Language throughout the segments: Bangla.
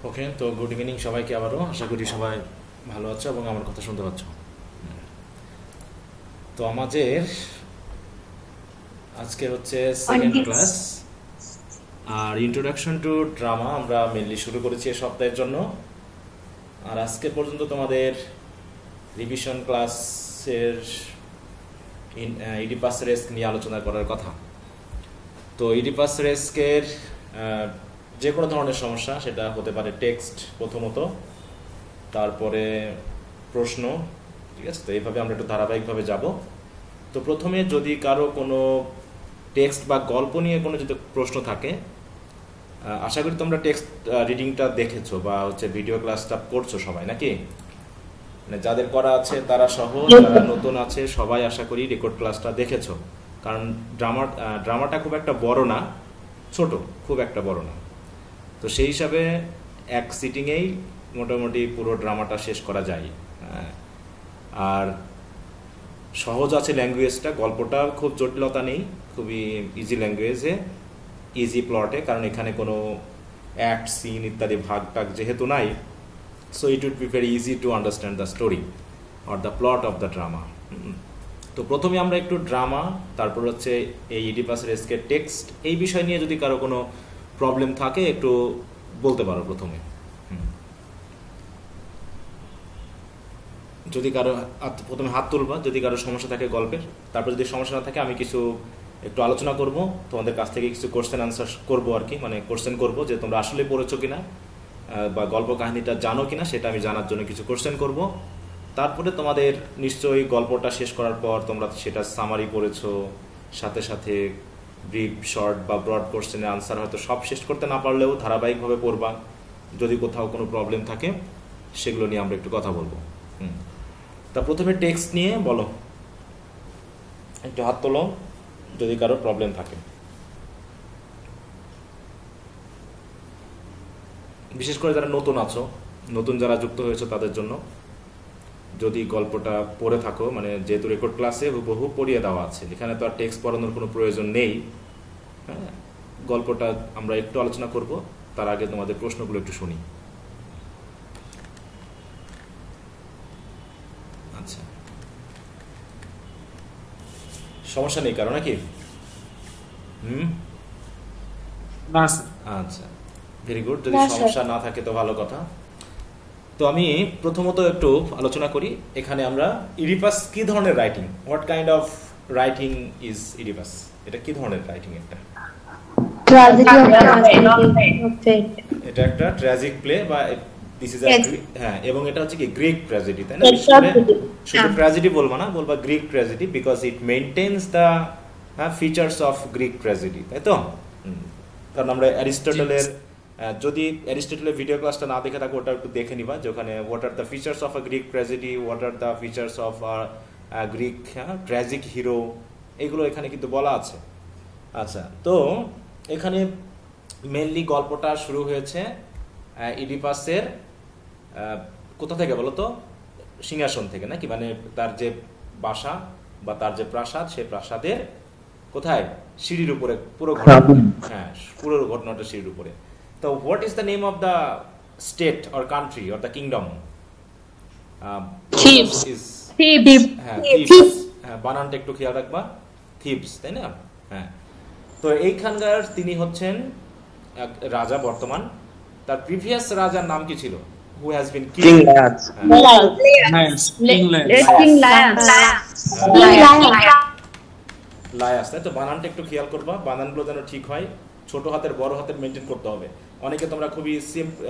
ওকে, তো গুড ইভিনিং সবাইকে আবারও। আশা করি সবাই ভালো আছো এবং আমার কথা শুনতে পাচ্ছ। তো আমাদের আজকে হচ্ছে সেকেন্ড ক্লাস, আর ইন্ট্রোডাকশন টু ড্রামা আমরা মেনলি শুরু করেছি এই সপ্তাহের জন্য। আর আজকে পর্যন্ত তোমাদের রিভিশন ক্লাসের ইডিপাস রেস্ক নিয়ে আলোচনা করার কথা। তো ইডিপাস রেস্কের যে কোনো ধরনের সমস্যা, সেটা হতে পারে টেক্সট প্রথমত, তারপরে প্রশ্ন, ঠিক আছে? তো এইভাবে আমরা একটু ধারাবাহিকভাবে যাব। তো প্রথমে যদি কারো কোনো টেক্সট বা গল্প নিয়ে কোনো যদি প্রশ্ন থাকে, আশা করি তোমরা টেক্সট রিডিংটা দেখেছো বা হচ্ছে ভিডিও ক্লাসটা করছো সবাই, নাকি? মানে যাদের করা আছে তারা সহ, যারা নতুন আছে সবাই আশা করি রেকর্ড ক্লাসটা দেখেছো। কারণ ড্রামাটা খুব একটা বড় না, ছোট, খুব একটা বড় না। তো সেই হিসাবে এক সিটিংয়েই মোটামুটি পুরো ড্রামাটা শেষ করা যায়। আর সহজ আছে ল্যাঙ্গুয়েজটা, গল্পটা খুব জটিলতা নেই, খুবই ইজি ল্যাঙ্গুয়েজে, ইজি প্লটে, কারণ এখানে কোনো অ্যাক্ট, সিন ইত্যাদি ভাগ টাগ যেহেতু নাই। So it would be very easy to understand the story or the plot of the drama. তো প্রথমে আমরা একটু ড্রামা, তারপর হচ্ছে এই ইডিপাস রেস্কের টেক্সট, এই বিষয় নিয়ে যদি কারো কোনো প্রবলেম থাকে একটু বলতে পারো প্রথমে। যদি কারো প্রথমে হাত তুলবা যদি কারো সমস্যা থাকে গল্পের, তারপর যদি সমস্যা না থাকে আমি কিছু একটু আলোচনা করব, তোমাদের কাছ থেকে কিছু কোশ্চেন আনসার করবো আর কি, মানে কোশ্চেন করবো যে তোমরা আসলে পড়েছো কিনা বা গল্প কাহিনীটা জানো কিনা সেটা আমি জানার জন্য কিছু কোশ্চেন করব। তারপরে তোমাদের নিশ্চয়ই গল্পটা শেষ করার পর তোমরা সেটা সামারি পড়েছো, সাথে সাথে ব্রিফ, শর্ট বা ব্রড কোশ্চেনের আনসার হয়তো সব শেষ করতে না পারলেও ধারাবাহিকভাবে পড়বা। যদি কোথাও কোনো প্রবলেম থাকে সেগুলো নিয়ে আমরা একটু কথা বলবো। তা প্রথমে টেক্সট নিয়ে বলো, একটু হাত তোলো যদি কারো প্রবলেম থাকে। বিশেষ করে যারা নতুন আছো, নতুন যারা যুক্ত হয়েছে তাদের জন্য, যদি গল্পটা পড়ে থাকো, মানে যেহেতু রেকর্ড ক্লাসে হুবহু পড়িয়ে দেওয়া আছে, এখানে তো আর টেক্সট পড়ানোর কোনো প্রয়োজন নেই। হ্যাঁ, গল্পটা আমরা একটু আলোচনা করব, তার আগে তোমাদের প্রশ্নগুলো একটু শুনি। আচ্ছা, সমস্যা নেই কারো নাকি? আচ্ছা, ভেরি গুড। যদি সমস্যা না থাকে তো ভালো কথা। তো আমি প্রথমত একটু আলোচনা করি, এখানে আমরা ইডিপাস কি ধরনের writing, what kind of writing is Oedipus, এটা কি ধরনের রাইটিং? এটা একটা ট্র্যাজিক প্লে বা দিস ইজ হ্যাঁ, এবং এটা হচ্ছে কি গ্রিক ট্র্যাজেডি, তাই না? শুধু ট্র্যাজেডি বলবো না, বলবা Greek tragedy, because it maintains the features of Greek tragedy, তাই তো? কারণ আমরা অ্যারিস্টটলের, যদি অ্যারিস্টটলের ভিডিও ক্লাসটা না দেখে থাকো ওটা একটু দেখে নিবা, যে ওখানে what are the features of a Greek tragedy, what are the features of a Greek tragic hero, এগুলো এখানে কিন্তু বলা আছে। আচ্ছা, তো এখানে মেনলি গল্পটা শুরু হয়েছে ইডিপাসের কোথা থেকে বলো তো? সিংহাসন থেকে, নাকি? মানে তার যে বাসা বা তার যে প্রাসাদ, সে প্রাসাদের কোথায়? সিঁড়ির উপরে পুরো ঘটনা। হ্যাঁ, পুরো ঘটনাটা সিঁড়ির উপরে। তো what is the name of the state or country or the kingdom? বানানটা একটু খেয়াল রাখবা, থিবস, তাই না? হ্যাঁ, তো এইখানকার তিনি হচ্ছেন রাজা বর্তমান। তার প্রিভিয়াস রাজার নাম কি ছিল? হু হ্যাজ বিন কিং লায়াস, তাই তো? বানানটা একটু খেয়াল করবা, বানানগুলো যেন ঠিক হয়, ছোট হাতের বড় হাতের মেনটেন করতে হবে। অনেকে তোমরা খুবই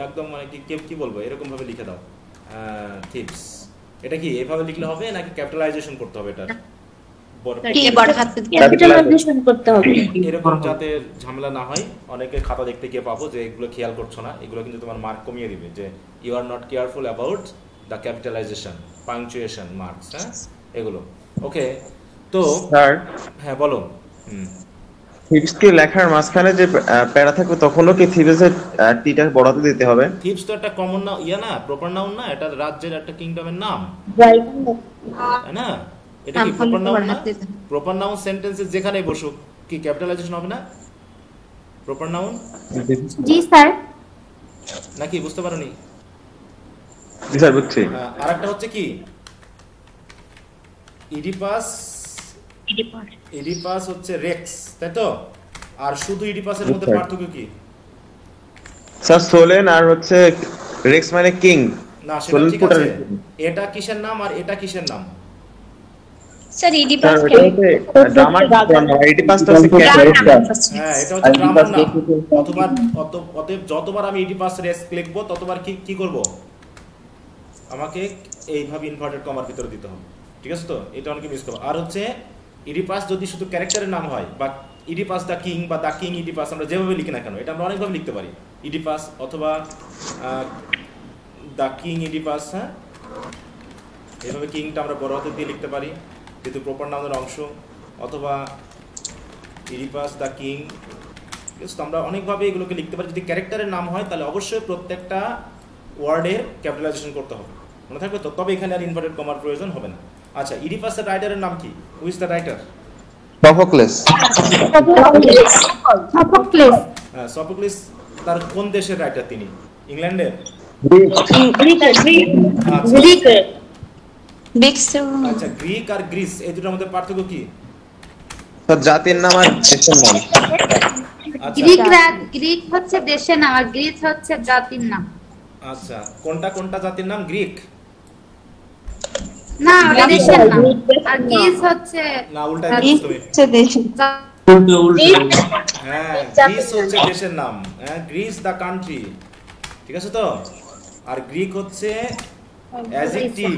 একদম মানে কি বলবো এরকম ভাবে লিখে দাও, থিপস। এটা কি এভাবে লিখলে হবে নাকি ক্যাপিটালাইজেশন করতে হবে? এটা এরকম যাতে ঝামেলা না হয়। অনেকে খাতা দেখতে গিয়ে পাবো যে এগুলো খেয়াল করছো না, এগুলো কিন্তু তোমার মার্ক কমিয়ে দিবে, যে you are not careful about the capitalisation, punctuation, marks, হ্যাঁ, এগুলো। ওকে, তো স্যার, হ্যাঁ বলো। থিবসকে লেখার মাঝখানে যে প্যারা থাকবে তখনও কি থিবসের টিটা বড়াতে দিতে হবে? থিবস তো একটা কমন না, না, প্রপার নাউন না, এটা রাজ্যের একটা কিংডমের নাম, তাই না? এটা কি প্রপার নাউন না? প্রপার নাউন সেন্টেন্সে যেখানেই বসুক কি ক্যাপিটালাইজেশন হবে না? Proper noun? জি স্যার। নাকি বুঝতে পারোনি? জি স্যার বুঝছি। আরেকটা হচ্ছে কি ইডিপাস, ইডিপাস হচ্ছে রেক্স, তাই তো? আর শুধু ইডিপাসের মধ্যে পার্থক্য কি? স্যার সোলেন আর হচ্ছে রেক্স মানে কিং। না সেটা ঠিক আছে, এটা কিসের নাম আর এটা কিসের নাম? স্যার স্যার ইডিপাস এটা হচ্ছে ড্রামার ইডিপাসটা হচ্ছে ক্যারেক্টার। হ্যাঁ এটা হচ্ছে ড্রামার নাম। অথবা অতএব যতবার আমি ইডিপাস রেক্স লিখবো ততবার কি করব, আমাকে এইভাবে ইনভার্টেড কমার ভিতরে দিতে হবে, ঠিক আছে তো? এটা অনেকে মিস করবে। আর হচ্ছে ইডিপাস যদি শুধু ক্যারেক্টারের নাম হয় বা ইডিপাস দ্য কিং বা দ্য কিং ইডিপাস, আমরা যেভাবে লিখি না কেন এটা আমরা অনেকভাবে লিখতে পারি, ইডিপাস অথবা দ্য কিং ইডিপাস। হ্যাঁ এইভাবে কিংটা আমরা বড় হাতে দিয়ে লিখতে পারি যেহেতু প্রপার নামের অংশ, অথবা ইডিপাস দ্য কিং। আমরা অনেকভাবে এগুলোকে লিখতে পারি। যদি ক্যারেক্টারের নাম হয় তাহলে অবশ্যই প্রত্যেকটা ওয়ার্ডের ক্যাপিটালাইজেশন করতে হবে, মনে থাকবে তো? তবে এখানে আর ইনভার্টেড কমার প্রয়োজন হবে না। আচ্ছা ইডিপাসের রাইটারের নাম কি? Who is the writer? Sophocles. Sophocles তার কোন দেশের রাইটার তিনি? ইংল্যান্ডের? আচ্ছা গ্রিক আর গ্রিস এই দুটোর মধ্যে পার্থক্য কি? স্যার জাতির নাম আর দেশের নাম। গ্রিক হচ্ছে দেশের নাম আর গ্রিস হচ্ছে জাতির নাম। আচ্ছা কোনটা জাতির নাম? গ্রিক না ওটা দেশের নাম, আর গ্রিস হচ্ছে না উল্টাই বলছো তুমি। হ্যাঁ গ্রিস হচ্ছে দেশের নাম, হ্যাঁ গ্রিস দ্য কান্ট্রি, ঠিক আছে তো? আর গ্রিক হচ্ছে অ্যাডজেক্টিভ,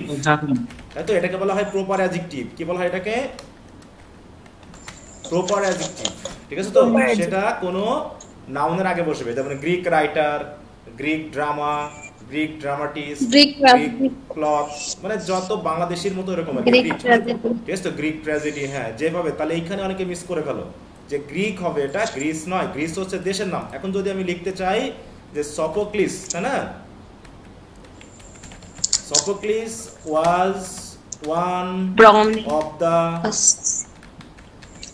তাই তো? এটাকে বলা হয় প্রপার অ্যাডজেক্টিভ। কি বলা হয় এটাকে? প্রপার অ্যাডজেক্টিভ, ঠিক আছে তো? সেটা কোনো নাউনের আগে বসবে, যেমন Greek writer, Greek drama, Greek dramatist, Greek plot, মানে যত বাংলাদেশের মতো এরকম আর কি, ঠিক আছে তো? গ্রিক ট্র্যাজেডি, হ্যাঁ যেভাবে। তাহলে এইখানে অনেকে মিস করে ফেলো যে গ্রিক হবে, এটা গ্রিস নয়। গ্রিস হচ্ছে দেশের নাম। এখন যদি আমি লিখতে চাই যে সফোক্লিস, তাই না? Sophocles was one of the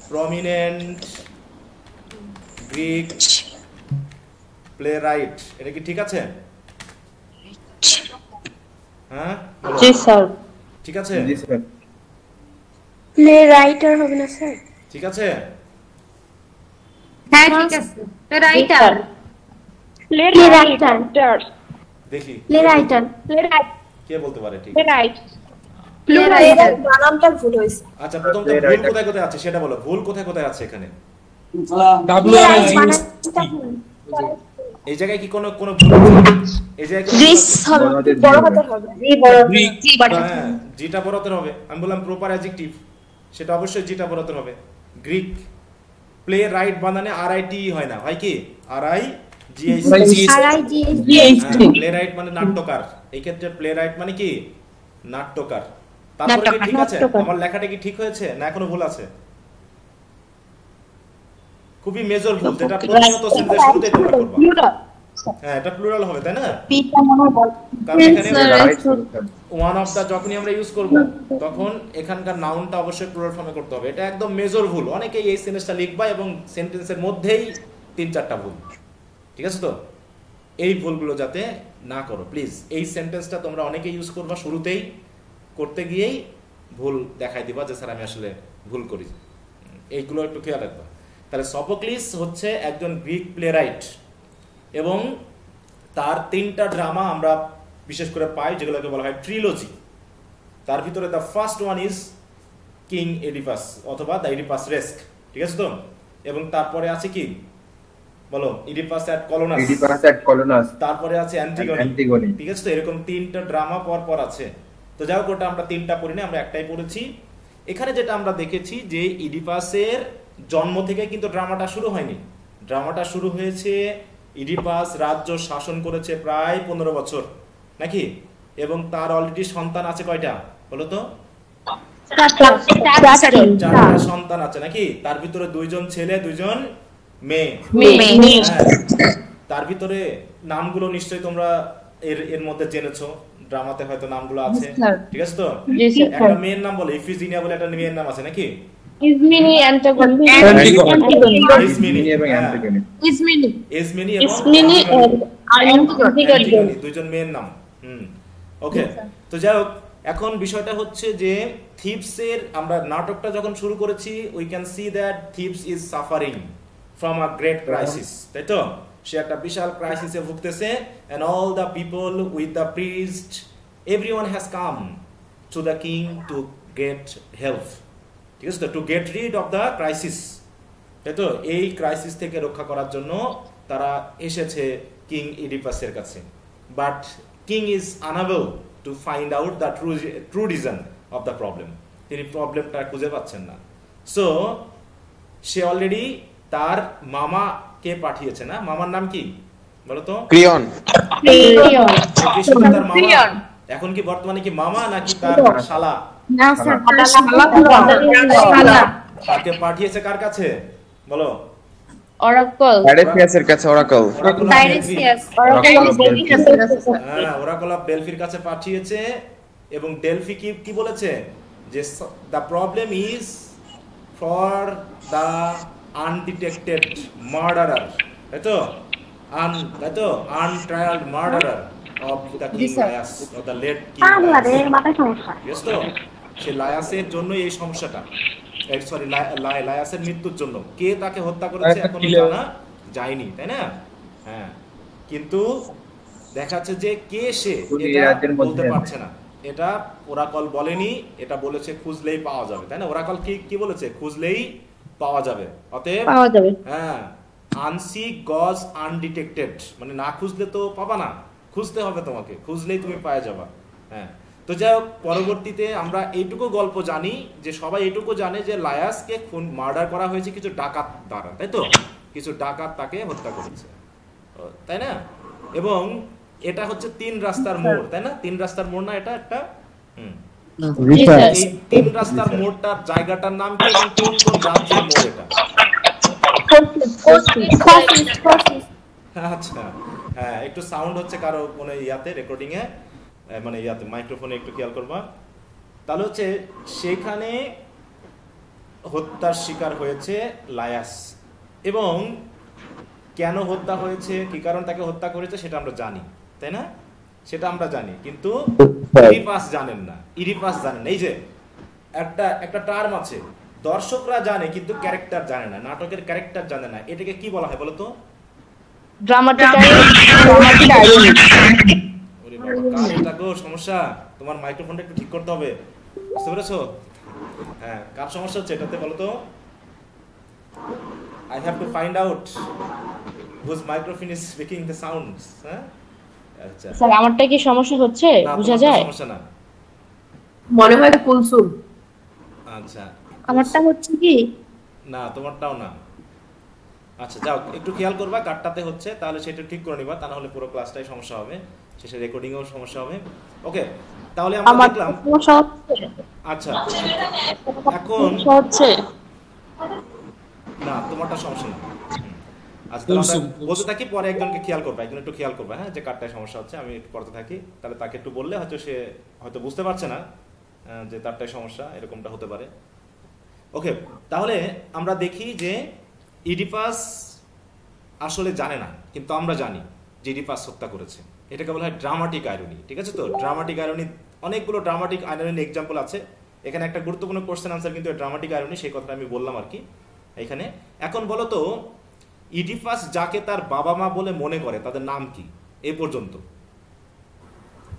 prominent Greek playwright. এটা কি ঠিক আছে? হ্যাঁ জি স্যার। ঠিক আছে? জি স্যার। প্লে রাইটার হবে না স্যার? ঠিক আছে? হ্যাঁ ঠিক আছে, রাইটার। প্লে রাইটার দেখি প্লে রাইটার কে বলতে পারে ঠিক? বানানটা ভুল হয়েছে। আচ্ছা প্রথমত ভুল কোথায় কোথায় আছে সেটা বলো। ভুল কোথায় কোথায় আছে এখানে? এই জায়গায় কি কোনো ভুল আছে? এই জায়গায় গ্রিস হবে, বড় হাতের হবে। হ্যাঁ জিটা বড় হাতের হবে। আমি বললাম প্রপার অ্যাডজেক্টিভ, সেটা অবশ্যই জিটা বড় হাতের হবে। গ্রিক প্লে রাইট বানানে আর আই টি হয় না, হয় কি? R I G H T. Playwright মানে নাট্যকার। এই ক্ষেত্রে প্লে রাইট মানে কি? নাট্যকার। তারপরে কি ঠিক আছে? আমার লেখাটা কি ঠিক হয়েছে না এখনো ভুল আছে? খুবই মেজর ভুল, যেটা প্রথমত সেন্টেন্সের শুরুতেই তোমরা করবা। হ্যাঁ এটা প্লুরাল হবে, তাই না? কারণ এখানে ওয়ান অফ দা যখনই আমরা ইউজ করব তখন এখানকার নাউনটা অবশ্যই প্লুরাল ফর্মে করতে হবে। এটা একদম মেজর ভুল। অনেকেই এই সেন্টেন্সটা লিখবা এবং সেন্টেন্সের মধ্যেই 3-4টা ভুল, ঠিক আছে তো? এই ভুলগুলো যাতে না করো প্লিজ। এই সেন্টেন্সটা তোমরা অনেকেই ইউজ করবা, শুরুতেই করতে গিয়েই ভুল দেখাই দিবা যে স্যার আমি আসলে ভুল করি। এইগুলো একটু খেয়াল রাখবা। তাহলে সফোক্লিস হচ্ছে একজন গ্রিক প্লেরাইট এবং তার 3টা ড্রামা আমরা বিশেষ করে পাই যেগুলোকে বলা হয় ট্রিলজি। তার ভিতরে the first one is king এডিপাস অথবা দ্য এডিপাস রেস্ক, ঠিক আছে তো? এবং তারপরে আছে কি বলো? ইডিপাস অ্যাট কলোনাস, তারপরে আছে অ্যান্টিগনি, ঠিক আছে তো? এরকম 3টা ড্রামা পর আছে। তো যাই হোক ওটা আমরা 3টা পড়ি না, আমরা একটাই পড়েছি। এখানে যেটা আমরা দেখেছি যে ইডিপাসের জন্ম থেকে কিন্তু ড্রামাটা শুরু হয়নি। ড্রামাটা শুরু হয়েছে ইডিপাস রাজ্য শাসন করেছে প্রায় 15 বছর, নাকি? এবং তার অলরেডি সন্তান আছে কয়টা বলো তো? 4টা সন্তান আছে, নাকি? তার ভিতরে 2জন ছেলে 2জন মেয়ে। তার ভিতরে নামগুলো নিশ্চয়ই তোমরা এর মধ্যে জেনেছো, ড্রামাতে হয়তো নামগুলো আছে, ঠিক আছে তো? একটা মেয়ের নাম বলে ইফিজিনিয়া বলে একটা মেয়ের নাম আছে, নাকি? ইজমিনি অ্যান্টাগনিস্ট ইজমিনি এবং অ্যান্টাগনিস্ট। ইজমিনি ইজমিনি এবং ইজমিনি অ্যান্টিগনি দুইজন মেয়ের নাম। ওকে, তো যাই হোক, এখন বিষয়টা হচ্ছে যে থিপসের আমরা নাটকটা যখন শুরু করেছি we can see that Thebes is suffering from a great crisis, তাই তো? সে একটা বিশাল ক্রাইসিসে ভুগতেছে, and all the people with the priest, everyone has come to the king to get help, ঠিক আছে তো, to get rid of the crisis, তাই তো? এই ক্রাইসিস থেকে রক্ষা করার জন্য তারা এসেছে কিং ইডিপাসের কাছে, but king is unable to find out the true reason of the problem. তিনি প্রবলেমটা খুঁজে পাচ্ছেন না। সো সে অলরেডি তার মামাকে পাঠিয়েছে, না? মামার নাম কি বলো তো? ক্রিয়ন। কৃষ্ণ তার মামা এখন কি বর্তমানে কি মামা নাকি তার শালা? না স্যার, তাকে পাঠিয়েছে কার কাছে বলো? অরাকল প্যারিসিয়াসের কাছে। অরাকল ওরাকল অফ ডেলফির কাছে পাঠিয়েছে, এবং ডেলফি কি বলেছে যে the problem is for the undetected murderer, তাই তো? Untrialed murderer of the king Laius of the late king Laius, তো সে লায়াসের জন্য এই সমস্যাটা, সরি লায়াসের মৃত্যুর জন্য। কে তাকে হত্যা করেছে এখনো জানা যায়নি, তাই না? হ্যাঁ, কিন্তু দেখাচ্ছে যে কে সে এটা বলতে পারছে না। এটা ওরাকল বলেনি, এটা বলেছে খুঁজলেই পাওয়া যাবে, তাই না? ওরাকল কি বলেছে? খুঁজলেই পাওয়া যাবে। অতএব পাওয়া যাবে। হ্যাঁ, আনসিক গজ আনডিটেক্টেড, মানে না খুঁজলে তো পাবা না, খুঁজতে হবে তোমাকে, খুঁজলেই তুমি পাওয়া যাবা। হ্যাঁ, তো যাই হোক, পরবর্তীতে আমরা এইটুকু গল্প জানি যে সবাই এইটুকু জানে যে লায়াসকে মার্ডার করা হয়েছে কিছু ডাকাত দ্বারা, তাই তো? কিছু ডাকাত তাকে হত্যা করেছে, তাই না? এবং এটা হচ্ছে 3 রাস্তার মোড়, তাই না? 3 রাস্তার মোড় না এটা একটা? এই 3 রাস্তার মোড়টার জায়গাটার নাম কি এবং কোন কোন রাজ্যের মোড় এটা? আচ্ছা, হ্যাঁ, একটু সাউন্ড হচ্ছে কারো কোনো ইয়াতে রেকর্ডিং এ, মানে ইয়াতে মাইক্রোফোনে একটু খেয়াল করবা। তাহলে হচ্ছে সেখানে হত্যার শিকার হয়েছে লায়াস, এবং কেন হত্যা হয়েছে, কি কারণ তাকে হত্যা করেছে সেটা আমরা জানি, তাই না? সেটা আমরা জানি, কিন্তু ইডিপাস জানেন না। ইডিপাস জানেন না। এই যে একটা টার্ম আছে, দর্শকরা জানে কিন্তু ক্যারেক্টার জানে না, নাটকের ক্যারেক্টার জানে না। এটাকে কি বলা হয় বলো তো? ড্রামাটিক ওরে বাবা, কার এটা গো সমস্যা? তোমার মাইক্রোফোনটা একটু ঠিক করতে হবে, বুঝতে পেরেছো? হ্যাঁ, কার সমস্যা হচ্ছে এটাতে বলো তো? I have to find out whose microphone is making the sounds. হ্যাঁ, আচ্ছা স্যার, আমারটা কি সমস্যা হচ্ছে বোঝা যায়? সমস্যা না, মনে হয় কুলসুম। আচ্ছা, আমারটা হচ্ছে কি না তোমারটাও না। আচ্ছা, যাও, একটু খেয়াল করবা কারটাতে হচ্ছে, তাহলে সেটা ঠিক করে নিবা, তা না হলে পুরো ক্লাসটাই সমস্যা হবে, শেষে রেকর্ডিং এও সমস্যা হবে। ওকে, তাহলে আমরা দেখলাম। আচ্ছা, এখন হচ্ছে না, তোমারটা সমস্যা না। আচ্ছা, তাহলে আমরা বলতে থাকি, পরে একজনকে খেয়াল করবা, একজন একটু খেয়াল করবা, হ্যাঁ, যে কারটায় সমস্যা হচ্ছে। আমি একটু পড়তে থাকি, তাহলে তাকে একটু বললে হয়তো সে হয়তো বুঝতে পারছে না যে তারটায় সমস্যা, এরকমটা হতে পারে। ওকে, তাহলে আমরা দেখি যে ইডিপাস আসলে জানে না, কিন্তু আমরা জানি যে ইডিপাস হত্যা করেছে। এটাকে বলা হয় ড্রামাটিক আইরনি, ঠিক আছে তো? ড্রামাটিক আইরনি, অনেকগুলো ড্রামাটিক আইরনির এক্সাম্পল আছে। এখানে একটা গুরুত্বপূর্ণ কোশ্চেন আনসার কিন্তু ড্রামাটিক আইরনি, সেই কথাটা আমি বললাম আর কি এখানে। এখন বলো তো, ইডিপাস যাকে তার বাবা মা বলে মনে করে তাদের নাম কি এই পর্যন্ত?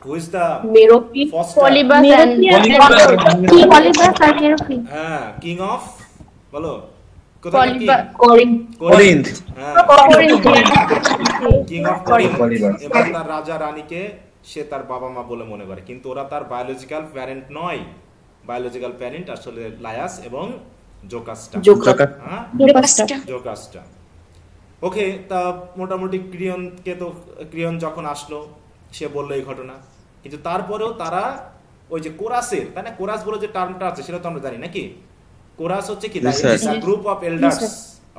হু ইজ দ্য মেরোপি, পলিবাস এন্ড পলিবাস আর মেরোপি। হ্যাঁ, কিং অফ, বলো কোরিন্থ। কিং অফ কোরিন্থ, এবং তার রাজা রানীকে সে তার বাবা মা বলে মনে করে, কিন্তু ওরা তার বায়োলজিক্যাল প্যারেন্ট নয়। বায়োলজিক্যাল প্যারেন্ট আসলে লায়াস এবং জোকাস্টা। ওকে, তা মোটামুটি ক্রিয়ন যখন আসলো সে বললো এই ঘটনা, কিন্তু তারপরেও তারা ওই যে কোরাসের, তাই না? কোরাস বলে যে টার্মটা আছে সেটা তো আমরা জানি নাকি? কোরাস হচ্ছে কি? Group of elders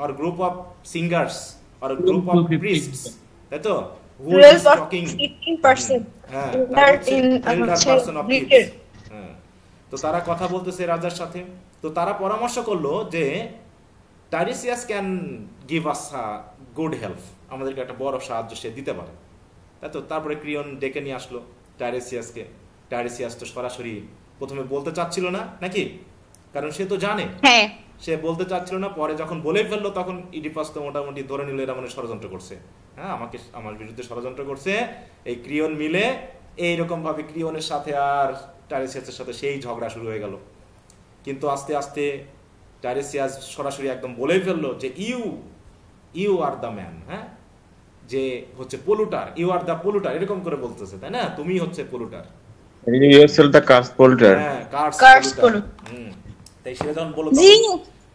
or group of singers or group of priests, তাই তো? Who is talking 18% elder person of kids. তো তারা কথা বলতেছে রাজার সাথে, তো তারা পরামর্শ করলো যে Tiresias can give us good help, আমাদেরকে একটা বড় সাহায্য সে দিতে পারে, তাই তো। তারপরে ক্রিয়ন ডেকে নিয়ে আসলো টাইরেসিয়াসকে। টাইরেসিয়াস তো সরাসরি প্রথমে বলতে চাচ্ছিল না নাকি, কারণ সে তো জানে, সে বলতে চাচ্ছিল না। পরে যখন বলেই ফেললো তখন ইডিপাস তো মোটামুটি ধরে নিল এরা মানে ষড়যন্ত্র করছে, হ্যাঁ আমার বিরুদ্ধে ষড়যন্ত্র করছে। এই ক্রিয়ন মিলে এইরকম ভাবে ক্রিয়নের সাথে আর টাইরেসিয়াসের সাথে সেই ঝগড়া শুরু হয়ে গেল। কিন্তু আস্তে আস্তে টাইরেসিয়াস সরাসরি একদম বলেই ফেললো যে ইউ আর দ্য ম্যান, হ্যাঁ, যে হচ্ছে পলুটার, ইউ আর দ্য পলুটার, এরকম করে বলতেছে, তাই না, তুমি হচ্ছে পলুটার, তাই সে যখন বলল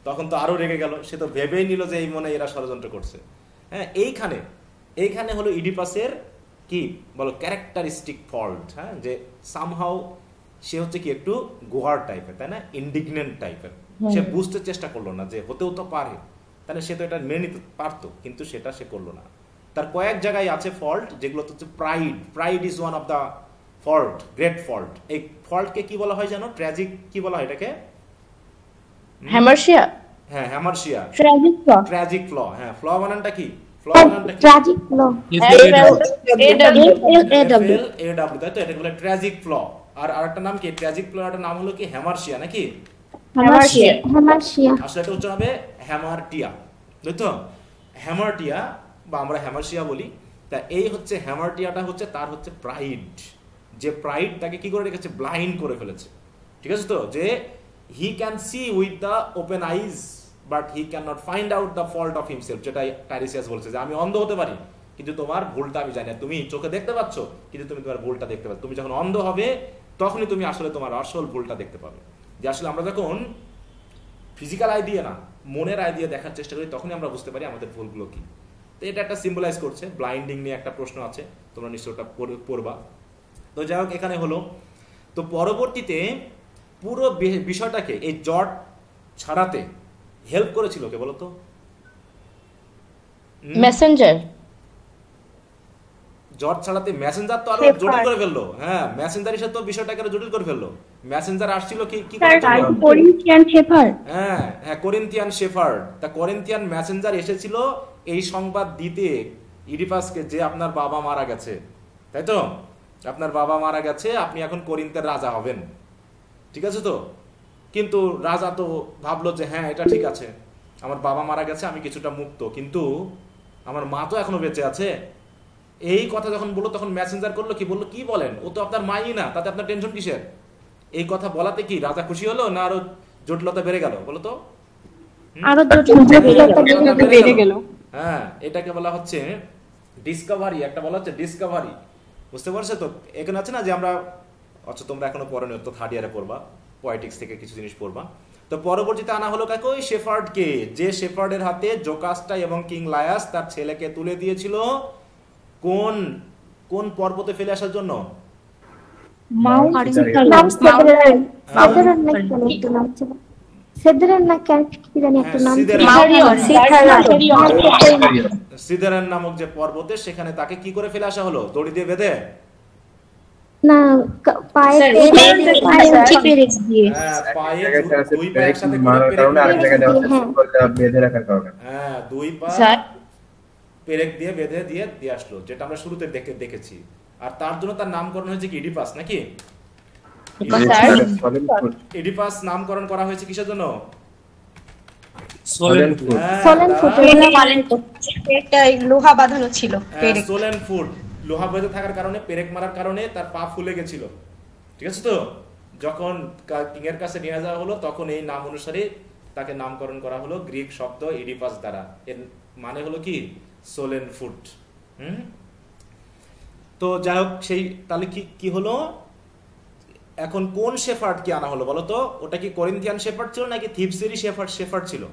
তখন তো আরো রেগে গেল, সে তো ভেবেই নিল যে এই মনে এরা ষড়যন্ত্র করছে। হ্যাঁ, এইখানে হলো ইডিপাসের কি বলো ক্যারেক্টারিস্টিক ফল্ট, হ্যাঁ, যে সামহাউ সে হচ্ছে কি একটু গোয়ার টাইপের, তাই না, ইন্ডিগনেন্ট টাইপের। সে বুঝতে চেষ্টা করলো না যে হতেও তো পারে, তাহলে সে তো এটা মেনে নিতে পারতো, কিন্তু সেটা সে করলো না। তার কয়েক জায়গায় আছে ফল্ট, যেগুলো হচ্ছে pride is one of the fault, great fault. এই ফল্টকে কি বলা হয় জানো, ট্র্যাজিক কি বলা হয় এটাকে? হ্যামারশিয়া। হ্যাঁ, হ্যামারশিয়া, ট্র্যাজিক ফ্ল। হ্যাঁ, ফ্ল বানানটা কি? ট্র্যাজিক ফ্ল, এডব্লিউ, তাই তো, এটা বলে ট্র্যাজিক ফ্ল। আর আরেকটা নাম কি ট্র্যাজিক ফ্ল, একটা নাম হলো কি হ্যামারশিয়া নাকি? হ্যামারশিয়া, আসলে এটা উচ্চারণ হবে হ্যামারটিয়া, তাই তো, হ্যামারটিয়া বা আমরা হ্যামারশিয়া বলি। তা এই হচ্ছে হ্যামারটিয়াটা হচ্ছে তার হচ্ছে প্রাইড, যে প্রাইড তাকে কি করে রেখেছে, ব্লাইন্ড করে ফেলেছে, ঠিক আছে তো, যে he can see with the open eyes but he can not find out the fault of himself, যেটা টাইরেসিয়াস বলছে যে আমি অন্ধ হতে পারি কিন্তু তোমার ভুলটা আমি জানি না। তুমি চোখে দেখতে পাচ্ছ কিন্তু তুমি তোমার ভুলটা দেখতে পাচ্ছ, তুমি যখন অন্ধ হবে তখনই তুমি আসলে তোমার আসল ভুলটা দেখতে পাবে। যে আসলে আমরা যখন ফিজিক্যাল আই দিয়ে না, মনের আই দিয়ে দেখার চেষ্টা করি তখনই আমরা বুঝতে পারি আমাদের ভুলগুলো কি। তো এটা একটা সিম্বলাইজ করছে, ব্লাইন্ডিং নিয়ে একটা প্রশ্ন আছে, তোমরা নিশ্চয় ওটা পড়বা। তো যাই হোক, এখানে হলো তো পরবর্তীতে পুরো বিষয়টাকে এই জট ছাড়াতে হেল্প করেছিল কে বলো তো? মেসেঞ্জার। জট ছাড়াতে মেসেঞ্জার তো আরো জটিল করে ফেললো। হ্যাঁ, মেসেঞ্জার এসে তো বিষয়টাকে আরো জটিল করে ফেললো। মেসেঞ্জার আসছিল কি করিন্থিয়ান শেফার্ড। হ্যাঁ, করিন্থিয়ান শেফার্ড। তা করিন্থিয়ান মেসেঞ্জার এসেছিল এই সংবাদ দিতে ইডিপাসকে যে আপনার বাবা মারা গেছে, তাই তো, আপনার বাবা মারা গেছে, আপনি এখন করিন্থের রাজা হবেন, ঠিক আছে তো। কিন্তু রাজা তো ভাবলো যে হ্যাঁ এটা ঠিক আছে, আমার বাবা মারা গেছে, আমি কিছুটা মুক্ত, কিন্তু আমার মা তো এখনো বেঁচে আছে। এই কথা যখন বললো তখন মেসেঞ্জার করলো কি, বললো কি বলেন, ও তো আপনার মাই না, তাতে আপনার টেনশন কিসের? এই কথা বলাতে কি রাজা খুশি হলো না আরো জটিলতা বেড়ে গেল বলো তো? আরো জটিলতা বেড়ে গেল। হ্যাঁ, এটাকে বলা হচ্ছে ডিসকভারি, একটা বলা হচ্ছে ডিসকভারি, বুঝতে পারছো তো। এখানে আছে না যে আমরা, আচ্ছা তোমরা এখনো পড়ো নি, তো থার্ড ইয়ারে পড়বা, পয়েটিক্স থেকে কিছু জিনিস পড়বা। তো পরবর্তীতে আনা হলো কাকে, ওই শেফার্ডকে, যে শেফার্ডের হাতে জোকাস্টা এবং কিং লায়াস তার ছেলেকে তুলে দিয়েছিল কোন কোন পর্বতে ফেলে আসার জন্য? সিদেরান নামক যে পর্বতে, সেখানে তাকে কি করে ফেলে আসা হলো? দড়ি দিয়ে বেঁধে না, পায়ে দুই পা একসাথে বেঁধে রাখার কারণে, হ্যাঁ, দুই পা পেরেক দিয়ে বেঁধে দিয়ে আসলো, যেটা আমরা শুরুতে দেখেছি। আর তার জন্য তার নামকরণ হয়েছে কি ইডিপাস নাকি? ইডিপাস নামকরণ করা হয়েছে কিসের জন্য? লোহা বাঁধানো ছিল, সোলেন ফুট, লোহা বেঁধে থাকার কারণে, পেরেক মারার কারণে তার পা ফুলে গেছিল, ঠিক আছে তো। যখন কিং এর কাছে নিয়ে যাওয়া হলো তখন এই নাম অনুসারে তাকে নামকরণ করা হলো গ্রিক শব্দ ইডিপাস দ্বারা। এর মানে হলো কি সোলেন ফুট। তো যাই হোক, সেই তাহলে কি হলো, এখন কোন শেফার্ড কি আনা হলো বলো তো? ওটা কি করিন্থিয়ান শেফার্ড ছিল নাকি থিবসেরই শেফার্ড ছিল?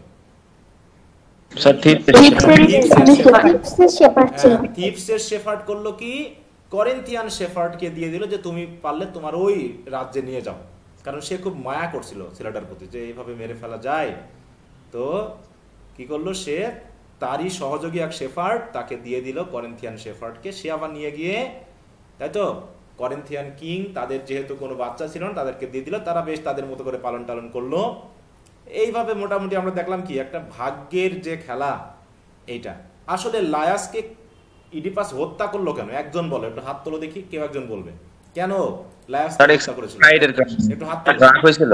থিবসের শেফার্ড করলো কি, করিন্থিয়ান শেফার্ডকে দিয়ে দিল যে তুমি পারলে তোমার ওই রাজ্যে নিয়ে যাও, কারণ সে খুব মায়া করছিল ছেলেটার প্রতি যে এইভাবে মেরে ফেলা যায়। তো কি করলো, সে তারই সহযোগী এক শেফার্ড তাকে দিয়ে দিল করিন্থিয়ান শেফার্ডকে। সে আবার নিয়ে গিয়ে, তাই তো, করিন্থিয়ান কিং তাদের যেহেতু কোনো বাচ্চা ছিল না তাদেরকে দিয়ে দিল, তারা বেশ তাদের মতো করে পালন টালন করলো। এইভাবে মোটামুটি আমরা দেখলাম কি একটা ভাগ্যের যে খেলা এইটা। আসলে লায়াসকে ইডিপাস হত্যা করলো কেন? একজন বলো, একটু হাত তোলো দেখি, কেউ একজন বলবে কেন লায়াস হত্যা করেছিল? একটু হাত তোলো, রাগ হয়েছিল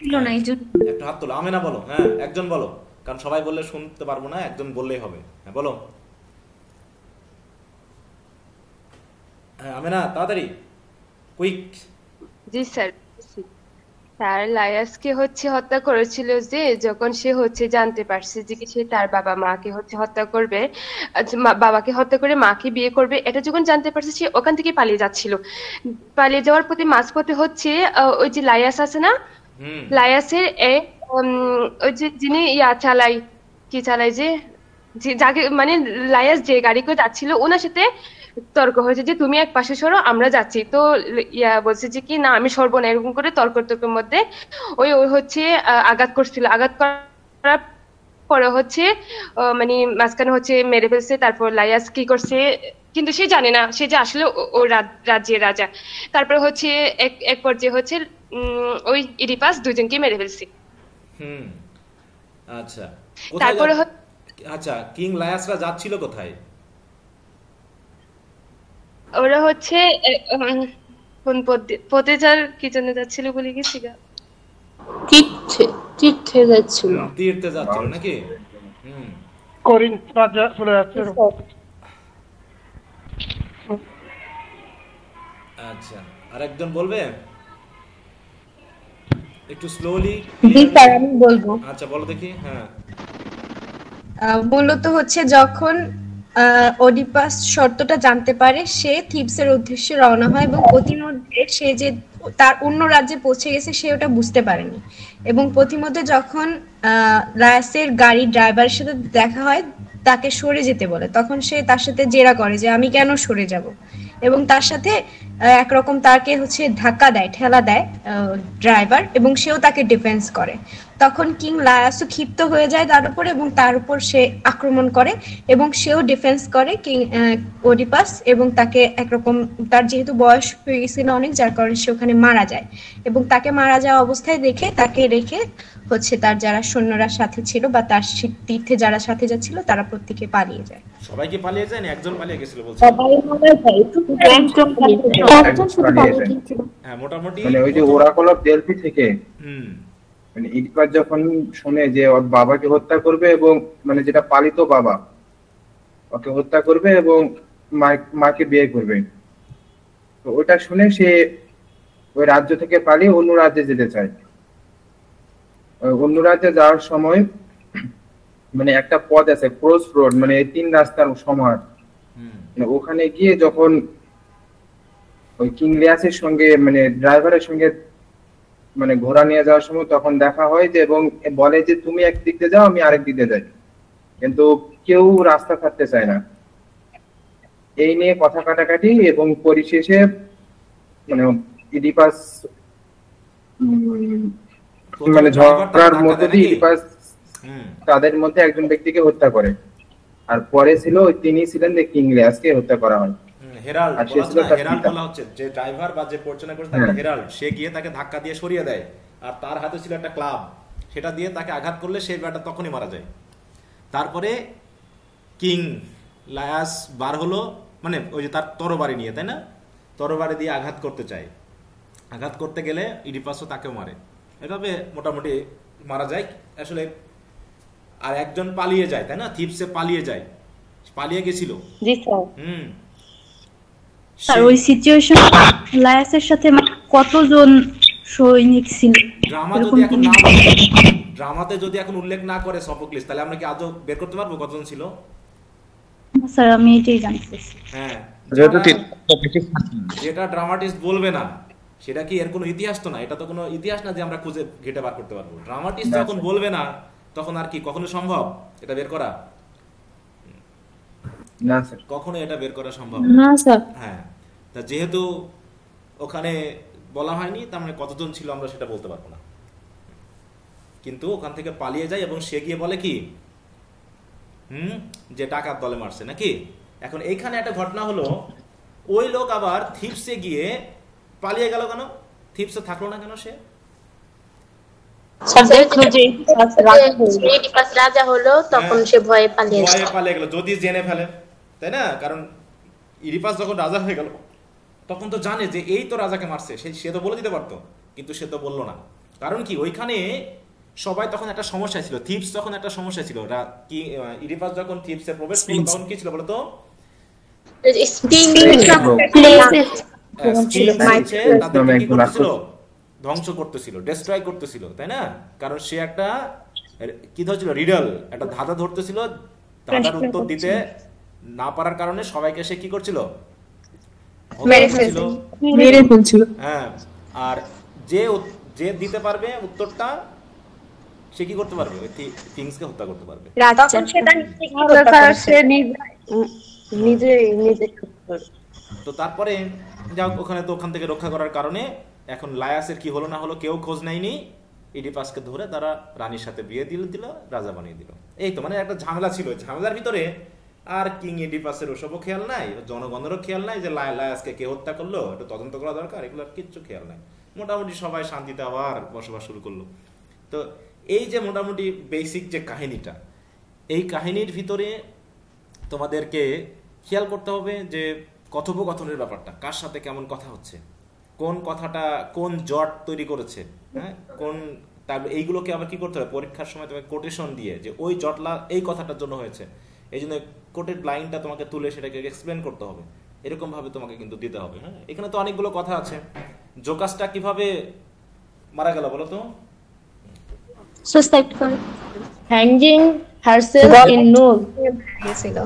ছিল না এই জন্য। একটু হাত তোলো। আমেনা বলো, হ্যাঁ একজন বলো, কারণ সবাই বললে শুনতে পারবো না, একজন বললেই হবে। হ্যাঁ বলো, হ্যাঁ আমেনা তাড়াতাড়ি, কুইক। জি স্যার, স্যার লায়াসকে হত্যা করেছিল যে যখন সে জানতে পারছে যে সে তার বাবা মাকে হত্যা করবে, বাবাকে হত্যা করে মাকে বিয়ে করবে, এটা যখন জানতে পারছে সে ওখান থেকে পালিয়ে যাচ্ছিল। পালিয়ে যাওয়ার পথে মাঝপথে ওই যে লায়াস আছে না, লায়াসের ওই যে যিনি চালাই যে যাকে মানে লায়াস যে গাড়ি করে যাচ্ছিল ওনার সাথে তর্ক হয়েছে যে তুমি এক পাশে সরো আমরা যাচ্ছি। তো বলছে যে কি না আমি সরবো না, এরকম করে তর্কের মধ্যে ওই আঘাত করছিল। আঘাত করার পরে মানে মাঝখানে মেরে ফেলছে। তারপর লায়াস কি করছে কিন্তু সে জানে না সে যে আসলে ও রাজ্যের রাজা। তারপরে এক পর্যায়ে ওই ইডিপাস দুজনকে মেরে ফেলছে। আচ্ছা, তারপরে আচ্ছা কিং লায়াসরা যাচ্ছিল কোথায়? ওরা কোন পথে কি জন্য যাচ্ছিল বলে গেছি গা, তীর্থে যাচ্ছিল। তীর্থে যাচ্ছিল নাকি? করিন্থ রাজা চলে যাচ্ছে। আচ্ছা, আর একজন বলবে একটু স্লোলি? জি স্যার আমি বলবো। আচ্ছা বলো দেখি। হ্যাঁ, মূলত যখন ওডিপাস শর্তটা জানতে পারে সে থিবসের উদ্দেশ্যে রওনা হয় এবং পথিমধ্যে সে যে তার অন্য রাজ্যে পৌঁছে গেছে সে ওটা বুঝতে পারেনি এবং পথিমধ্যে যখন লায়াসের গাড়ির ড্রাইভারের সাথে দেখা হয় তাকে সরে যেতে বলে, তখন সে তার সাথে জেরা করে যে আমি কেন সরে যাব এবং তার সাথে একরকম তাকে ধাক্কা দেয়, ঠেলা দেয় ড্রাইভার এবং সেও তাকে ডিফেন্স করে। তখন কিং লায়াসও ক্ষিপ্ত হয়ে যায় তার উপর এবং তার উপর সে আক্রমণ করে এবং সেও ডিফেন্স করে কিং ওডিপাস এবং তাকে একরকম তার যেহেতু বয়স হয়ে গেছিল অনেক, যার কারণে সে ওখানে মারা যায় এবং তাকে মারা যাওয়া অবস্থায় দেখে তাকে রেখে তার যারা সৈন্যরা সাথে ছিল বা তার তীর্থে যারা সাথে যাচ্ছিল তারা প্রত্যেকে পালিয়ে যায়। সবাই কি পালিয়ে যায় না একজন পালিয়ে গেছিল বলছো? সবাই মারা যায়, একজন শুধু পালিয়ে গিয়েছিল। হ্যাঁ মোটামুটি মানে ওই যে ওরাকল অফ ডেলফি থেকে মানে ইডিপাস যখন শুনে যে ওর বাবাকে হত্যা করবে এবং মানে যেটা পালিত বাবা ওকে হত্যা করবে এবং মাকে বিয়ে করবে, তো ওটা শুনে সে ওই রাজ্য থেকে পালিয়ে অন্য রাজ্যে যেতে চায়। অন্য রাজ্যে যাওয়ার সময় মানে একটা পথ আছে ক্রস রোড, মানে তিন রাস্তার সমাহার, ওখানে গিয়ে যখন ওই কিং লিয়াসের সঙ্গে মানে ড্রাইভারের সঙ্গে মানে ঘোড়া নিয়ে যাওয়ার সময় তখন দেখা হয় যে এবং বলে যে তুমি এক দিক দিয়ে যাও আমি আরেক দিকে যাই, কিন্তু কেউ রাস্তা ছাড়তে চায় না। এই নিয়ে কথা কাটাকাটি এবং পরিশেষে মানে ইডিপাস মানে ঝগড়ার মধ্যে দিয়ে ইডিপাস তাদের মধ্যে একজন ব্যক্তিকে হত্যা করে, আর পরে তিনি ছিলেন যে কিং লিয়াসকে হত্যা করা হয়। হেরাল্ড বলা হচ্ছে যে ড্রাইভার বা যে পরিচালনা করে তাকে হেরাল্ড, সে গিয়ে তাকে ধাক্কা দিয়ে সরিয়ে দেয় আর তার হাতে ছিল একটা ক্লাব, সেটা দিয়ে তাকে আঘাত করলে সেই ব্যাটা তখনই মারা যায়। তারপরে কিং লায়াস বার হলো, মানে ওই যে তার তরবারি নিয়ে, তাই না, তরবারি দিয়ে আঘাত করতে চায়, আঘাত করতে গেলে ইডিপাসও তাকেও মারে। এভাবে মোটামুটি মারা যায় আসলে। আর একজন পালিয়ে যায়, তাই না, থিপসে পালিয়ে যায়, পালিয়ে গেছিল। জি স্যার। স্যার ওই সিচুয়েশন লায়াসের সাথে কতজন সৈনিক ছিল? ড্রামাতে যদি এখন উল্লেখ না করে সফোক্লিস, তাহলে আমরা কি আজও বের করতে পারবো কতজন ছিল? স্যার আমি এটাই জানতে চাইছি। হ্যাঁ, যেটা ড্রামাটিস্ট বলবে না সেটা কি এর কোনো ইতিহাস তো না, এটা তো কোনো ইতিহাস না যে আমরা খুঁজে ঘেটে বার করতে পারবো। ড্রামাটিস্ট যখন বলবে না তখন আর কি কখনো সম্ভব এটা বের করা? না স্যার, কখনো এটা বের করা সম্ভব না স্যার। হ্যাঁ, তা যেহেতু ওখানে বলা হয়নি তার মানে কতজন ছিল আমরা সেটা বলতে পারবো না, কিন্তু ওখান থেকে পালিয়ে যায় এবং সে গিয়ে বলে কি যে ডাকাত দলে মারছে নাকি। এখন এইখানে একটা ঘটনা হলো, ওই লোক আবার থিপসে গিয়ে পালিয়ে গেল কেন? থিপসে থাকলো না কেন সে? রাজা হলো তখন সে ভয়ে পালিয়ে গেল, যদি জেনে ফেলে, তাই না? কারণ ইডিপাস যখন রাজা হয়ে গেল তখন তো জানে যে এই তো রাজাকে মারছে, সে তো বলে দিতে পারতো, কিন্তু সে তো বললো না। কারণ কি, ওইখানে সবাই তখন একটা সমস্যা ছিল, থিপস তখন একটা সমস্যা ছিল। কি ইডিপাস যখন থিপসে প্রবেশ করলো তখন কি ছিল বলতো? ধ্বংস করতেছিল, ডেস্ট্রয় করতেছিল, তাই না? কারণ সে একটা কি ধরছিল, রিডল, একটা ধাঁধা ধরতেছিল, ধাঁধার উত্তর দিতে না পারার কারণে সবাইকে সে কি করছিল, মেরে ফেলছিল। হ্যাঁ, আর যে দিতে পারবে উত্তরটা সে কি করতে পারবে, ওই থিংসকে হত্যা করতে পারবে। তো তারপরে যাও ওখানে, তো ওখান থেকে রক্ষা করার কারণে এখন লায়াসের কি হলো না হলো কেউ খোঁজ নেয়নি। ইডিপাসকে ধরে তারা রানীর সাথে বিয়ে দিল, রাজা বানিয়ে দিল। এই তো মানে একটা ঝামেলা ছিল, ঝামেলার ভিতরে আর কিং ইডিপাসের ওসবও খেয়াল নাই, জনগণেরও খেয়াল নাই যে লায়াসকে কে হত্যা করলো, একটু তদন্ত করা দরকার, এগুলোর কিচ্ছু খেয়াল নাই। মোটামুটি সবাই শান্তিতে আবার বসবাস শুরু করলো। তো এই যে মোটামুটি বেসিক যে কাহিনীটা, এই কাহিনীর ভিতরে তোমাদেরকে খেয়াল করতে হবে যে কথোপকথনের ব্যাপারটা, কার সাথে কেমন কথা হচ্ছে, কোন কথাটা কোন জট তৈরি করেছে, হ্যাঁ, কোন, তারপর এইগুলোকে আবার কি করতে হবে, পরীক্ষার সময় তোমাকে কোটেশন দিয়ে যে ওই জটলা এই কথাটার জন্য হয়েছে, এই জন্য কোটেড লাইনটা তোমাকে তুলে সেটাকে এক্সপ্লেন করতে হবে, এরকম ভাবে তোমাকে কিন্তু দিতে হবে। হ্যাঁ, এখানে তো অনেকগুলো কথা আছে। জোকাসটা কিভাবে মারা গেল বলো তো? সুসাইড করে, হ্যাঙ্গিং হারসেলফ ইন নুড ছিল।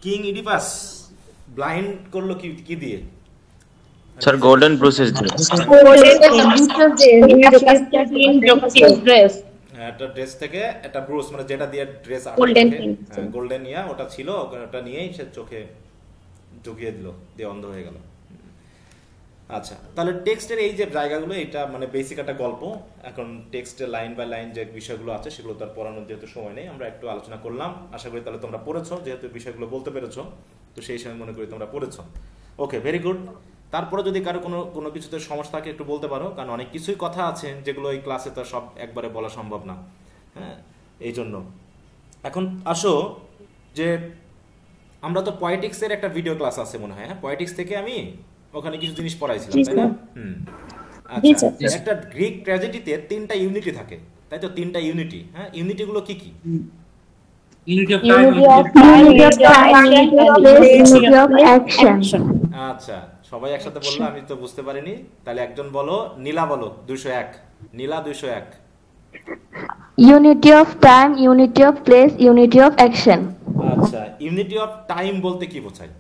কিং ইডিপাস ব্লাইন্ড করলো কি দিয়ে? স্যার গোল্ডেন ব্রুসেস দিয়ে। একটা ড্রেস থেকে একটা ব্রুস, মানে যেটা দিয়ে ড্রেস গোল্ডেন ইয়া ওটা ছিল, ওটা নিয়েই সে চোখে ঢুকিয়ে দিল, দিয়ে অন্ধ হয়ে গেল। আচ্ছা, তাহলে টেক্সটের এই যে জায়গাগুলো, এটা মানে বেসিক একটা গল্প। এখন টেক্সটের লাইন বাই লাইন যে বিষয়গুলো আছে সেগুলো তার পড়ানোর যেহেতু সময় নেই, আমরা একটু আলোচনা করলাম। আশা করি তাহলে তোমরা পড়েছো, যেহেতু বিষয়গুলো বলতে পেরেছো, তো সেই সময় মনে করি তোমরা পড়েছো। ওকে, ভেরি গুড। তারপরে যদি কারো কোনো কিছুতে সমস্যা থাকে একটু বলতে পারো, কারণ অনেক কিছুই কথা আছে যেগুলো এই ক্লাসে তো সব একবারে বলা সম্ভব না। হ্যাঁ, এই জন্য এখন আসো যে আমরা তো পয়েটিক্সের একটা ভিডিও ক্লাস আছে মনে হয়, হ্যাঁ, পয়েটিক্স থেকে আমি ওখানে কিছু জিনিস পড়াইছিলাম, তাই না? আচ্ছা, একটা গ্রিক ট্র্যাজেডিতে 3টা ইউনিটি থাকে, তাই তো? 3টা ইউনিটি। হ্যাঁ, ইউনিটি গুলো কি কি? আচ্ছা, সবাই একসাথে বললো, আমি তো বুঝতে পারিনি। তাহলে একজন বলো, নীলা বলো 201। নীলা 201। Unity of time, unity of place, unity of action. আচ্ছা, ইউনিটি অফ টাইম বলতে কি বোঝায়?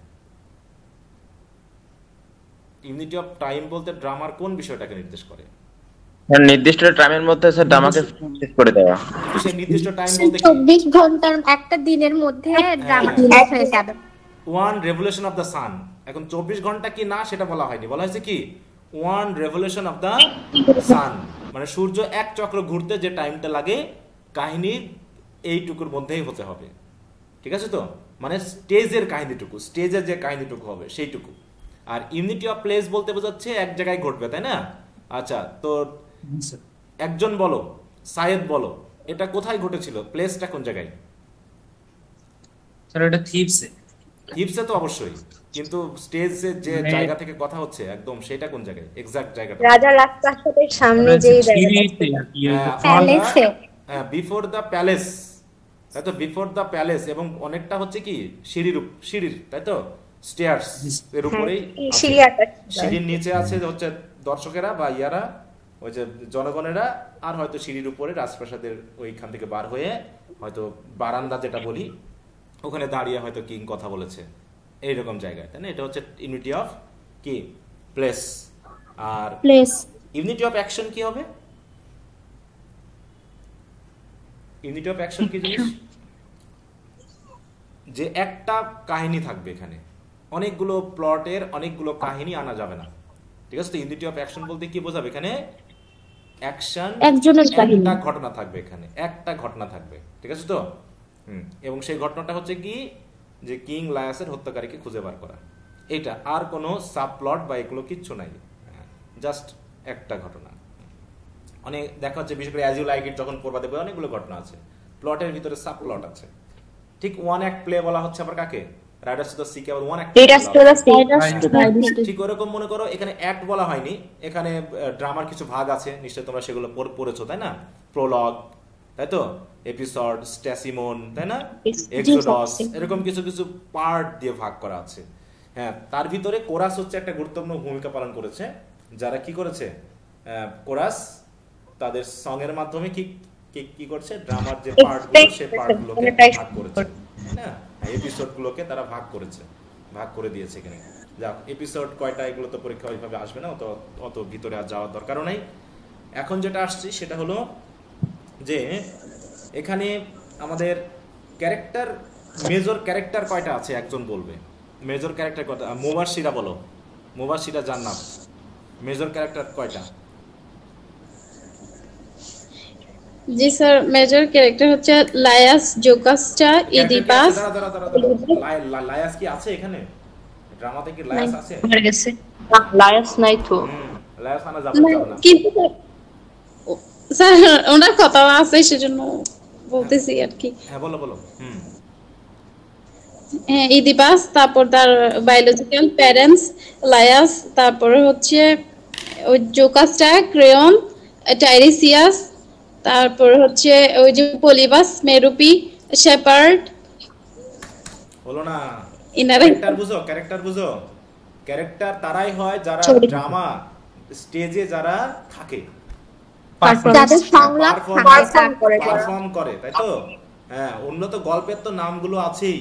ইউনিটি অফ টাইম বলতে ড্রামার কোন বিষয়টাকে নির্দেশ করে? নির্দিষ্ট টাইমের মধ্যে স্যার ড্রামাকে শেষ করে দেওয়া। সেই নির্দিষ্ট টাইম বলতে 24 ঘন্টার একটা দিনের মধ্যে ড্রামা শেষ হয়ে যাবে। One revolution of the sun. এখন 24 ঘন্টা কি না সেটা বলা হয়নি, বলা হয়েছে কি one revolution of the sun, মানে সূর্য এক চক্র ঘুরতে যে টাইমটা লাগে কাহিনীর এইটুকুর মধ্যেই হতে হবে। ঠিক আছে তো? মানে স্টেজের কাহিনীটুকু, স্টেজের যে কাহিনীটুকু হবে সেইটুকু। আর ইউনিটি অফ প্লেস বলতে বোঝাচ্ছে এক জায়গায় ঘটবে, তাই না? আচ্ছা, তো একজন বলো, সায়েদ বলো, এটা কোথায় ঘটেছিল? প্লেসটা কোন জায়গায়? স্যার এটা থিপসে। থিপসে তো অবশ্যই, কিন্তু স্টেজে যে জায়গা থেকে কথা হচ্ছে একদম সেটা কোন জায়গায়? এক্সাক্ট জায়গাটা রাজা রাজপ্রাসাদের সামনে যেই জায়গাটা, বিফোর দ্য প্যালেস, তাই তো? বিফোর দ্য প্যালেস, এবং অনেকটা হচ্ছে কি সিঁড়ির, তাই তো? স্টেয়ার্স এর উপরেই, সিঁড়ির নিচে আছে হচ্ছে দর্শকেরা বা ইয়ারা, ওই যে জনগণেরা, আর হয়তো সিঁড়ির উপরে রাজপ্রাসাদের ওইখান থেকে বার হয়ে হয়তো বারান্দা যেটা বলি ওখানে দাঁড়িয়ে হয়তো কিং কথা বলেছে, এইরকম জায়গায়, তাই না? এটা হচ্ছে ইউনিটি অফ কি প্লেস। আর ইউনিটি অফ অ্যাকশন কি হবে? ইউনিটি অফ অ্যাকশন কি জিনিস? যে একটা কাহিনী থাকবে এখানে, অনেকগুলো প্লটের অনেকগুলো কাহিনী আনা যাবে না। ঠিক আছে? তো ইউনিটি অফ অ্যাকশন বলতে কি বোঝাবে? এখানে অ্যাকশন, একটা ঘটনা থাকবে, এখানে একটা ঘটনা থাকবে। ঠিক আছে তো? এবং সেই ঘটনাটা হচ্ছে কি যে কিং লায়াসের হত্যাকারীকে খুঁজে বার করা। এটা আর কোনো সাবপ্লট বা এগুলো কিচ্ছু নাই, জাস্ট একটা ঘটনা। অনেক দেখা হচ্ছে বিশেষ করে অ্যাজ ইউ লাইক ইট যখন পড়বা দেখবে অনেকগুলো ঘটনা আছে, প্লটের ভিতরে সাব প্লট আছে। ঠিক ওয়ান অ্যাক্ট প্লে বলা হচ্ছে আবার কাকে, Riders to the C K আবার ওয়ান অ্যাক্ট। ঠিক ওরকম মনে করো এখানে অ্যাক্ট বলা হয়নি, এখানে ড্রামার কিছু ভাগ আছে, নিশ্চয়ই তোমরা সেগুলো পড়েছো তাই না, প্রলগ তাই তো, এপিসোড, স্ট্যাসিমন তাই না, এক্সোডাস, এরকম কিছু কিছু পার্ট দিয়ে ভাগ করা আছে। হ্যাঁ, তার ভিতরে কোরাস হচ্ছে একটা গুরুত্বপূর্ণ ভূমিকা পালন করেছে। যারা কি করেছে, কোরাস তাদের সং এর মাধ্যমে কি কি করছে, ড্রামার যে পার্টগুলো সেই পার্টগুলোকে ভাগ করেছে না, এপিসোডগুলোকে তারা ভাগ করেছে, ভাগ করে দিয়েছে এখানে। যাক, এপিসোড কয়টা এগুলো তো পরীক্ষা ওইভাবে আসবে না, অত ভিতরে আর যাওয়ার দরকারও নাই। এখন যেটা আসছে সেটা হলো যে এখানে আমাদের ক্যারেক্টার, মেজর ক্যারেক্টার কয়টা আছে একজন বলবে, মেজর ক্যারেক্টার কয়টা? মুবাশশিরা বলো, মুবাশশিরা জান্নাত, মেজর ক্যারেক্টার কয়টা? জি স্যার, মেজর ক্যারেক্টার হচ্ছে লায়াস, জোকাস্টা, ইডিপাস। লায়াস কি আছে এখানে ড্রামাতে? কি লায়াস আছে? মরে গেছে, লায়াস নাই তো। লায়াস আনা যাবে না কিন্তু স্যার ওনার কথা আছে সেজন্য বলতেছি আর কি। হ্যাঁ বলো বলো। হ্যাঁ, ইডিপাস, তারপর তার বায়োলজিক্যাল প্যারেন্টস লায়াস, তারপরে হচ্ছে ওই জোকাস্টা, ক্রেয়ন, টাইরিসিয়াস, তারপর হচ্ছে ওই যে পলিবাস, মেরুপি, শেপার্ড। হলো না, ইনারা ক্যারেক্টার বুঝো, ক্যারেক্টার তারাই হয় যারা ড্রামা স্টেজে যারা থাকে, যাদের সংলাপ পারফর্ম করে, তাই তো? হ্যাঁ, উন্নত গল্পের তো নামগুলো আছেই,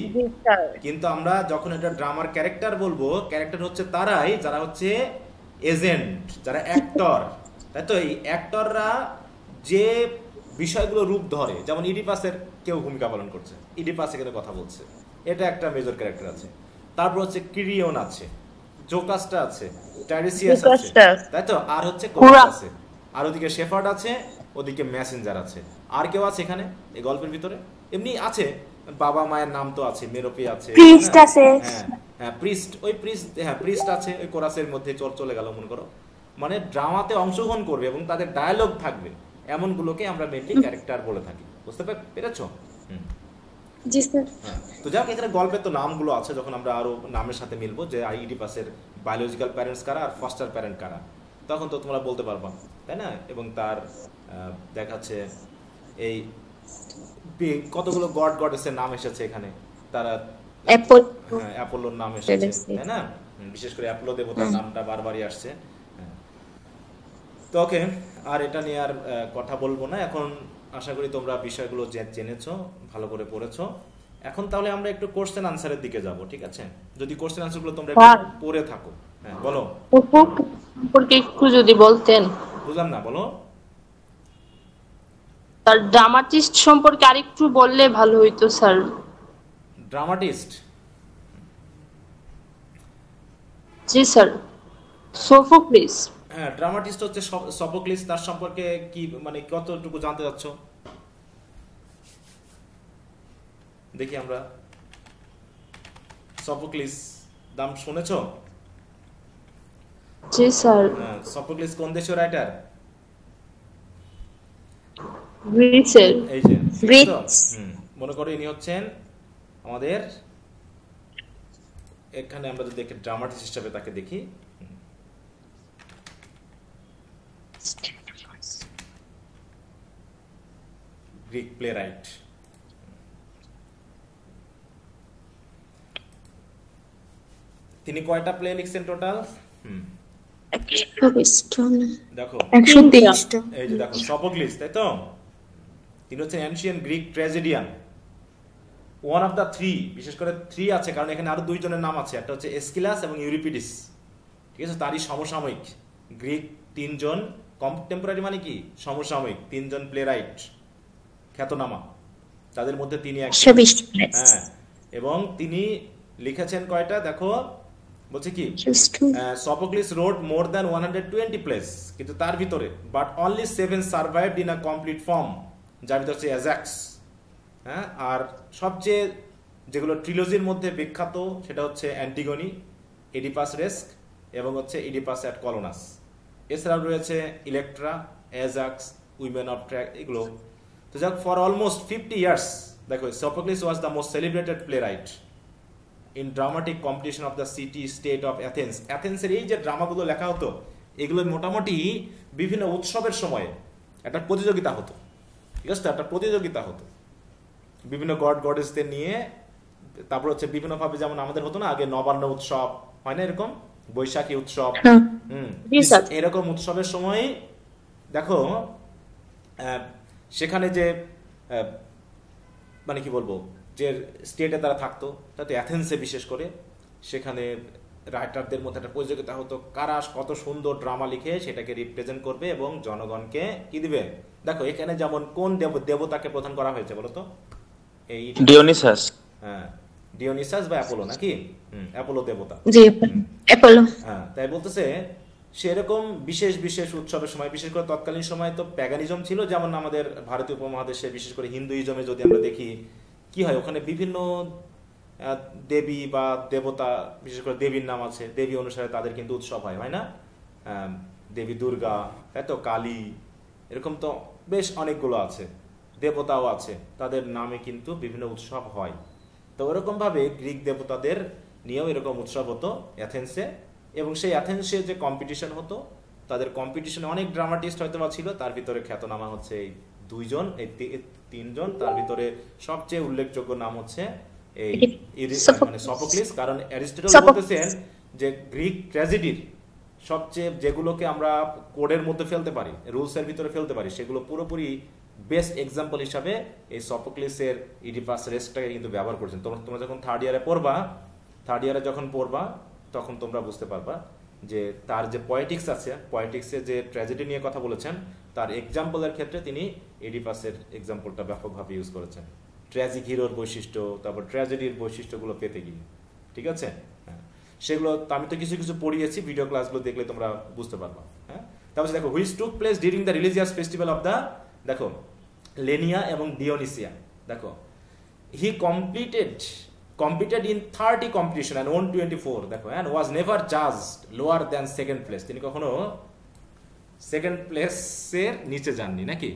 কিন্তু আমরা যখন এটা ড্রামার ক্যারেক্টার বলবো, ক্যারেক্টার হচ্ছে তারাই যারা হচ্ছে এজেন্ট, যারা অ্যাক্টর, তাই তো? এই অ্যাক্টররা যে বিষয়গুলো রূপ ধরে, যেমন ইডিপাসের কেউ ভূমিকা পালন করছে, ইডিপাস এখানে কথা বলছে, এটা একটা মেজর ক্যারেক্টার আছে। তারপর হচ্ছে কিরিয়ন আছে, জোকাস্টা আছে, টাইরিসিয়াস আছে, তাই তো? আর হচ্ছে কোরাস আছে, আর ওদিকে শেফার্ড আছে, ওদিকে মেসেঞ্জার আছে। আর কেউ আছে এখানে এই গল্পের ভিতরে? এমনি আছে, বাবা মায়ের নাম তো আছে, মেরোপি আছে, প্রিস্ট আছে। হ্যাঁ প্রিস্ট, ওই প্রিস্ট, হ্যাঁ প্রিস্ট আছে ওই কোরাসের মধ্যে, চলে গেল মনে করো। মানে ড্রামাতে অংশগ্রহণ করবে এবং তাদের ডায়ালগ থাকবে, এমনগুলোকে আমরা মেইনলি ক্যারেক্টার বলে থাকি। বুঝতে পেরেছো? জি স্যার। তো যাক, এখানে গল্পের তো নামগুলো আছে, যখন আমরা আরো নামের সাথে মিলবো যে ইডিপাসের বায়োলজিক্যাল প্যারেন্টস কারা আর ফস্টার প্যারেন্ট কারা, তখন তো তোমরা বলতে পারবা, তাই না? এবং তার দেখাচ্ছে এই কতগুলো গড গডেসের নাম এসেছে এখানে, তারা অ্যাপোলোর নাম এসেছে, তাই না? বিশেষ করে অ্যাপোলো দেবতার নামটা বারবারই আসছে। তো ওকে, আর এটা নিয়ে আর কথা বলবো না। এখন আশা করি তোমরা বিষয়গুলো জেনেছো, ভালো করে পড়েছো। এখন তাহলে আমরা একটু কোশ্চেন আনসারের দিকে যাব, ঠিক আছে? যদি কোশ্চেন আনসারগুলো তোমরা পড়ে থাকো। হ্যাঁ বলো, সম্পর্কে একটু যদি বলতেন। বুঝলাম না, বলো। তার ড্রামাটিস্ট সম্পর্কে আরেকটু বললে ভালো হইতো স্যার। ড্রামাটিস্ট? জি স্যার, সোফোক্লিস। হ্যাঁ, ড্রামাটিস্ট হচ্ছে সোফোক্লিস। তার সম্পর্কে কি মানে কতটুকু জানতে চাচ্ছ দেখি আমরা? সোফোক্লিস নাম শুনেছো? জি স্যার। সোফোক্লিস কোন দেশের রাইটার? গ্রিসের। এই যে গ্রিস। মনে করো ইনি হচ্ছেন আমাদের, এখানে আমরা যদি একটা ড্রামাটিস্ট হিসেবে তাকে দেখি, গ্রিক প্লেরাইট। তিনি কয়টা প্লে লিখছেন টোটাল? দেখো 123টা। এই যে দেখো সোফোক্লিস, তাই তো? তিনি হচ্ছেন ancient Greek tragedian, one of the three. বিশেষ করে থ্রি আছে কারণ এখানে আরো দুইজনের নাম আছে, একটা হচ্ছে এসকিলাস এবং ইউরিপিডিস, ঠিক আছে? তারই সমসাময়িক গ্রিক তিনজন, কন্টেম্পোরারি মানে কি সমসাময়িক তিনজন প্লেরাইট খ্যাতনামা, তাদের মধ্যে তিনি একজন। হ্যাঁ, এবং তিনি লিখেছেন কয়টা দেখো, বলছে কি Sophocles road more than 120 place, কিন্তু তার ভিতরে but only 7 survived in a complete form, যার ভিতরে হচ্ছে অ্যাজাক্স, হ্যাঁ, আর সবচেয়ে যেগুলো ট্রিলজির মধ্যে বিখ্যাত সেটা হচ্ছে অ্যান্টিগনি, ইডিপাস রেস্ক এবং হচ্ছে ইডিপাস অ্যাট কলোনাস। এছাড়াও রয়েছে Electra, Ajax, women of track, এগুলো। তো যাক, ফর অলমোস্ট 50 ইয়ার্স দেখো Sophocles was the most celebrated playwright in dramatic competition of the city state of Athens. অ্যাথেন্সের এই যে ড্রামাগুলো লেখা হতো, এগুলো মোটামুটি বিভিন্ন উৎসবের সময়ে একটা প্রতিযোগিতা হতো, ঠিক আছে? একটা প্রতিযোগিতা হতো বিভিন্ন গড গডেসদের নিয়ে। তারপর হচ্ছে বিভিন্নভাবে, যেমন আমাদের হতো না আগে নবান্ন উৎসব হয় না, এরকম বৈশাখী উৎসব, এরকম উৎসবের সময় দেখো সেখানে যে মানে কি বলবো, যে স্টেটে তারা থাকতো, তাতে অ্যাথেন্সে বিশেষ করে, সেখানে রাইটারদের মধ্যে একটা প্রতিযোগিতা হতো, কারা কত সুন্দর ড্রামা লিখে সেটাকে রিপ্রেজেন্ট করবে এবং জনগণকে কি দিবে। দেখো এখানে যেমন কোন দেবতাকে প্রধান করা হয়েছে বলতো? এই ডিওনিসাস। হ্যাঁ, ডিওনিসাস বা অ্যাপোলো নাকি? অ্যাপোলো দেবতা। জি অ্যাপোলো। হ্যাঁ, তাই বলতেছে সেরকম বিশেষ বিশেষ উৎসবের সময়, বিশেষ করে তৎকালীন সময় তো প্যাগানিজম ছিল, যেমন আমাদের ভারতীয় উপমহাদেশে বিশেষ করে হিন্দুইজমে যদি আমরা দেখি কি হয়, ওখানে বিভিন্ন দেবী বা দেবতা, বিশেষ করে দেবীর নাম আছে, দেবী অনুসারে তাদের কিন্তু উৎসব হয় না? দেবী দুর্গা, তাই তো, কালী, এরকম তো বেশ অনেকগুলো আছে, দেবতাও আছে, তাদের নামে কিন্তু বিভিন্ন উৎসব হয়। তো ওরকম ভাবে গ্রিক দেবতাদের নিয়েও এরকম উৎসব হতো অ্যাথেন্সে, এবং সেই অ্যাথেন্সে যে কম্পিটিশন হতো, তাদের কম্পিটিশনে অনেক ড্রামাটিস্ট হয়তো বা ছিল, তার ভিতরে খ্যাতনামা হচ্ছে এই দুইজন, এই তিনজন, তার ভিতরে সবচেয়ে উল্লেখযোগ্য নাম হচ্ছে এই মানে সফোক্লিস। কারণ অ্যারিস্টটল বলতেছেন যে গ্রিক ট্র্যাজেডির সবচেয়ে যেগুলোকে আমরা কোডের মধ্যে ফেলতে পারি, রুলসের ভিতরে ফেলতে পারি, সেগুলো পুরোপুরি বেস্ট এক্সাম্পল হিসাবে এই সফোক্লিসের ইডিপাস রেস্কটাকে কিন্তু ব্যবহার করছেন। তোমরা যখন থার্ড ইয়ারে যখন পড়বা তখন তোমরা বুঝতে পারবা যে তার যে পয়েটিক্স আছে, পয়েটিক্সে যে ট্র্যাজেডি নিয়ে কথা বলেছেন, তার এক্সাম্পলের ক্ষেত্রে তিনি ইডিপাসের এক্সাম্পলটা ব্যাপকভাবে ইউজ করেছেন, ট্র্যাজিক হিরোর বৈশিষ্ট্য, তারপর ট্র্যাজেডির বৈশিষ্ট্যগুলো পেতে গিয়ে, ঠিক আছে? হ্যাঁ, সেগুলো আমি তো কিছু কিছু পড়িয়েছি, ভিডিও ক্লাসগুলো দেখলে তোমরা বুঝতে পারবা। হ্যাঁ, তারপর দেখো which took place during the religious festival of the, দেখো লেনিয়া এবং ডিওনিসিয়া, দেখো হি competed in 30 competition and won 24, দেখো, and was never judged lower than second place, তিনি কখনো সেকেন্ড প্লেসের নিচে যাননি নাকি?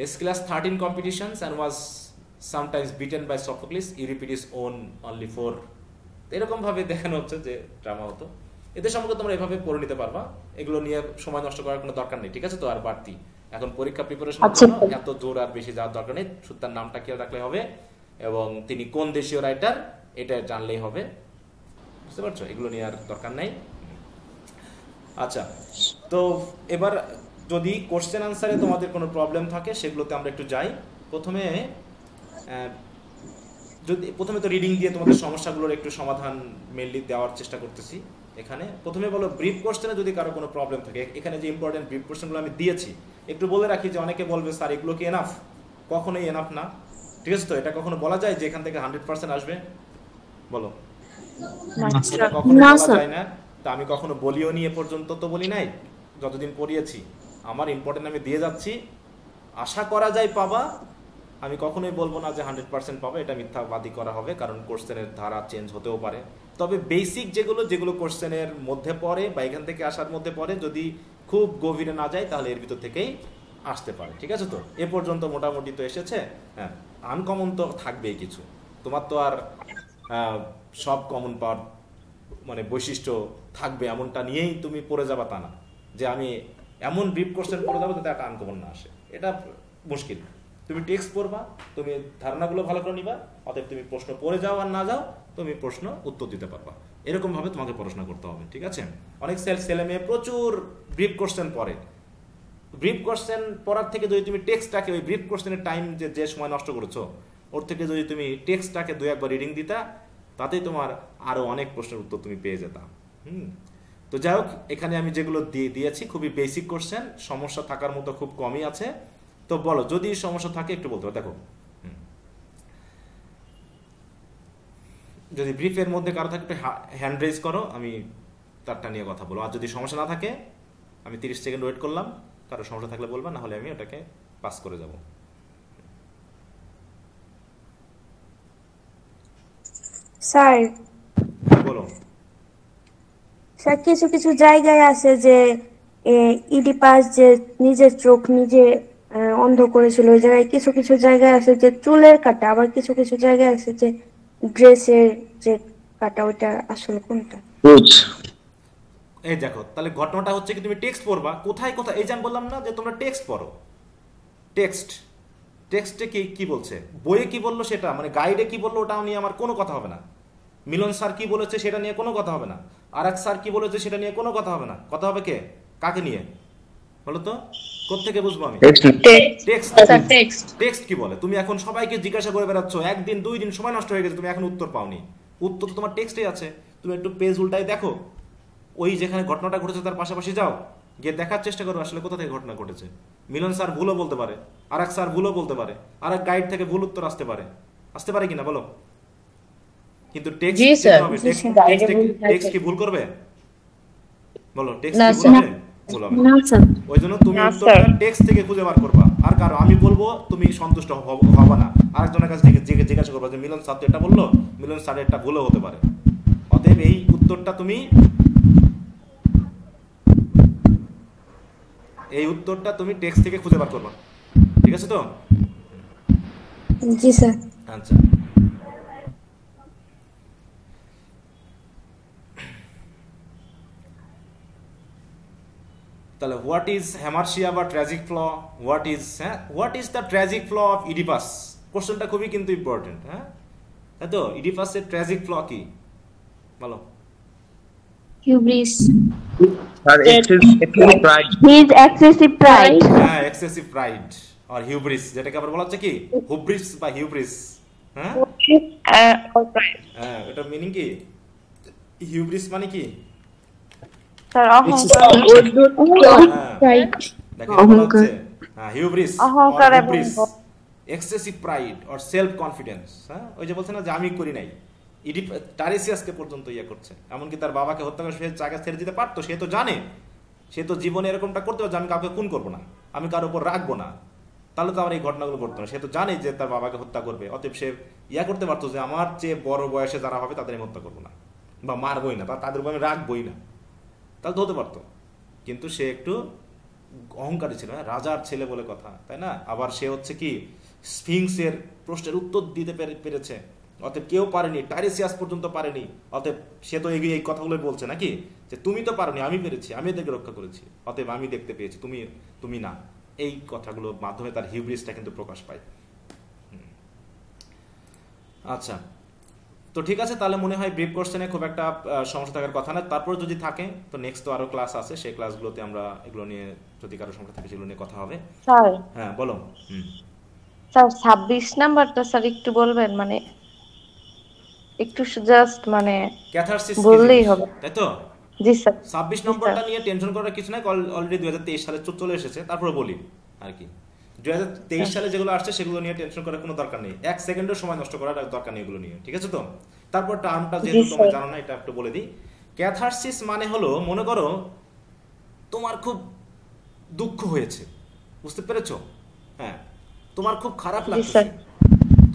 এসকিলাস 13 competitions and was sometimes beaten by Sophocles, Euripides own only 4। এরকম ভাবে দেখানো হচ্ছে যে ড্রামা হতো। এদের সম্পর্কে তোমরা এভাবে পড়ে নিতে পারবা, এগুলো নিয়ে সময় নষ্ট করার কোনো দরকার নেই, ঠিক আছে? তো আর বাড়তি এখন পরীক্ষা প্রিপারেশন এত দূর আর বেশি যাওয়ার দরকার নেই, তার নামটা খেয়াল রাখলে হবে এবং তিনি কোন দেশীয় রাইটার এটা জানলেই হবে, বুঝতে পারছো? এগুলো নিয়ে আর দরকার নাই। আচ্ছা, তো এবার যদি কোশ্চেন আনসারে তোমাদের কোনো প্রবলেম থাকে সেগুলোতে আমরা একটু যাই। প্রথমে তো রিডিং দিয়ে তোমাদের সমস্যাগুলোর একটু সমাধান মেনলি দেওয়ার চেষ্টা করতেছি। এখানে প্রথমে বলো ব্রিফ কোশ্চেনে যদি কারো কোনো প্রবলেম থাকে, এখানে যে ইম্পর্টেন্ট ব্রিফ কোশ্চেনগুলো আমি দিয়েছি একটু বলে রাখি, যে অনেকে বলবে স্যার এগুলো কি এনাফ? কখনোই এনাফ না, ঠিক আছে? তো এটা কখনো বলা যায় যে এখান থেকে 100% আসবে? বলো, কখনো বলা যায় না। তা আমি কখনো বলিও নি, এ পর্যন্ত তো বলি নাই, যতদিন পড়িয়েছি আমার ইম্পর্টেন্ট আমি দিয়ে যাচ্ছি, আশা করা যায় পাবা। আমি কখনোই বলবো না যে 100% পাবে, এটা মিথ্যাবাদী করা হবে, কারণ কোশ্চেনের ধারা চেঞ্জ হতেও পারে। তবে বেসিক যেগুলো কোশ্চেনের মধ্যে পড়ে বা এখান থেকে আসার মধ্যে পড়ে, যদি খুব গভীরে না যায় তাহলে এর ভিতর থেকেই আসতে পারে, ঠিক আছে? তো এ পর্যন্ত মোটামুটি তো এসেছে। হ্যাঁ, আনকমন তো থাকবেই কিছু, তোমার তো আর সব কমন পাওয়ার মানে বৈশিষ্ট্য থাকবে এমনটা নিয়েই তুমি পড়ে যাবা তা না, যে আমি এমন ব্রিফ কোশ্চেন পড়ে যাবো যাতে একটা আনকমন না আসে, এটা মুশকিল। তুমি টেক্সট পড়বা, তুমি ধারণাগুলো ভালো করে নিবা, অতএব তুমি প্রশ্ন পড়ে যাও আর না যাও তুমি প্রশ্ন উত্তর দিতে পারবা। এরকম ভাবে তোমাকে পড়াশোনা করতে হবে, ঠিক আছে? অনেক ছেলে মেয়ে প্রচুর ব্রিফ কোশ্চেন পড়ে, ব্রিফ কোশ্চেন পড়ার থেকে যদি তুমি টেক্সটটাকে, ওই ব্রিফ কোশ্চেনের টাইম যে সময় নষ্ট করেছো ওর থেকে যদি তুমি টেক্সটটাকে 2-1 বার রিডিং দিতা, তাতেই তোমার আরো অনেক প্রশ্নের উত্তর তুমি পেয়ে যেতাম। তো যাই হোক, এখানে আমি যেগুলো দিয়েছি খুবই বেসিক কোশ্চেন, সমস্যা থাকার মতো খুব কমই আছে। তো বলো, যদি সমস্যা থাকে একটু বলতে হবে। দেখো, যদি ব্রিফের মধ্যে কারো থাকে হ্যান্ড রেজ করো, আমি তারটা নিয়ে কথা বলবো। আর যদি সমস্যা না থাকে আমি 30 সেকেন্ড ওয়েট করলাম, কারো সমস্যা থাকলে বলবা, না হলে আমি ওটাকে পাস করে যাব। স্যার বলো। স্যার কিছু কিছু জায়গায় আছে যে ইডিপাস যে নিজের চোখ নিজে অন্ধ করেছিল, ওই জায়গায় কিছু কিছু জায়গায় আছে যে চুলের কাটা, আবার কিছু কিছু জায়গায় আছে যে ড্রেসের যে কাটা, ওইটা আসলে কোনটা? এই দেখো, তাহলে ঘটনাটা হচ্ছে কি তুমি টেক্সট পড়বা, কোথায় কোথায়, এই যে আমি বললাম না যে তোমরা টেক্সট পড়ো, টেক্সটে কি বলছে, বইয়ে কি বললো সেটা, মানে গাইডে কি বললো ওটা নিয়ে আমার কোনো কথা হবে না। মিলন স্যার কি বলেছে সেটা নিয়ে কোনো কথা হবে না, আর এক স্যার কি বলেছে সেটা নিয়ে কোনো কথা হবে না। কথা হবে কে, কাকে নিয়ে বলো তো? কোত্থেকে বুঝবো আমি? টেক্সট কি বলে? তুমি এখন সবাইকে জিজ্ঞাসা করে বেড়াচ্ছ, একদিন 2 দিন সময় নষ্ট হয়ে গেছে, তুমি এখন উত্তর পাওনি। উত্তর তো তোমার টেক্সটেই আছে, তুমি একটু পেজ উল্টাই দেখো, ওই যেখানে ঘটনাটা ঘটেছে তার পাশাপাশি যাও, গিয়ে দেখার চেষ্টা করো আসলে কোথা থেকে ঘটনা ঘটেছে। মিলন স্যার ভুলও বলতে পারে, আর এক স্যার ভুলও বলতে পারে, আর এক গাইড থেকে ভুল উত্তর আসতে পারে কিনা বলো? কিন্তু টেক্সট কি ভুল করবে বলো? টেক্সট কি ভুল হবে? ওই জন্য তুমি উত্তরটা টেক্সট থেকে খুঁজে বার করবা। আর কারো আমি বলবো তুমি সন্তুষ্ট হবা না, আরেকজনের কাছে জিজ্ঞাসা করবা যে মিলন স্যার তো এটা বললো, মিলন স্যার এটা ভুলও হতে পারে। অতএব এই উত্তরটা তুমি টেক্সট থেকে খুঁজে বার করবা, ঠিক আছে তো? জি স্যার। আচ্ছা, তাহলে হোয়াট ইজ হেমার্শিয়া বা tragic flaw, what is the tragic flaw of Oedipus? কোশ্চেনটা খুবই কিন্তু ইম্পর্টেন্ট, হ্যাঁ তাই তো? ইডিপাসের ট্র্যাজিক ফ্ল কি বলো? Hubris. Excessive pride. His excessive pride. হ্যাঁ, এক্সেসিভ প্রাইড আর হিউব্রিস, যেটাকে আবার বলা হচ্ছে কি হুব্রিস বা হিউব্রিস। হ্যাঁ এটা মিনিং কি? হিউব্রিস মানে কি স্যার? অহংকার। হিউব্রিস, অহংকার এবং excessive pride or self confidence. হ্যাঁ, ওই যে বলছে না যে আমি করি নাই, টাইরেসিয়াসকে পর্যন্ত ইয়ে করছে, এমনকি তার বাবাকে হত্যা করে সে জায়গা ছেড়ে দিতে পারতো। সে তো জানে, সে তো জীবনে এরকমটা করতে পারছে, আমি কাউকে খুন করবো না, আমি কারোর উপর রাখবো না, তাহলে তো আমার এই ঘটনাগুলো ঘটতো না। সে তো জানে যে তার বাবাকে হত্যা করবে, অতএব সে ইয়া করতে পারতো যে আমার চেয়ে বড় বয়সে যারা হবে তাদের আমি হত্যা করবো না বা মারবই না বা তাদের উপর আমি রাখবই না, তাহলে তো হতে পারতো। কিন্তু সে একটু অহংকারী ছিল, রাজার ছেলে বলে কথা, তাই না? আবার সে হচ্ছে কি স্ফিংসের প্রশ্নের উত্তর দিতে পেরেছে, অতএব কেউ পারেনি, টাইরেসিয়াস পর্যন্ত পারেনি। অতএব সে তো এই কথাগুলো বলছে নাকি যে তুমি তো পারোনি, আমি পেরেছি, আমি এদেরকে রক্ষা করেছি, অতএব আমি দেখতে পেয়েছি, তুমি না। এই কথাগুলোর মাধ্যমে তার হিউব্রিসটা কিন্তু প্রকাশ পায়। আচ্ছা, তো ঠিক আছে, তাহলে মনে হয় ব্রিফ কোশ্চেনে খুব একটা সমস্যা থাকার কথা না। তারপর যদি থাকে তো নেক্সট তো আরো ক্লাস আছে, সেই ক্লাসগুলোতে আমরা এগুলো নিয়ে যদি কারো সমস্যা থাকে সেগুলো নিয়ে কথা হবে। স্যার, হ্যাঁ বলো। স্যার 26 নাম্বারটা স্যার একটু বলবেন, মানে একটু জাস্ট মানে ক্যাথারসিস বললেই হবে, তাই তো? জি স্যার। 26 নম্বরটা নিয়ে টেনশন করার কিছু নাই, অলরেডি 2023 সালে চলে এসেছে। তারপরে বলি আর কি, 2023 সালে যেগুলো আসছে সেগুলো নিয়ে টেনশন করার কোনো দরকার নেই, 1 সেকেন্ডের সময় নষ্ট করার দরকার নেই এগুলো নিয়ে, ঠিক আছে তো? তারপর টার্মটা যেহেতু তোমরা জানো না, এটা একটু বলে দিই। ক্যাথারসিস মানে হলো, মনে করো তোমার খুব দুঃখ হয়েছে, বুঝতে পেরেছো? হ্যাঁ, তোমার খুব খারাপ লাগছে,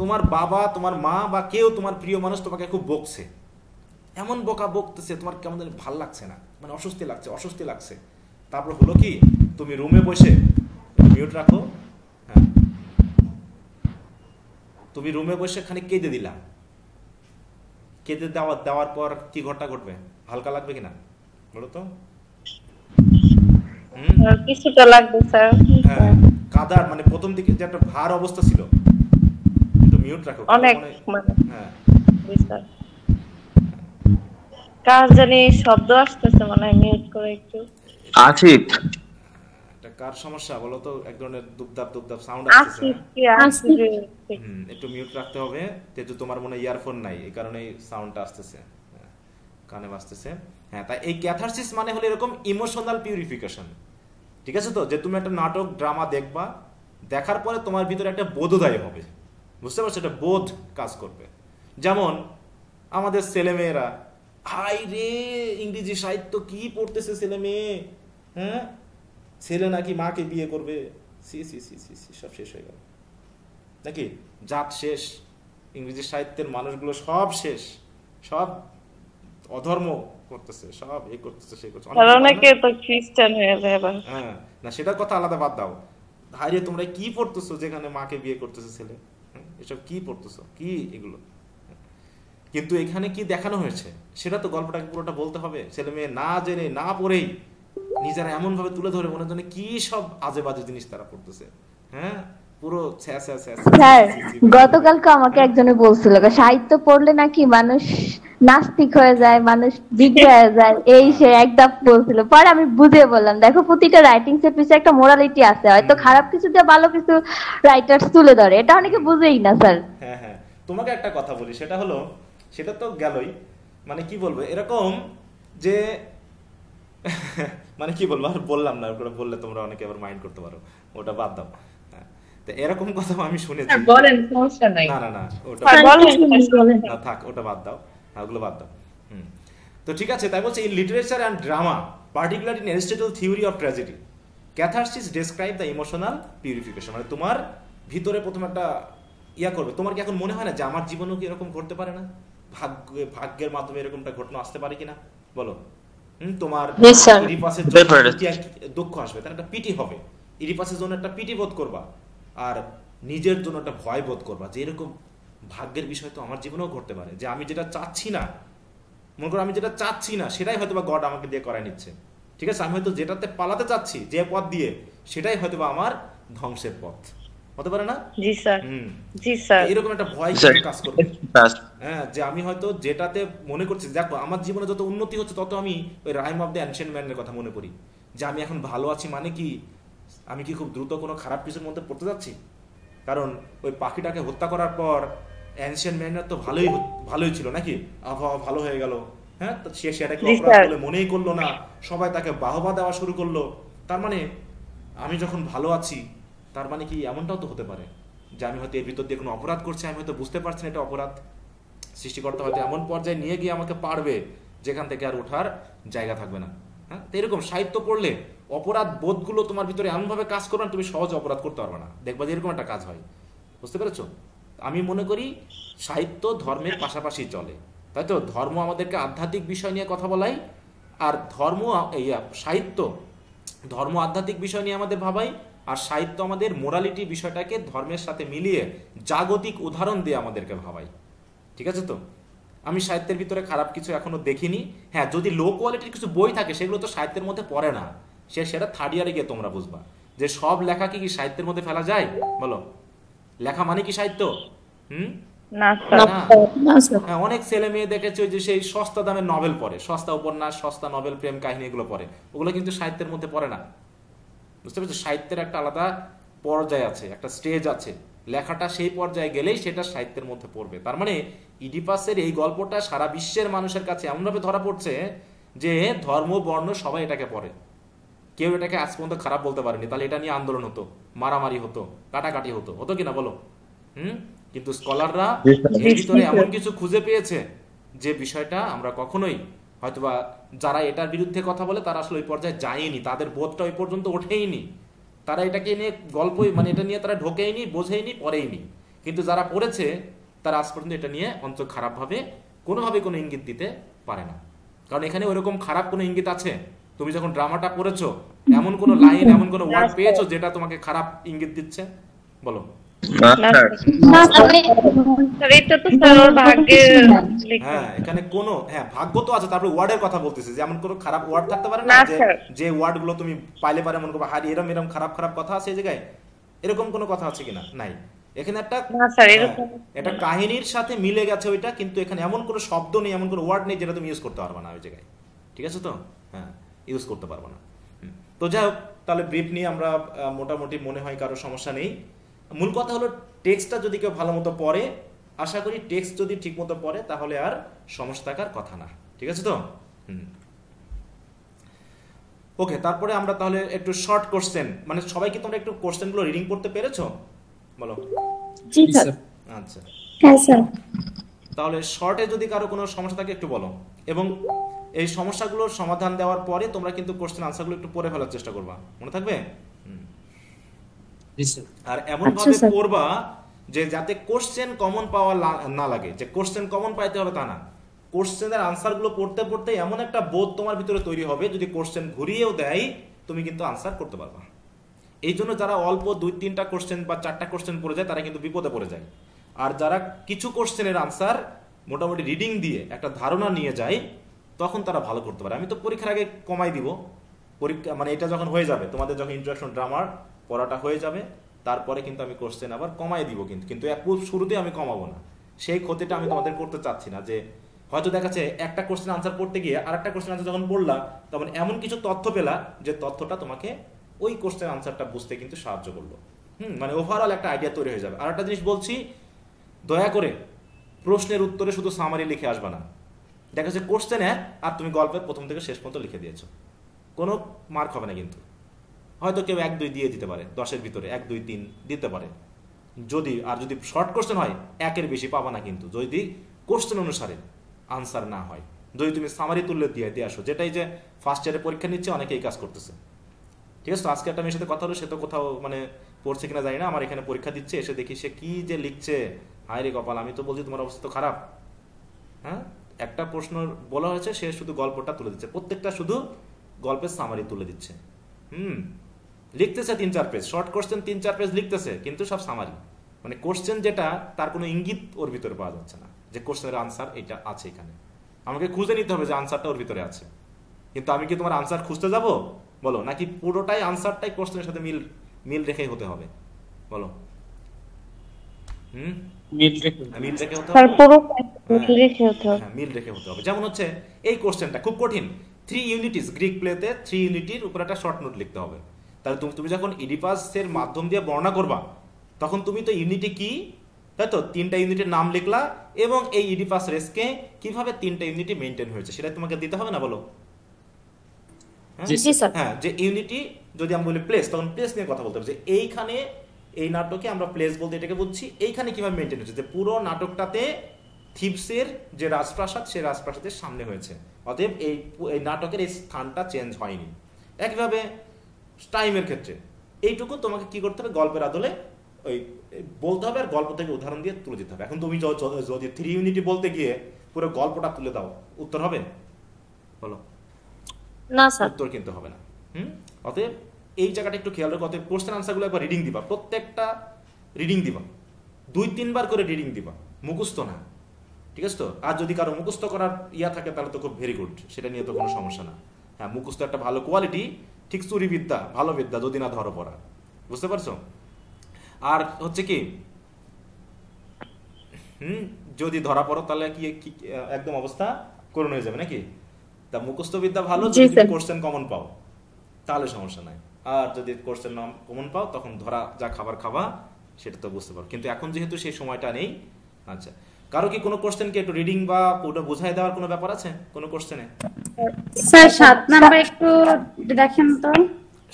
তোমার বাবা, তোমার মা বা কেউ তোমার প্রিয় মানুষ তোমাকে খুব বকছে, এমন বকতেছে তোমার কেমন ভাল লাগছে না, মানে অস্বস্তি লাগছে। তারপর হলো কি, তুমি রুমে বসে মিউট রাখো, হ্যাঁ তুমি রুমে বসে খানিক কেঁদে দিলা, কেঁদে দেওয়ার পর কি ঘটনা ঘটবে? হালকা লাগবে কিনা বলো তো? কিছুটা লাগবে স্যার। হ্যাঁ, কাদার মানে প্রথম দিকে যে একটা ভার অবস্থা ছিল, একটু মিউট রাখো অনেক, হ্যাঁ স্যার। কার জানি শব্দ আসতেছে, মনে হয় মিউট করে একটু। আসিফ, এটা কার সমস্যা বলো তো? এক ধরনের দুবদাব সাউন্ড আসছে। একটু মিউট রাখতে হবে, যেহেতু তোমার মনে ইয়ারফোন নাই, এই কারণে সাউন্ডটা আসতেছে, কানে বাজতেছে। হ্যাঁ, তাই এই ক্যাথারসিস মানে হলো এরকম ইমোশনাল পিউরিফিকেশন, ঠিক আছে তো? যে তুমি একটা নাটক ড্রামা দেখবা, দেখার পরে তোমার ভিতরে একটা বোধোদয় হবে, বুঝতে পারছো? একটা বোধ কাজ করবে। যেমন আমাদের ছেলেমেয়েরা, হাই রে ইংরেজি সাহিত্য কি পড়তেছে ছেলে মেয়ে, হ্যাঁ ছেলে নাকি মাকে বিয়ে করবে, see see see see see, সব শেষ হয়ে গেল নাকি? জাত শেষ, ইংরেজি সাহিত্যের মানুষগুলো সব শেষ, সব অধর্ম করতেছে, সব এই করতেছে, সে করতেছে। অনেকে তো খ্রিস্টান হয়ে যায়। হ্যাঁ, না সেটার কথা আলাদা, বাদ দাও। হাইরে তোমরা কি পড়তেছো যেখানে মাকে বিয়ে করতেছে ছেলে, এসব কি পড়তেছো, কি এগুলো? কিন্তু এখানে কি দেখানো হয়েছে সেটা তো গল্পটাকে পুরোটা বলতে হবে। ছেলে মেয়ে না জেনে না পড়েই নিজেরা এমন ভাবে তুলে ধরে মনে হয় কি সব আজে বাজে জিনিস তারা পড়তেছে। হ্যাঁ, পুরো স্যার গতকালকে আমাকে একজনে বলছিল সাহিত্য পড়লে নাকি মানুষ নাস্তিক হয়ে যায়, মানুষ বিজ্ঞ হয়ে যায়, এই সে একদম বলছিল। পরে আমি বুঝিয়ে বললাম দেখো প্রতিটা রাইটিংস এর পিছনে একটা মোরালিটি আছে, হয়তো খারাপ কিছু দিয়ে ভালো কিছু রাইটার্স তুলে ধরে, এটা অনেকে বুঝেই না স্যার। হ্যাঁ হ্যাঁ, তোমাকে একটা কথা বলি, সেটা হলো, সেটা তো গেলই, মানে কি বলবো, এরকম যে মানে কি বলবো, আর বললাম না, ওটা বললে তোমরা অনেকে আবার মাইন্ড করতে পারো, ওটা বাদ দাও। তো এরকম কথা আমি শুনেছি। বলেন, সমস্যা নাই। না না না, ওটা না থাক, ওটা বাদ দাও, ওগুলো বাদ দাও। তো ঠিক আছে, তাই বলছে in literature and drama particularly in Aristotle theory of tragedy catharsis describe the emotional purification. মানে তোমার ভিতরে প্রথম একটা ইয়া করবে। তোমার কি এখন মনে হয় না যে আমার জীবনেও কি এরকম ঘটতে পারে না, ভাগ্যের মাধ্যমে এরকমটা ঘটনা আসতে পারে কিনা বলো? তোমার ইডিপাসের দুঃখ আসবে, তার একটা পিটি হবে, ইডিপাসের জন্য একটা পিটি বোধ করবা, আর নিজের জন্য একটা ভয় বোধ করবা যে এরকম ভাগ্যের বিষয় তো আমার জীবনেও ঘটতে পারে, যে আমি যেটা চাচ্ছি না, মনে করো আমি যেটা চাচ্ছি না সেটাই হয়তো বা গড আমাকে দিয়ে করায় নিচ্ছে। ঠিক আছে, আমি হয়তো যেটাতে পালাতে চাচ্ছি যে পথ দিয়ে, সেটাই হয়তো বা আমার ধ্বংসের পথ হতে পারে না? জি স্যার, জি স্যার। এরকম একটা ভয় কাজ করবে। হ্যাঁ, যে আমি হয়তো যেটাতে মনে করছি, দেখো আমার জীবনে যত উন্নতি হচ্ছে তত আমি ওই রাইম অফ দ্য অ্যানশিয়েন্ট ম্যানের কথা মনে করি, যে আমি এখন ভালো আছি মানে কি, আমি কি খুব দ্রুত কোনো খারাপ কিছুর মধ্যে পড়তে যাচ্ছি? কারণ ওই পাখিটাকে হত্যা করার পর অ্যানশিয়েন্ট ম্যানের তো ভালোই ছিল নাকি, আবহাওয়া ভালো হয়ে গেল। হ্যাঁ, সে সেটাকে অপরাধ বলে মনেই করলো না, সবাই তাকে বাহবা দেওয়া শুরু করলো। তার মানে আমি যখন ভালো আছি, তার মানে কি এমনটাও তো হতে পারে যে আমি হয়তো এর ভিতর দিয়ে কোনো অপরাধ করছি, আমি হয়তো বুঝতে পারছি না এটা অপরাধ। সৃষ্টিকর্তা হয়তো এমন পর্যায়ে নিয়ে গিয়ে আমাকে পারবে যেখান থেকে আর ওঠার জায়গা থাকবে না। হ্যাঁ, তো এরকম সাহিত্য পড়লে অপরাধ বোধগুলো তোমার ভিতরে এমনভাবে কাজ করবে না, তুমি সহজে অপরাধ করতে পারবে না। দেখবা যে এরকম একটা কাজ হয়, বুঝতে পেরেছো? আমি মনে করি সাহিত্য ধর্মের পাশাপাশি চলে, তাই তো? ধর্ম আমাদেরকে আধ্যাত্মিক বিষয় নিয়ে কথা বলাই, আর সাহিত্য ধর্ম আধ্যাত্মিক বিষয় নিয়ে আমাদের ভাবাই, আর সাহিত্য আমাদের মোরালিটি বিষয়টাকে ধর্মের সাথে মিলিয়ে জাগতিক উদাহরণ দিয়ে আমাদেরকে ভাবাই। ঠিক আছে তো? আমি সাহিত্যের ভিতরে খারাপ কিছু এখনো দেখিনি। হ্যাঁ, যদি লো কোয়ালিটির কিছু বই থাকে সেগুলো তো সাহিত্যের মধ্যে পড়ে না, সেটা থার্ড ইয়ারে গিয়ে তোমরা বুঝবা যে সব লেখা কি সাহিত্যের মধ্যে ফেলা যায় বলো? লেখা মানে কি সাহিত্য? অনেক ছেলে মেয়ে দেখেছো যে সেই সস্তা দামের নভেল পড়ে, সস্তা উপন্যাস, সস্তা নভেল, প্রেম কাহিনী এগুলো পড়ে, ওগুলো কিন্তু সাহিত্যের মধ্যে পড়ে না। বুঝতে পেরেছো? সাহিত্যের একটা আলাদা পর্যায় আছে, একটা স্টেজ আছে, লেখাটা সেই পর্যায়ে গেলেই সেটা সাহিত্যের মধ্যে পড়বে। তার মানে ইডিপাসের এই গল্পটা সারা বিশ্বের মানুষের কাছে এমনভাবে ধরা পড়ছে যে ধর্ম বর্ণ সবাই এটাকে পড়ে, কেউ এটাকে আজ পর্যন্ত খারাপ বলতে পারেনি। তাহলে এটা নিয়ে আন্দোলন হতো, মারামারি হতো, কাটাকাটি হতো কিনা বলো? কিন্তু স্কলাররা এর ভিতরে এমন কিছু খুঁজে পেয়েছে যে বিষয়টা আমরা কখনোই, হয়তোবা যারা এটার বিরুদ্ধে কথা বলে তারা আসলে ওই পর্যায়ে যায়নি, তাদের বোধটা ওই পর্যন্ত ওঠেইনি, তারা এটাকে নিয়ে গল্পই মানে এটা নিয়ে তারা ঢোকেইনি, বোঝেইনি, পড়েইনি। কিন্তু যারা পড়েছে তারা আজ পর্যন্ত এটা নিয়ে অন্তত খারাপভাবে কোনোভাবে কোনো ইঙ্গিত দিতে পারে না। কারণ এখানে ওইরকম খারাপ কোনো ইঙ্গিত আছে? তুমি যখন ড্রামাটা পড়েছো এমন কোনো লাইন, এমন কোনো ওয়ার্ড পেয়েছো যেটা তোমাকে খারাপ ইঙ্গিত দিচ্ছে বলো? এখানে কোনো ভাগ্য তো আছে, তারপরে ওয়ার্ডের কথা বলতেছে যে এমন কোনো খারাপ ওয়ার্ড থাকতে পারে না যে ওয়ার্ড গুলো তুমি পাইলে পারে মনে করবো হারি এরম এরম খারাপ খারাপ কথা আছে এই জায়গায়, এরকম কোনো কথা আছে কিনা? নাই। এখানে একটা এটা কাহিনীর সাথে মিলে গেছে ওইটা, কিন্তু এখানে এমন কোনো শব্দ নেই, এমন কোনো ওয়ার্ড নেই যেটা তুমি ইউজ করতে পারবে না ওই জায়গায়। ঠিক আছে তো? হ্যাঁ, ইউজ করতে পারবো না। তো যাই হোক, তাহলে ব্রিফ নিয়ে আমরা মোটামুটি মনে হয় কারো সমস্যা নেই। মূল কথা হলো টেক্সটটা যদি কেউ ভালো মতো পড়ে, আশা করি টেক্সট যদি ঠিক মতো পড়ে তাহলে আর সমস্যা থাকার কথা না। ঠিক আছে তো? ওকে, তারপরে আমরা তাহলে একটু শর্ট কোশ্চেন, মানে সবাই কি তোমরা একটু কোশ্চেনগুলো রিডিং করতে পেরেছো বলো? জি স্যার। আচ্ছা, হ্যাঁ স্যার। তাহলে শর্টে যদি কারো কোনো সমস্যা থাকে একটু বলো, এবং এই সমস্যাগুলোর সমাধান দেওয়ার পরে তোমরা কিন্তু কোশ্চেন আনসারগুলো একটু পড়ে ফেলার চেষ্টা করবা, মনে থাকবে? আর এমন ভাবে পড়বা যে যাতে কোশ্চেন কমন পাওয়া না লাগে, যে কোশ্চেন কমন পাইতে হবে তা না, কোশ্চেনের আনসারগুলো পড়তে পড়তে এমন একটা বোধ তোমার ভিতরে তৈরি হবে, যদি কোশ্চেন ঘুরিয়েও দেয় তুমি কিন্তু আনসার করতে পারবা। এই জন্য যারা অল্প 2-3টা কোশ্চেন বা 4টা কোশ্চেন পড়ে যায় তারা কিন্তু বিপদে পড়ে যায়। আর যারা কিছু কোশ্চেনের আনসার মোটামুটি রিডিং দিয়ে একটা ধারণা নিয়ে যায় তখন তারা ভালো করতে পারে। আমি তো পরীক্ষার আগে কমাই দিব, পরীক্ষা মানে এটা যখন হয়ে যাবে, তোমাদের যখন ইন্ট্রোডাকশন ড্রামার পড়াটা হয়ে যাবে, তারপরে কিন্তু আমি কোশ্চেন আবার কমাই দিব, কিন্তু শুরুতে আমি কমাবো না। সেই ক্ষতিটা আমি তোমাদের করতে চাচ্ছি না, যে হয়তো দেখাচ্ছে একটা কোশ্চেন আনসার পড়তে গিয়ে আর একটা কোশ্চেন আনসার যখন পড়লা তখন এমন কিছু তথ্য পেলা যে তথ্যটা তোমাকে ওই কোশ্চেন আনসারটা বুঝতে কিন্তু সাহায্য করলো। মানে ওভারঅল একটা আইডিয়া তৈরি হয়ে যাবে। আর একটা জিনিস বলছি, দয়া করে প্রশ্নের উত্তরে শুধু সামারি লিখে আসবে না। দেখা যাচ্ছে কোশ্চেন এক আর তুমি গল্পের প্রথম থেকে শেষ পর্যন্ত লিখে দিয়েছো, কোনো মার্ক হবে না। কিন্তু হয়তো কেউ 1-2 দিয়ে দিতে পারে, 10-এর ভিতরে 1-2-3 দিতে পারে যদি। আর যদি শর্ট কোশ্চেন হয় 1-এর বেশি পাবা না কিন্তু, যদি কোশ্চেন অনুসারে আনসার না হয়। যদি তুমি সামারি তুললে দিয়ে আসো, যেটাই যে ফার্স্ট ইয়ারে পরীক্ষা নিচ্ছে অনেকেই কাজ করতেছে, ঠিক আছে। তো আজকে একটা মেয়ের সাথে কথা হলো, সে তো কোথাও মানে পড়ছে কিনা জানি না, আমার এখানে পরীক্ষা দিচ্ছে, এসে দেখি সে কি যে লিখছে, হায় রে কপাল। আমি তো বলছি তোমার অবস্থা তো খারাপ। হ্যাঁ, একটা প্রশ্ন বলা হয়েছে, সে শুধু গল্পটা তুলে দিচ্ছে, প্রত্যেকটা শুধু গল্পের সামারি তুলে দিচ্ছে। লিখতেছে 3-4 পেজ, শর্ট কোশ্চেন 3-4 পেজ লিখতেছে, কিন্তু সব সামারি। মানে কোশ্চেন যেটা তার কোনো ইঙ্গিত ওর ভিতরে পাওয়া যাচ্ছে না যে কোশ্চেনের আনসার এটা আছে এখানে। আমাকে খুঁজে নিতে হবে যে আনসারটা ওর ভিতরে আছে, কিন্তু আমি কি তোমার আনসার খুঁজতে যাব বলো, নাকি পুরোটাই আনসারটাই কোশ্চেনের সাথে মিল রেখেই হতে হবে বলো? মিল রেখে হতে হবে। যেমন হচ্ছে এই কোশ্চেনটা খুব কঠিন, 3 ইউনিটিস গ্রিক প্লেতে 3 ইউনিটির উপর একটা শর্ট নোট লিখতে হবে। তাহলে তুমি যখন ইডিপাসের মাধ্যম দিয়ে বর্ণনা করবা তখন তুমি তো ইউনিটি কি, তাই তো 3টা ইউনিটের নাম লিখলা এবং এই ইডিপাস রেসকে কিভাবে 3টা ইউনিটি মেনটেন হয়েছে সেটা তোমাকে দিতে হবে না বলো? হ্যাঁ, যে ইউনিটি যদি আমি বলি প্লেস, তখন প্লেস নিয়ে কথা বলতে হবে, যে এইখানে এই নাটকে আমরা প্লেস বলতে এটাকে বুঝছি, এইখানে কিভাবে মেনটেন হচ্ছে, যে পুরো নাটকটাতে থিবসের যে রাজপ্রাসাদ সেই রাজপ্রাসাদের সামনে হয়েছে, অতএব এই নাটকের এই স্থানটা চেঞ্জ হয়নি। একইভাবে টাইমের ক্ষেত্রে এইটুকু তোমাকে কি করতে হবে, গল্পের আদলে ওই বলতে হবে আর গল্প থেকে উদাহরণ দিয়ে তুলে দিতে হবে। এখন তুমি যদি 3 ইউনিটি বলতে গিয়ে পুরো গল্পটা তুলে দাও, উত্তর হবে বলো? না স্যার, উত্তর কিন্তু হবে না। অতএব এই জায়গাটা একটু খেয়াল রাখো। অতএব কোশ্চেন আনসারগুলো একবার রিডিং দিবা, প্রত্যেকটা রিডিং দিবা, 2-3 বার করে রিডিং দিবা, মুখস্থ না, ঠিক আছে তো? আর যদি কারো মুখস্থ করার ইয়া থাকে তাহলে তো খুব ভেরি গুড, সেটা নিয়ে তো কোনো সমস্যা না। হ্যাঁ, মুখস্থ একটা ভালো কোয়ালিটি, ঠিক চুরি বিদ্যা, ভালো বিদ্যা, যদি না ধরো পড়া, বুঝতে পারছো? আর হচ্ছে কি যদি ধরা পড়ো তাহলে কি একদম অবস্থা করুণ হয়ে যাবে নাকি? তা মুখস্থ বিদ্যা ভালো, যদি কোশ্চেন কমন পাও তাহলে সমস্যা নাই। আর যদি কোশ্চেন কমন পাও তখন ধরা যা খাবার খাবা সেটা তো বুঝতে পারো, কিন্তু এখন যেহেতু সেই সময়টা নেই। আচ্ছা, কারো কি কোনো কোশ্চেনকে একটু রিডিং বা ওটা বুঝাই দেওয়ার কোনো ব্যাপার আছে কোনো কোশ্চেনে? স্যার 7 নাম্বার একটু দেখেন তো।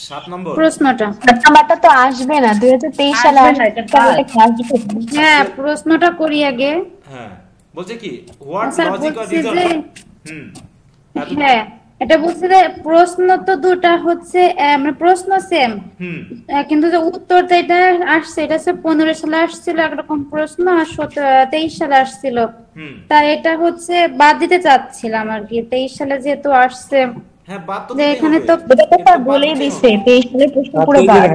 7 নম্বর প্রশ্নটা, 7 নাম্বারটা তো আসবে না, 2023 সালে আসবে। হ্যাঁ, প্রশ্নটা করি আগে। হ্যাঁ, বলছে কি হোয়াট লজিক অর রিজন। হ্যাঁ, এটা বলছে যে প্রশ্ন তো দুটো হচ্ছে, মানে প্রশ্ন সেম, কিন্তু যে উত্তরটা এটা আসছে, এটা হচ্ছে 15 সালে আসছিল একরকম প্রশ্ন, আর 23 সালে আসছিল। তাই এটা হচ্ছে বাদ দিতে চাচ্ছিলাম আর কি, 23 সালে যেহেতু আসছে। হ্যাঁ, বাদ তো এখানে তো এটা বলেই দিছে 23 সালে প্রশ্ন পুরো বাদ।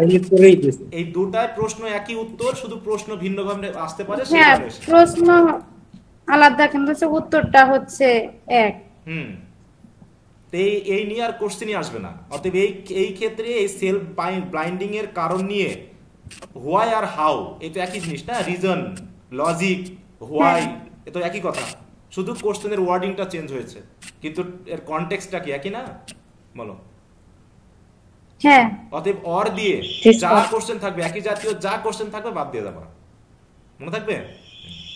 এই দুটাই প্রশ্ন একই উত্তর, শুধু প্রশ্ন ভিন্ন ভাবে আসতে পারে। হ্যাঁ, প্রশ্ন আলাদা কিন্তু উত্তরটা হচ্ছে এক। এই নিয়ে আর কোশ্চেনই আসবে না। অতএব এই ক্ষেত্রে এই সেলফ ব্লাইন্ডিং এর কারণ নিয়ে হোয়াই আর হাউ এই তো একই জিনিস না, রিজন, লজিক, হোয়াই এ তো একই কথা, শুধু কোশ্চেনের ওয়ার্ডিংটা চেঞ্জ হয়েছে, কিন্তু এর কনটেক্সটটা কি একই না বলো? হ্যাঁ, অতএব অর দিয়ে যা কোশ্চেন থাকবে, একই জাতীয় যা কোশ্চেন থাকবে বাদ দিয়ে যাবা, মনে থাকবে?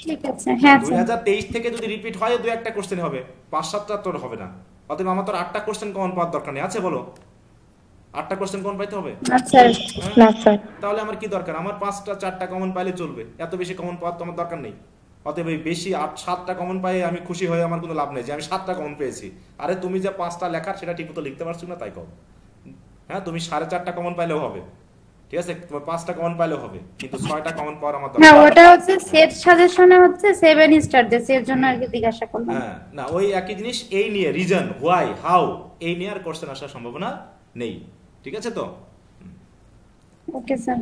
ঠিক আছে। হ্যাঁ, 2023 থেকে যদি রিপিট হয় 2-1টা কোশ্চেন হবে, 5-7টা তো হবে না। অতএব আমার তো 8টা কোশ্চেন কমন পাওয়ার দরকার নেই, আছে বলো? 8টা কোশ্চেন কমন পাইতে হবে? তাহলে আমার কি দরকার? আমার 5টা-4টা কমন পাইলে চলবে, এত বেশি কমন পাওয়ার তো আমার দরকার নেই। অতএব এই বেশি 8-7টা কমন পাই আমি খুশি হয়ে আমার কোনো লাভ নেই যে আমি 7টা কমন পেয়েছি। আরে তুমি যে 5টা লেখার সেটা ঠিক মতো লিখতে পারছো না তাই কম। হ্যাঁ, তুমি 4.5টা কমন পাইলেও হবে, ঠিক আছে, তোমার 5টা কমন পাইলেও হবে, কিন্তু 6টা কমন পাওয়ার আমার হ্যাঁ দরকার। ওটা হচ্ছে সেট সাজেশনে হচ্ছে 7 স্টার দিয়েছে, এর জন্য আর কি জিজ্ঞাসা করলাম। হ্যাঁ না ওই একই জিনিস, এই নিয়ে রিজন, হোয়াই, হাউ, এই নিয়ে আর কোশ্চেন আসার সম্ভাবনা নেই। ঠিক আছে তো? Okay sir.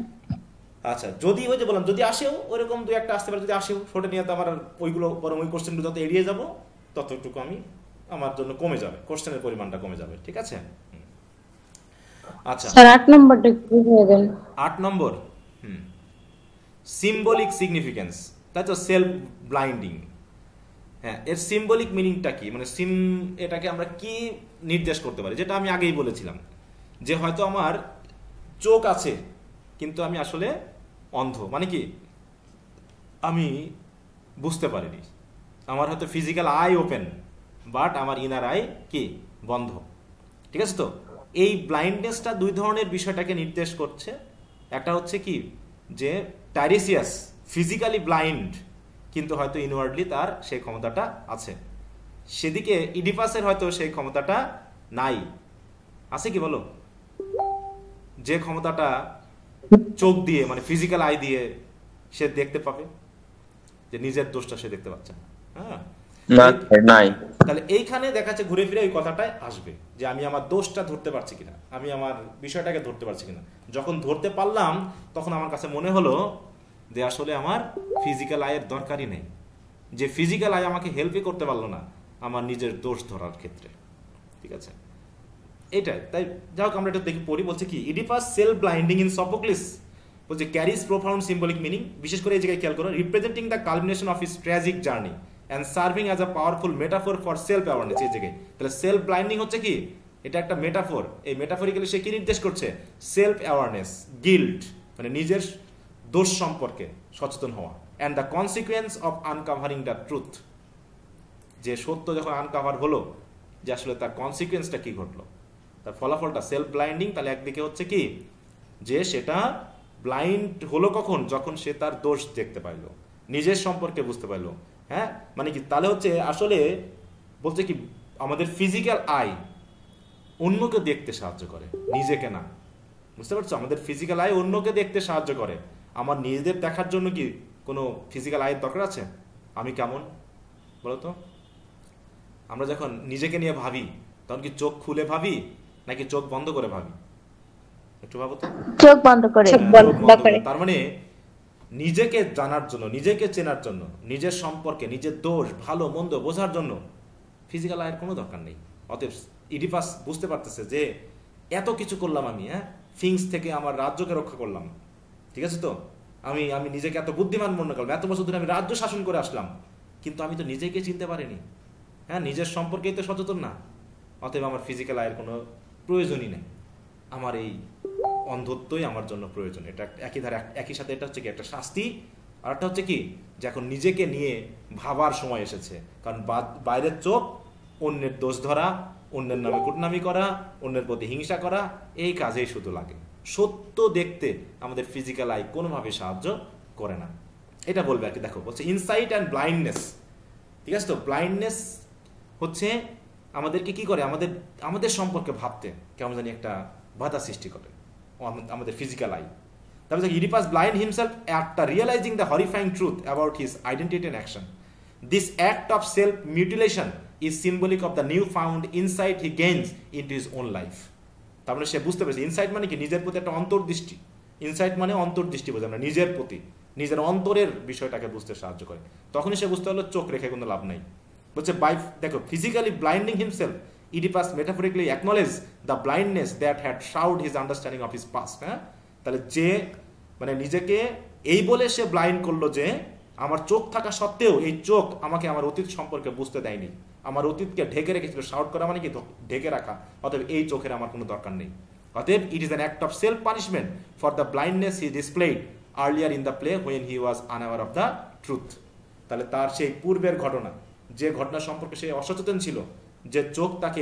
আচ্ছা, যদি ওই যে বললাম যদি আসেও ওইরকম 2-1টা আসতে পারে, যদি আসেও ছোট নিয়ে তো আমার আর ওইগুলো বরং ওই কোশ্চেনগুলো যত এড়িয়ে যাব ততটুকু আমি আমার জন্য কমে যাবে, কোশ্চেনের পরিমাণটা কমে যাবে। ঠিক আছে? আচ্ছা স্যার 8 নম্বরটা একটু বুঝিয়ে দেন। 8 নম্বর সিম্বলিক সিগনিফিকেন্স, তাই তো, সেলফ ব্লাইন্ডিং। হ্যাঁ, এর সিম্বলিক মিনিংটা কি, মানে এটাকে আমরা কি নির্দেশ করতে পারি, যেটা আমি আগেই বলেছিলাম যে হয়তো আমার চোখ আছে কিন্তু আমি আসলে অন্ধ, মানে কি আমি বুঝতে পারিনি, আমার হয়তো ফিজিক্যাল আই ওপেন বাট আমার ইনার আই কি বন্ধ। ঠিক আছে তো? এই ব্লাইন্ডনেসটা 2 ধরনের বিষয়টাকে নির্দেশ করছে। একটা হচ্ছে কি যে টাইরেসিয়াস ফিজিক্যালি ব্লাইন্ড কিন্তু হয়তো ইনওয়ার্ডলি তার সেই ক্ষমতাটা আছে, সেদিকে ইডিপাসের হয়তো সেই ক্ষমতাটা নাই। আছে কি বলো? যে ক্ষমতাটা চোখ দিয়ে মানে ফিজিক্যাল আই দিয়ে সে দেখতে পাবে, যে নিজের দোষটা সে দেখতে পাচ্ছে না। হ্যাঁ নাই, তাহলে এইখানে দেখা যাচ্ছে ঘুরে ফিরে ওই কথাটাই আসবে যে আমি আমার দোষটা ধরতে পারছি কিনা, আমি আমার বিষয়টাকে ধরতে পারছি কিনা। যখন ধরতে পারলাম তখন আমার কাছে মনে হলো যে আসলে আমার ফিজিক্যাল আয়ের দরকারই নেই, যে ফিজিক্যাল আই আমাকে হেল্পই করতে পারলো না আমার নিজের দোষ ধরার ক্ষেত্রে। ঠিক আছে, এটাই। তাই যাই হোক আমরা এটা দেখি পড়ি। বলছে কি Oedipus self blinding in Sophocles বলছে ক্যারিজ প্রোফাউন্ড সিম্বলিক মিনিং, বিশেষ করে এই জায়গায় খেয়াল করো, representing the culmination of his tragic journey and serving as a powerful metaphor for self awareness। এই জায়গায় তাহলে সেলফ ব্লাইন্ডিং হচ্ছে কি, এটা একটা মেটাফর। এই মেটাফরিক্যালি সে কি নির্দেশ করছে? সেলফ অ্যাওয়ারনেস, গিল্ট মানে নিজের দোষ সম্পর্কে সচেতন হওয়া, and the consequence of uncovering the truth, যে সত্য যখন আনকভার হলো যে আসলে তার কনসিকুয়েন্সটা কি ঘটলো, তার ফলাফলটা সেলফ ব্লাইন্ডিং। তাহলে একদিকে হচ্ছে কি যে সেটা ব্লাইন্ড হলো কখন, যখন সে তার দোষ দেখতে পাইলো, নিজের সম্পর্কে বুঝতে পারলো। হ্যাঁ মানে কি তাহলে হচ্ছে আসলে বলছে কি আমাদের ফিজিক্যাল আই অন্যকে দেখতে সাহায্য করে, নিজেকে না। বুঝতে পারছো? আমাদের ফিজিক্যাল আই অন্যকে দেখতে সাহায্য করে। আমার নিজেদের দেখার জন্য কি কোনো ফিজিক্যাল আইয়ের দরকার আছে? আমি কেমন বলতো? আমরা যখন নিজেকে নিয়ে ভাবি তখন কি চোখ খুলে ভাবি নাকি চোখ বন্ধ করে ভাবি? একটু ভাবো তো। চোখ বন্ধ করে। তার মানে নিজেকে জানার জন্য, নিজেকে চেনার জন্য, নিজের সম্পর্কে, নিজের দোষ ভালো মন্দ বোঝার জন্য ফিজিক্যাল আয়ের কোনো দরকার নেই। অতএব ইডিপাস বুঝতে পারতেছে যে এত কিছু করলাম আমি, হ্যাঁ ফিংস থেকে আমার রাজ্যকে রক্ষা করলাম, ঠিক আছে তো, আমি নিজেকে এত বুদ্ধিমান মনে করলাম, এত বছর ধরে আমি রাজ্য শাসন করে আসলাম, কিন্তু আমি তো নিজেকে চিনতে পারিনি, হ্যাঁ নিজের সম্পর্কেই তো সচেতন না। অতএব আমার ফিজিক্যাল আয়ের কোনো প্রয়োজনই নেই, আমার এই অন্ধত্বই আমার জন্য প্রয়োজন। এটা একই সাথে এটা হচ্ছে কি একটা শাস্তি, আর একটা হচ্ছে কি যে এখন নিজেকে নিয়ে ভাবার সময় এসেছে। কারণ বাইরের চোখ অন্যের দোষ ধরা, অন্যের নামে কুটনামি করা, অন্যের প্রতি হিংসা করা, এই কাজেই শুধু লাগে। সত্য দেখতে আমাদের ফিজিক্যাল আই কোনোভাবে সাহায্য করে না। এটা বলবে আর কি। দেখো বলছে ইনসাইট অ্যান্ড ব্লাইন্ডনেস, ঠিক আছে তো। ব্লাইন্ডনেস হচ্ছে আমাদেরকে কি করে, আমাদের সম্পর্কে ভাবতে কেমন জানি একটা বাধা সৃষ্টি করে আমাদের ফিজিক্যাল আই। তারপরে Oedipus blind himself after realising the horrifying truth about his identity and action. This act of self mutilation is symbolic of the new found insight he gains into his own life. তারপরে সে বুঝতে পেরেছে ইনসাইট মানে কি নিজের প্রতি একটা অন্তর্দৃষ্টি। ইনসাইট মানে অন্তর্দৃষ্টি বোঝে আমরা, নিজের প্রতি, নিজের অন্তরের বিষয়টাকে বুঝতে সাহায্য করে। তখনই সে বুঝতে হলো চোখ রেখে কোনো লাভ নাই। বলছে বাই দেখো physically blinding himself Oedipus metaphorically acknowledged the blindness that had shrouded his understanding of his past। হ্যাঁ তাহলে যে মানে নিজেকে এই বলে সে ব্লাইন্ড করলো যে আমার চোখ থাকা সত্ত্বেও এই চোখ আমাকে আমার অতীত সম্পর্কে বুঝতে দেয়নি, আমার অতীতকে ঢেকে রেখেছিল। শাউট করা মানে কি ঢেকে রাখা। অতএব এই চোখের আমার কোনো দরকার নেই। অতএব it is an act of self punishment for the blindness he displayed earlier in the play when he was unaware of the truth. তাহলে তার সেই পূর্বের ঘটনা, যে ঘটনা সম্পর্কে সে অসচেতন ছিল, যে চোখ তাকে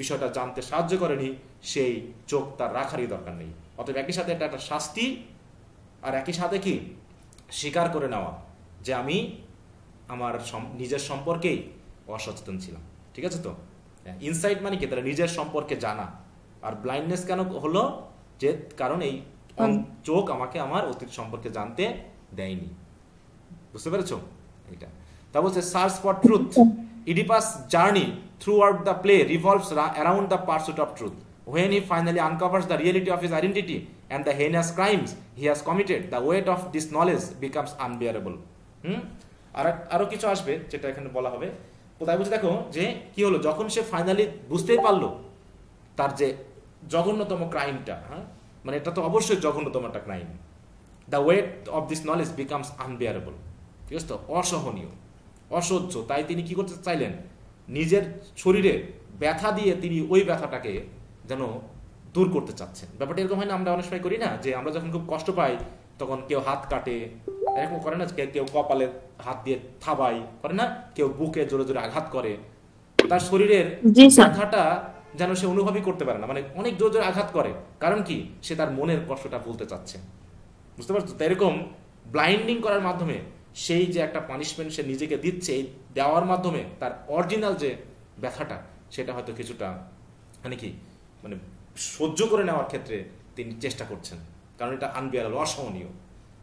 বিষয়টা জানতে সাহায্য করেনি, সেই চোখ তার রাখারই দরকার নেই। অতএব একই সাথে এটা একটা শাস্তি, আর একই সাথে কি স্বীকার করে নেওয়া যে আমি আমার নিজের সম্পর্কেই অসচেতন ছিলাম। ঠিক আছে তো। ইনসাইট মানে কি, তাহলে নিজের সম্পর্কে জানা। আর ব্লাইন্ডনেস কেন হলো, যে কারণ এই চোখ আমাকে আমার অতীত সম্পর্কে জানতে দেয়নি। বুঝতে পেরেছো? এটা তা বলছে search for truth, Oedipus journey throughout the play revolves around the pursuit of truth. When he finally uncovers the reality of his identity and the heinous crimes he has committed, the weight of this knowledge becomes unbearable. আরো কিছু আসবে যেটা এখানে বলা হবে। কোথায় বুঝে দেখো যে কি হলো, যখন সে ফাইনালি বুঝতেই পারলো তার যে জঘন্যতম ক্রাইমটা, মানে এটা তো অবশ্যই জঘন্যতম একটা crime, the weight of this knowledge becomes unbearable, ঠিক আছে তো, অসহনীয়, অসহ্য। তাই তিনি কি করতে চাইলেন, নিজের শরীরে ব্যথা দিয়ে তিনি ওই ব্যথাটাকে যেন দূর করতে চাচ্ছেন। ব্যাপারটা এরকম হয় না, আমরা অনেক সময় করি না যে আমরা যখন খুব কষ্ট পাই তখন কেউ হাত কাটে, এরকম করে না, কেউ কপালে হাত দিয়ে থাবাই করে না, কেউ বুকে জোরে জোরে আঘাত করে, তার শরীরের ব্যথাটা যেন সে অনুভবই করতে পারে না, মানে অনেক জোরে জোরে আঘাত করে। কারণ কি, সে তার মনের কষ্টটা বলতে চাচ্ছে। বুঝতে পারছো? তাই এরকম ব্লাইন্ডিং করার মাধ্যমে সেই যে একটা পানিশমেন্ট সে নিজেকে দিচ্ছে, এই দেওয়ার মাধ্যমে তার অরিজিনাল যে ব্যথাটা সেটা হয়তো কিছুটা মানে কি মানে সহ্য করে নেওয়ার ক্ষেত্রে তিনি চেষ্টা করছেন, কারণ এটা আনবিয়ারেবল, অসহনীয়।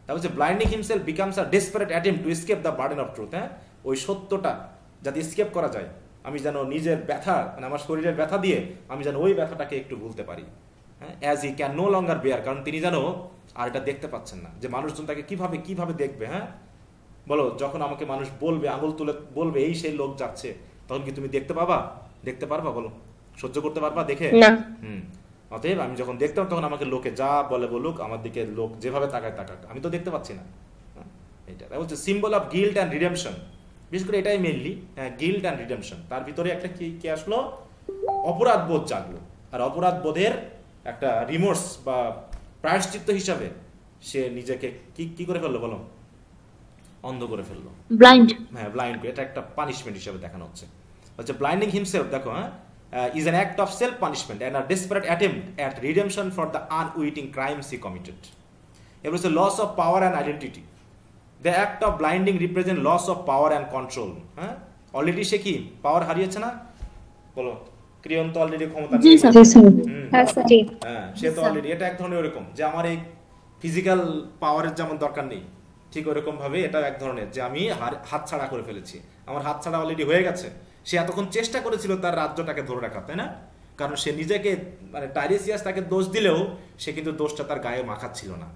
তারপর যে blinding himself becomes a desperate attempt to escape the burden of truth. ওই সত্যটা যাতে এসকেপ করা যায়, আমি যেন নিজের ব্যথা মানে আমার শরীরের ব্যথা দিয়ে আমি যেন ওই ব্যথাটাকে একটু ভুলতে পারি, as he can no longer bear, কারণ তিনি যেন আর এটা দেখতে পাচ্ছেন না যে মানুষজন তাকে কিভাবে কিভাবে দেখবে। বলো, যখন আমাকে মানুষ বলবে, আঙুল তুলে বলবে এই সেই লোক যাচ্ছে, তখন কি তুমি দেখতে পারবা? বলো, সহ্য করতে পারবা দেখে? অতএব আমি যখন দেখতাম তখন আমাকে লোকে যা বলে বলুক, আমার দিকে লোক যেভাবে তাকাক, আমি তো দেখতে পাচ্ছি না। এটা হচ্ছে symbol of guilt and redemption. বিশেষ করে এটাই মেইনলি, গিল্ট অ্যান্ড রিডেমশন। তার ভিতরে একটা কি আসলো, অপরাধ বোধ জাগলো, আর অপরাধ বোধের একটা রিমোর্স বা প্রায়শ্চিত্ত হিসাবে সে নিজেকে কি করে ফেললো বলো, অন্ধ করে ফেললো, ব্লাইন্ড। ব্লাইন্ড, এটা একটা পানিশমেন্ট হিসেবে দেখানো হচ্ছে। ব্লাইন্ডিং হিমসেলফ দেখো is an act of self punishment and a desperate attempt at redemption for the unwitting crimes he committed. It was a loss of power and identity. The act of blinding represent loss of power and control. Already সে কি পাওয়ার হারিয়েছে না, বলো, ক্রিয়ন তো অলরেডি ক্ষমতা নেই, সে তো অলরেডি, এটা এক ধরনের এরকম যে আমার এই ফিজিক্যাল পাওয়ারের যেমন দরকার নেই, ঠিক ওরকম ভাবে এটা এক ধরনের যে আমি হাত ছাড়া করে ফেলেছি, আমার হাত ছাড়া অলরেডি হয়ে গেছে। সে এতক্ষণ চেষ্টা করেছিল তার রাজ্যটাকে ধরে রাখা, তাই না? কারণ সে নিজেকে মানে টাইরেসিয়াস তাকে দোষ দিলেও সে কিন্তু দোষটা তার গায়ে মাখাচ্ছিল না।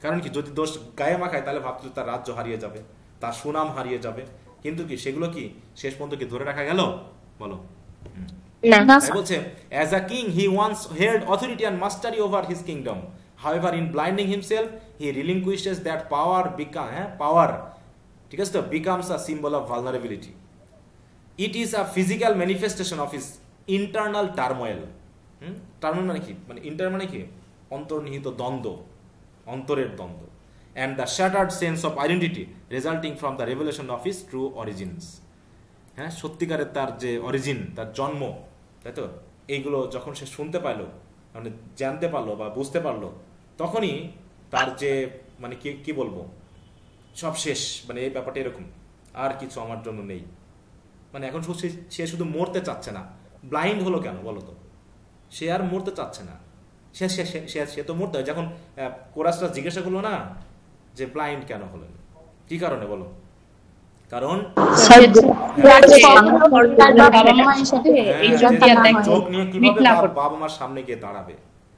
কারণ কি, যদি দোষ গায়ে মাখায় তাহলে ভাবছিল তার রাজ্য হারিয়ে যাবে, তার সুনাম হারিয়ে যাবে, কিন্তু কি সেগুলো কি শেষ পর্যন্ত কি ধরে রাখা গেল বলো? বলছে as a king he once held authority and mastery over his kingdom. However, in blinding himself he relinquishes that power, ঠিক আছে তো, becomes a symbol of vulnerability. It is a physical manifestation of his internal turmoil. Turmoil মানে কি, মানে ইন্টার মানে কি, অন্তর্নিহিত দ্বন্দ্ব, অন্তরের দ্বন্দ্ব, and the shattered sense of identity resulting from the revelation of his true origins. সত্যিকারের তার যে অরিজিন, তার জন্ম, তাই তো, এইগুলো যখন সে শুনতে পারলো, মানে জানতে পারলো বা বুঝতে পারলো, তখনই তার যে মানে কি বলবো, সব শেষ, মানে এই ব্যাপারটা এরকম, আর কিছু আমার জন্য নেই। মানে এখন সে শুধু মরতে চাচ্ছে না। ব্লাইন্ড হলো কেন বলো তো? সে আর মরতে চাচ্ছে না, সে তো মরতে হয়। যখন কোরাসটা জিজ্ঞাসা করলো না যে ব্লাইন্ড কেন হলেন, কি কারণে বলো? কারণ চোখ নিয়ে কিভাবে বাবা মার সামনে গিয়ে দাঁড়াবে।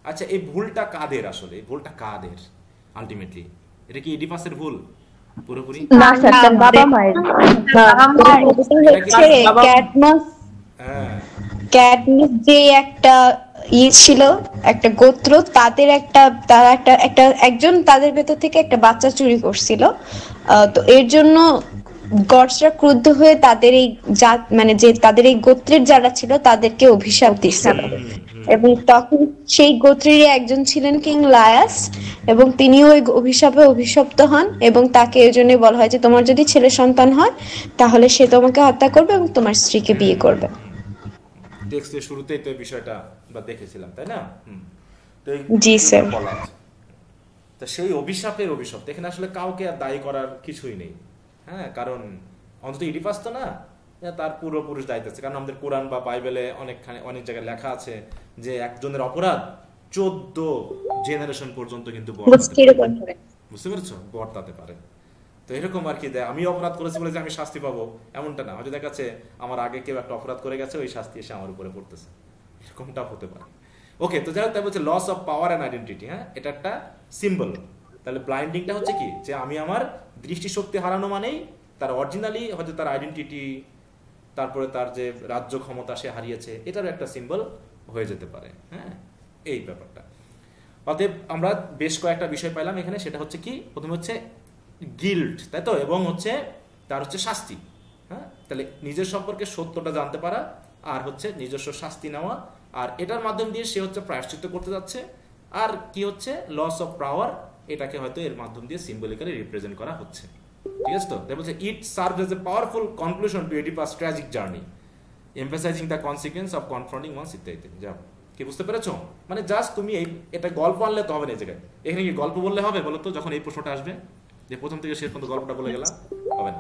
আচ্ছা, এই ভুলটা কাদের আসলে? এই ভুলটা কাদের আলটিমেটলি? এটা কি ইডিপাসের ভুল পুরোপুরি? না স্যার, বাবা মায়ের। ক্যাটনিস যে একটা ছিল, একটা গোত্র, তারা একজন তাদের ভেতর থেকে একটা বাচ্চা চুরি করছিল। তো এর জন্য গডসরা ক্রুদ্ধ হয়ে তাদের এই জাত মানে যে তাদের এই গোত্রের যারা ছিল তাদেরকে অভিশাপ দিচ্ছিল, এবং তখন সেই গোত্রেরই একজন ছিলেন কিং লায়াস, এবং তিনিও ওই অভিশাপে অভিশপ্ত হন, এবং তাকে এই জন্য বলা হয় যে তোমার যদি ছেলে সন্তান হয় তাহলে সে তোমাকে হত্যা করবে এবং তোমার স্ত্রীকে বিয়ে করবে। টেক্সটের শুরুতেই তো এই বিষয়টা আমরা দেখেছিলাম, তাই না? জি স্যার। তো সেই অভিশাপের অভিশাপ এখানে আসলে কাউকে আর দায়ী করার কিছুই নেই। কারণ অন্তত ইডিপাস তো না, তার পূর্বপুরুষ দায়িত্ব আছে। কারণ আমাদের কোরআন বা বাইবেলে অনেক জায়গায় লেখা আছে যে একজনের অপরাধ 14 জেনারেশন পর্যন্ত কিন্তু বুঝতে পেরেছো, বর্তাতে পারে। তো এরকম আর কি, আমি অপরাধ করেছি বলে যে আমি শাস্তি পাবো এমনটা না, হয়তো দেখা যাচ্ছে আমার আগে কেউ একটা অপরাধ করে গেছে, ওই শাস্তি এসে আমার উপরে পড়তেছে, এরকমটা হতে পারে। ওকে, তো যাই হোক, তাই বলছে loss of power and identity. হ্যাঁ, এটা একটা সিম্বল। তাহলে ব্লাইন্ডিংটা হচ্ছে কি, যে আমি আমার দৃষ্টিশক্তি হারানো মানেই তার অরিজিনালি হয়তো তার আইডেন্টিটি, তারপরে তার যে রাজ্য ক্ষমতা সে হারিয়েছে, এটারও একটা সিম্বল হয়ে যেতে পারে। হ্যাঁ, এই ব্যাপারটা। অতএব আমরা বেশ কয়েকটা বিষয় পাইলাম এখানে, সেটা হচ্ছে কি, প্রথমে হচ্ছে গিল্ট, তাই তো, এবং হচ্ছে তার হচ্ছে শাস্তি। হ্যাঁ, তাহলে নিজের সম্পর্কে সত্যটা জানতে পারা, আর হচ্ছে নিজস্ব শাস্তি নেওয়া, আর এটার মাধ্যম দিয়ে সে হচ্ছে প্রায়শ্চিত্ত করতে যাচ্ছে। আর কি হচ্ছে লস অফ পাওয়ার, এটাকে হয়তো এর মাধ্যম দিয়ে সিম্বলিক্যালি রিপ্রেজেন্ট করা হচ্ছে। ঠিক আছে, তো বলছে it serves as a powerful conclusion to Oedipus tragic journey, emphasising the consequence of confronting one's ইত্যাদি। যাও, কি বুঝতে পেরেছো? মানে জাস্ট তুমি এটা গল্প আনলে তো হবে না, এই জায়গায় এখানে কি গল্প বললে হবে বলো তো? যখন এই প্রশ্নটা আসবে যে প্রথম থেকে শেষ পর্যন্ত গল্পটা বলে গেলাম, হবে না।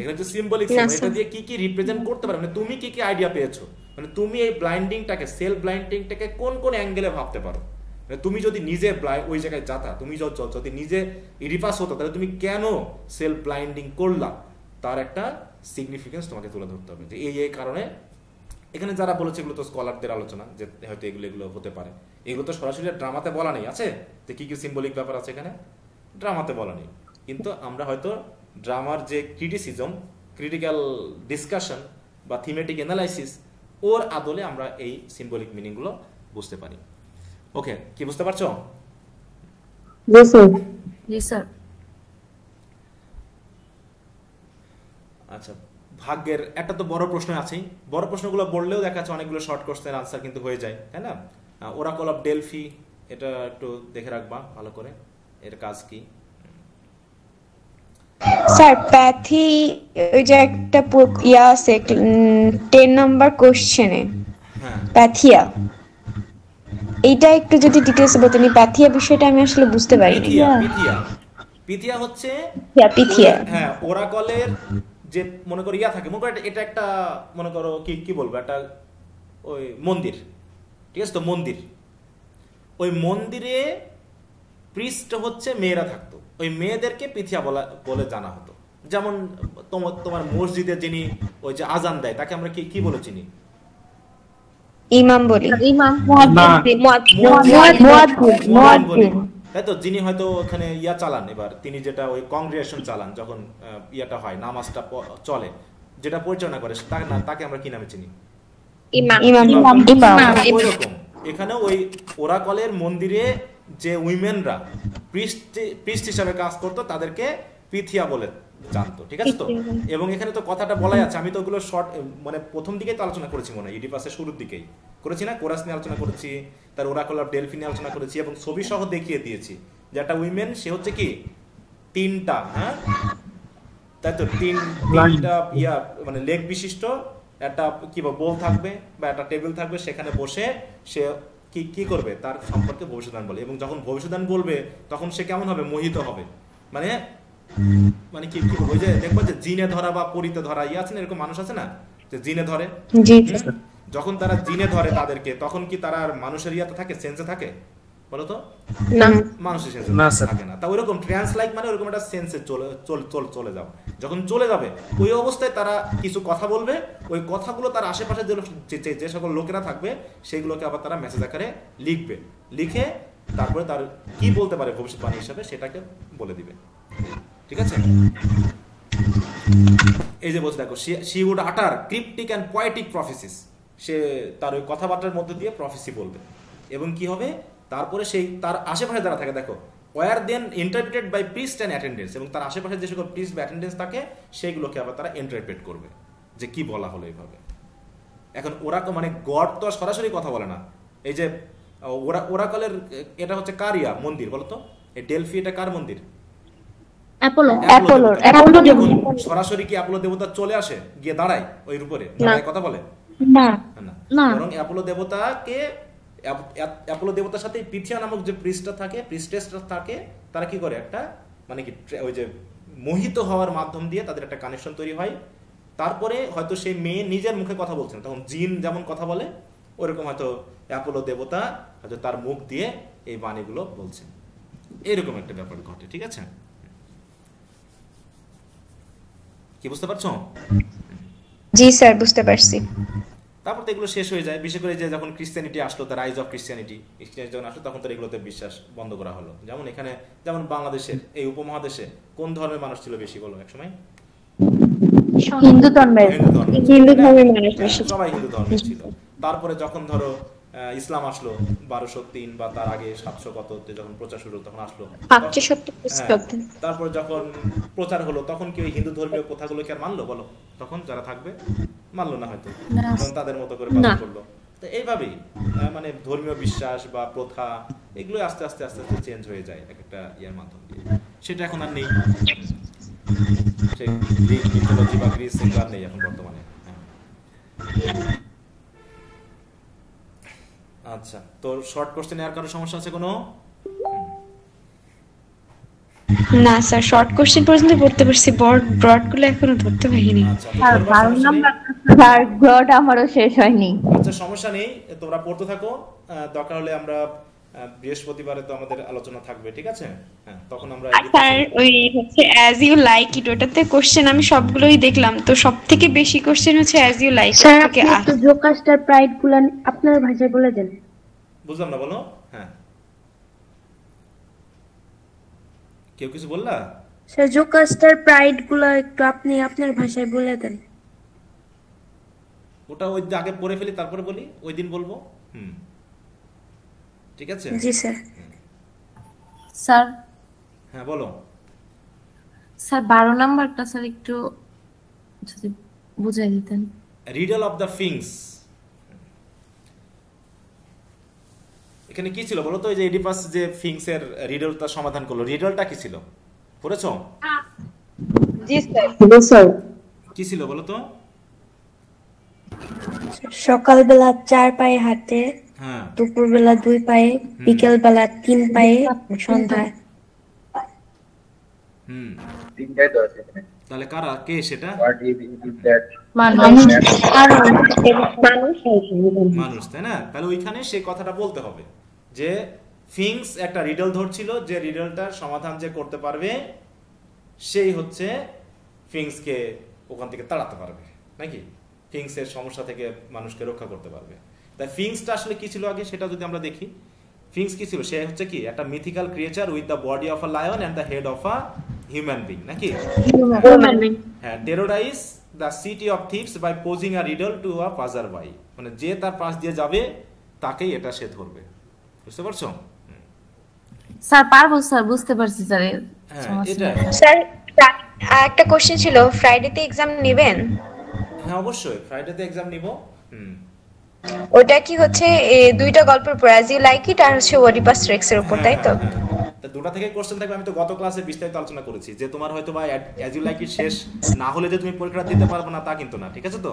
এখানে যে সিম্বলিক, এটা দিয়ে কি কি রিপ্রেজেন্ট করতে পারে, মানে তুমি কি কি আইডিয়া পেয়েছো, মানে তুমি এই ব্লাইন্ডিংটাকে, সেলফ ব্লাইন্ডিংটাকে কোন কোন অ্যাঙ্গেলে ভাবতে পারো। তুমি যদি নিজে ওই জায়গায় যাতা, তুমি যদি নিজে ইডিপাস হতো, তাহলে তুমি কেন সেলফ ব্লাইন্ডিং করলা, তার একটা সিগনিফিকেন্স তোমাকে তুলে ধরতে হবে, যে এই কারণে। এখানে যারা বলেছে এগুলো তো স্কলারদের আলোচনা, যে হয়তো এগুলো হতে পারে। এগুলো তো সরাসরি ড্রামাতে বলা নেই, আছে যে কি কি সিম্বলিক ব্যাপার আছে এখানে, ড্রামাতে বলা নেই। কিন্তু আমরা হয়তো ড্রামার যে ক্রিটিসিজম, ক্রিটিক্যাল ডিসকাশন বা থিমেটিক অ্যানালাইসিস, ওর আদলে আমরা এই সিম্বলিক মিনিংগুলো বুঝতে পারি। ওকে, কি বুঝতে পারছো? আচ্ছা, ভাগ্যের একটা তো বড় প্রশ্ন আছেই। বড় প্রশ্নগুলো বললেও দেখা যাচ্ছে অনেকগুলো শর্ট কোশ্চেনের আনসার কিন্তু হয়ে যায়, তাই না? ওরাকল অফ ডেলফি, এটা একটু দেখে রাখবা ভালো করে, এর কাজ কি। স্যার প্যাথি, ওই যে একটা ইয়া আছে 10 নাম্বার কোশ্চেনে, প্যাথিয়া, এইটা একটু যদি ডিটেইলস বলতেন। প্যাথিয়া বিষয়টা আমি আসলে বুঝতে পারিনি। পিথিয়া হচ্ছে পিথিয়া, হ্যাঁ, ওরাকলের যে মনে করো ইয়া থাকে, মনে করো এটা একটা, মনে করো কি বলবো, একটা ওই মন্দির, ঠিক আছে তো, মন্দির। ওই মন্দিরে প্রিস্ট হচ্ছে মেয়েরা থাকতো, ওই মেয়েদেরকে পিথিয়া বলে জানা হতো। যেমন তোমার মসজিদে যিনি ওই যে আজান দেয়, তাকে আমরা কি বলে চিনি? ইমাম বলি, তাই তো, যিনি হয়তো ওখানে ইয়া চালান, এবার তিনি যেটা ওই কংগ্রিগেশন চালান, যখন ইয়াটা হয়, নামাজটা চলে, যেটা পরিচালনা করে, তাকে আমরা কি নামে চিনি? ওইরকম এখানে ওই ওরাকলের মন্দিরে যে উইমেনরা প্রিস্ট হিসাবে কাজ করতো, তাদেরকে পিথিয়া বলে জানতো, ঠিক আছে তো। এবং এখানে তো কথাটা বলাই আছে, আমি তো ওগুলো শর্ট, মানে প্রথম দিকেই তো আলোচনা করেছি, মনে হয় ইডিপাসের শুরুর দিকেই করেছি না, কোরাস নিয়ে আলোচনা করেছি, তার ওরাকল অফ ডেলফি নিয়ে আলোচনা করেছি, এবং ছবি সহ দেখিয়ে দিয়েছি যে একটা উইমেন, সে হচ্ছে কি তিনটা, হ্যাঁ তাই তো, তিনটা ইয়া মানে লেগ বিশিষ্ট একটা কি বোল থাকবে বা একটা টেবিল থাকবে, সেখানে বসে সে কি করবে, তার সম্পর্কে ভবিষ্যৎবাণী বলে। এবং যখন ভবিষ্যৎবাণী বলবে, তখন সে কেমন হবে, মোহিত হবে, মানে কি ওই যে দেখবো যে জিনে ধরা বা পরিতে ধরা ইয়ে আছে না, এরকম মানুষ আছে না, যে জিনে ধরে, যখন তারা জিনে ধরে তাদেরকে, তখন কি তারা মানুষের ইয়াতে থাকে, সেন্সে থাকে বলতো? না, মানুষের সেন্সে থাকে না। তা ওইরকম ট্রান্সলাইক মানে ওরকম একটা সেন্সে চলে যাও। যখন চলে যাবে, ওই অবস্থায় তারা কিছু কথা বলবে, ওই কথাগুলো তার আশেপাশে যে সকল লোকেরা থাকবে, সেইগুলোকে আবার তারা মেসেজ আকারে লিখবে, লিখে তারপরে তার কি বলতে পারে ভবিষ্যৎবাণী হিসাবে, সেটাকে বলে দিবে, ঠিক আছে? এই যে বলছে, দেখো, she would utter cryptic and poetic prophecies, সে তার ওই কথাবার্তার মধ্যে দিয়ে প্রফেসি বলবে, এবং কি হবে তারপরে সেই তার আশেপাশে যারা থাকে, দেখো, were then interpreted by priest and attendants, এবং তার আশেপাশে যে সকল প্রিস্ট বা অ্যাটেন্ডেন্টস থাকে, সেইগুলোকে আবার তারা ইন্টারপ্রেট করবে যে কি বলা হলো এইভাবে। এখন ওরা মানে গড তো সরাসরি কথা বলে না, এই যে ওরাকলের এটা হচ্ছে কার ইয়া মন্দির বলতো, এই ডেলফি এটা কার মন্দির? সরাসরি কি অ্যাপোলো দেবতা চলে আসে, গিয়ে দাঁড়ায় ওই উপরে, কথা বলে না, বরং অ্যাপোলো দেবতাকে, অ্যাপোলো দেবতার সাথে পিথিয়া নামক যে প্রিস্টটা থাকে, প্রিস্টেসটা থাকে, তারা কি করে, একটা মানে কি ওই যে মোহিত হওয়ার মাধ্যম দিয়ে তাদের একটা কানেকশন তৈরি হয়। তারপরে হয়তো সেই মেয়ে নিজের মুখে কথা বলছেন, তখন জিন যেমন কথা বলে, ওরকম হয়তো অ্যাপোলো দেবতা হয়তো তার মুখ দিয়ে এই বাণীগুলো বলছেন, এরকম একটা ব্যাপার ঘটে। ঠিক আছে, কি বুঝতে পারছো? জি স্যার, বুঝতে পারছি। তারপর তো এগুলো শেষ হয়ে যায়, বিশেষ করে যে যখন ক্রিশ্চিয়ানিটি আসলো, দ্য রাইজ অফ ক্রিশ্চিয়ানিটি যখন আসলো, তখন তো এগুলোতে বিশ্বাস বন্ধ করা হলো। যেমন এখানে, যেমন বাংলাদেশের এই উপমহাদেশে কোন ধর্মের মানুষ ছিল বেশি বলো একসময়? হিন্দু ধর্মের মানুষ, সবাই হিন্দু ধর্মের ছিল। তারপরে যখন ধরো ইসলাম আসলো 1203 বা তার আগে 700 কততে যখন প্রচার শুরু তখন আসলো, তারপর যখন প্রচার হলো তখন কি ওই হিন্দু ধর্মীয় প্রথাগুলো কি আর মানলো বলো? তখন যারা থাকবে মানলো না, হয়তো তাদের মতো করে পালন করলো। তো এইভাবেই মানে ধর্মীয় বিশ্বাস বা প্রথা এগুলো আস্তে আস্তে আস্তে আস্তে চেঞ্জ হয়ে যায় এক একটা ইয়ার মাধ্যম দিয়ে। সেটা এখন আর নেই, সেই গ্রিক মিথোলজি বা গ্রিস এগুলো আর নেই এখন বর্তমানে। আচ্ছা, তো শর্ট কোশ্চেনে আর কারো সমস্যা আছে কোনো? না স্যার, শর্ট কোশ্চেন পর্যন্ত পড়তে পারছি, ব্রড গুলো এখনো ধরতে পারিনি। স্যার 12 নাম্বার স্যার ব্রড আমারও শেষ হয়নি। আচ্ছা, সমস্যা নেই, তোমরা পড়তে থাকো। দরকার হলে আমরা বৃহস্পতিবারে তো আমাদের আলোচনা থাকবে, ঠিক আছে? হ্যাঁ, তখন আমরা স্যার ওই হচ্ছে অ্যাজ ইউ লাইক ইট, ওটাতে কোশ্চেন আমি সবগুলোই দেখলাম, তো সবথেকে বেশি কোশ্চেন হচ্ছে অ্যাজ ইউ লাইক স্যার আপনি একটু জোকাস্টার প্রাইড গুলো আপনার ভাষায় বলে দেন। বুঝলাম না, বলো। হ্যাঁ, কেউ কিছু বললা? স্যার জোকাস্টার প্রাইড গুলো একটু আপনি আপনার ভাষায় বলে দেন। ওটা ওই আগে পড়ে ফেলি তারপরে বলি, ওই দিন বলবো। ঠিক আছে? জি স্যার। স্যার হ্যাঁ বলো। স্যার 12 নাম্বারটা স্যার একটু যদি বুঝাই দিতেন। রিডল অফ দ্য ফিংস, এখানে কি ছিল বলো তো? এই যে এডিপাস যে ফিংস এর রিডলটা সমাধান করলো, রিডলটা কি ছিল পড়েছো? জি স্যার। স্যার কি ছিল বলো তো? সকালবেলা 4 পায়ে হাঁটে, হ্যাঁ, দুপুরবেলা 2 পায়ে, বিকেলবেলা 3 পায়ে, সন্ধ্যায়। তিনটাই তো আছে এখানে। তাহলে কারা কে সেটা? What is that? মানুষ, তাই না? তাহলে ওইখানে সেই কথাটা বলতে হবে যে ফিংস একটা রিডল ধরছিল, যে রিডলটার সমাধান যে করতে পারবে সেই হচ্ছে ফিংসকে ওখান থেকে তাড়াতে পারবে, নাকি ফিংসের সমস্যা থেকে মানুষকে রক্ষা করতে পারবে। তাই ফিংসটা আসলে কি ছিল আগে সেটা যদি আমরা দেখি, ফিংস কি ছিল? সে হচ্ছে কি একটা mythical creature with the body of a lion and the head of a human being, নাকি? হ্যাঁ, terrorise the city of Thebes by posing a riddle to a passer by, মানে যে তার পাশ দিয়ে যাবে তাকেই এটা সে ধরবে। বুঝতে পারছো? স্যার পারবো স্যার, বুঝতে পারছি স্যার। এটা স্যার একটা কোশ্চেন ছিল, ফ্রাইডেতে এক্সাম নেবেন? হ্যাঁ অবশ্যই, ফ্রাইডেতে এক্সাম নিব। ওটা কি হচ্ছে দুইটা গল্পের উপর, অ্যাজ ইউ লাইক ইট আর হচ্ছে ওডিপাস রেক্স এর উপর, তাই তো? দুটো থেকে কোশ্চেন থাকবে। আমি তো গত ক্লাসে বিস্তারিত আলোচনা করেছি যে তোমার হয়তো বা অ্যাজ ইউ লাইক ইট শেষ না হলে যে তুমি পরীক্ষা দিতে পারবে না তা কিন্তু না, ঠিক আছে? তো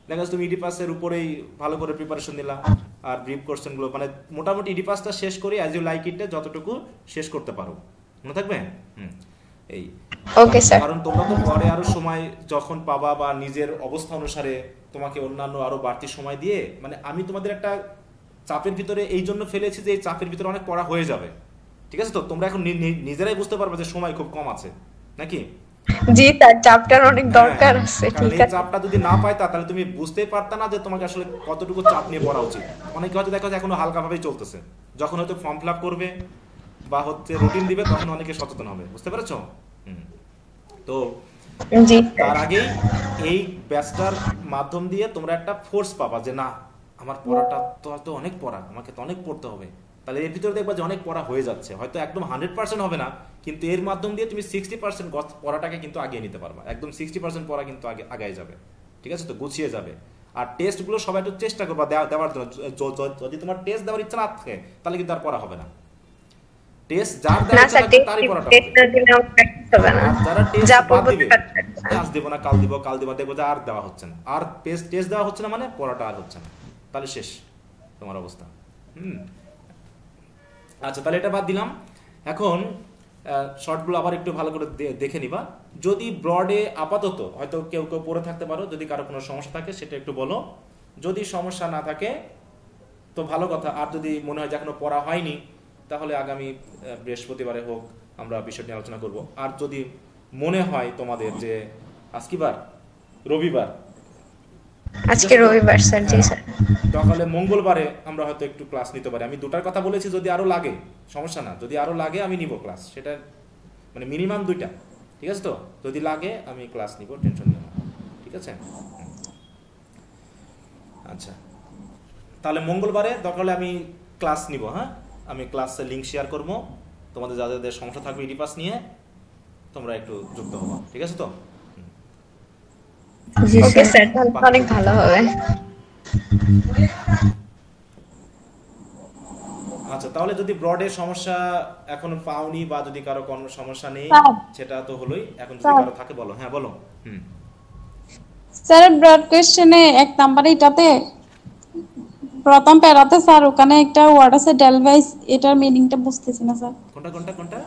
দেখা যাচ্ছে তুমি ইডিপাসের উপরেই ভালো করে প্রিপারেশন নিলা, আর ব্রিফ কোশ্চেনগুলো মানে মোটামুটি ইডিপাসটা শেষ করে অ্যাজ ইউ লাইক ইটটা যতটুকু শেষ করতে পারো, মনে থাকবে? এই ওকে স্যার। কারণ তোমরা তো পরে আরো সময় যখন পাবা বা নিজের অবস্থা অনুসারে তোমাকে অন্যান্য আরো বাড়তি সময় দিয়ে, মানে আমি তোমাদের একটা চাপের ভিতরে এই জন্য ফেলেছি যে এই চাপের ভিতরে অনেক পড়া হয়ে যাবে, ঠিক আছে? তো তোমরা এখন নিজেরাই বুঝতে পারবে যে সময় খুব কম আছে, নাকি? জি, তার চাপটার অনেক দরকার আছে, ঠিক আছে? চাপটা যদি না পাইতা তাহলে তুমি বুঝতেই পারতা না যে তোমাকে আসলে কতটুকু চাপ নিয়ে পড়া উচিত। অনেকে হয়তো দেখো এখনো হালকা ভাবেই চলতেছে, যখন হয়তো ফর্ম ফিল আপ করবে বা হচ্ছে রুটিন দিবে তখন অনেকে সচেতন হবে, বুঝতে পেরেছো? তো তার আগেই এই ব্যাচটার মাধ্যম দিয়ে তোমরা একটা ফোর্স পাবা যে না আমার পড়াটা তো অনেক পড়া, আমাকে তো অনেক পড়তে হবে। তাহলে এর ভিতরে দেখবা যে অনেক পড়া হয়ে যাচ্ছে, হয়তো একদম 100% হবে না, কিন্তু এর মাধ্যম দিয়ে তুমি 60% পড়াটাকে কিন্তু আগিয়ে নিতে পারবা। একদম 60% পড়া কিন্তু আগায় যাবে, ঠিক আছে? তো গুছিয়ে যাবে। আর টেস্টগুলো সবাই একটু চেষ্টা করবা দেওয়ার জন্য। যদি তোমার টেস্ট দেওয়ার ইচ্ছা না থাকে তাহলে কিন্তু আর পড়া হবে না। টেস্ট যার দেওয়ার ইচ্ছা থাকে তারই পড়াটা হবে। যারা টেস্ট বাদ দিবে, আজ দেব না কাল দিব দেখবো যে আর দেওয়া হচ্ছে না, আর টেস্ট দেওয়া হচ্ছে না মানে পড়াটা আর হচ্ছে না, তাহলে শেষ তোমার অবস্থা। আচ্ছা, তাহলে এটা বাদ দিলাম। এখন শর্টগুলো আবার একটু ভালো করে দেখে নিবা। যদি ব্রডে আপাতত হয়তো কেউ পড়ে থাকতে পারো, যদি কারো কোনো সমস্যা থাকে সেটা একটু বলো। যদি সমস্যা না থাকে তো ভালো কথা। আর যদি মনে হয় যে এখনো পড়া হয়নি, তাহলে আগামী বৃহস্পতিবারে হোক আমরা বিষয়টি নিয়ে আলোচনা করব। আর যদি মনে হয় তোমাদের যে আজ কি বার, রবিবার, আজকে রবিবার স্যার। জি স্যার। তাহলে মঙ্গলবারে আমরা হয়তো একটু ক্লাস নিতে পারি। আমি দুটার কথা বলেছি, যদি আরো লাগে সমস্যা না, যদি আরো লাগে আমি নিব ক্লাস, সেটা মানে মিনিমাম 2টা, ঠিক আছে তো? যদি লাগে আমি ক্লাস নিব, টেনশন নেই, ঠিক আছে? আচ্ছা, তাহলে মঙ্গলবারে দরকার হলে আমি ক্লাস নিব। হ্যাঁ, আমি ক্লাসের লিঙ্ক শেয়ার করব, তোমাদের যাদের সমস্যা থাকবে ইডিপাস নিয়ে তোমরা একটু যুক্ত হবো, ঠিক আছে তো? ওকে স্যার, অনেক ভালো হবে। আচ্ছা, তাহলে যদি ব্রডের সমস্যা এখনো পাওনি বা যদি কারো কোনো সমস্যা নেই সেটা তো হলোই। এখন যদি কারো থাকে বলো। হ্যাঁ বলো। স্যার ব্রড কোশ্চেনে 1 নাম্বারে এটাতে প্রথম প্যারাতে স্যার ওখানে একটা ওয়ার্ড আছে ডেলভাইস, এটার মিনিংটা বুঝতেছি না স্যার। কোনটা?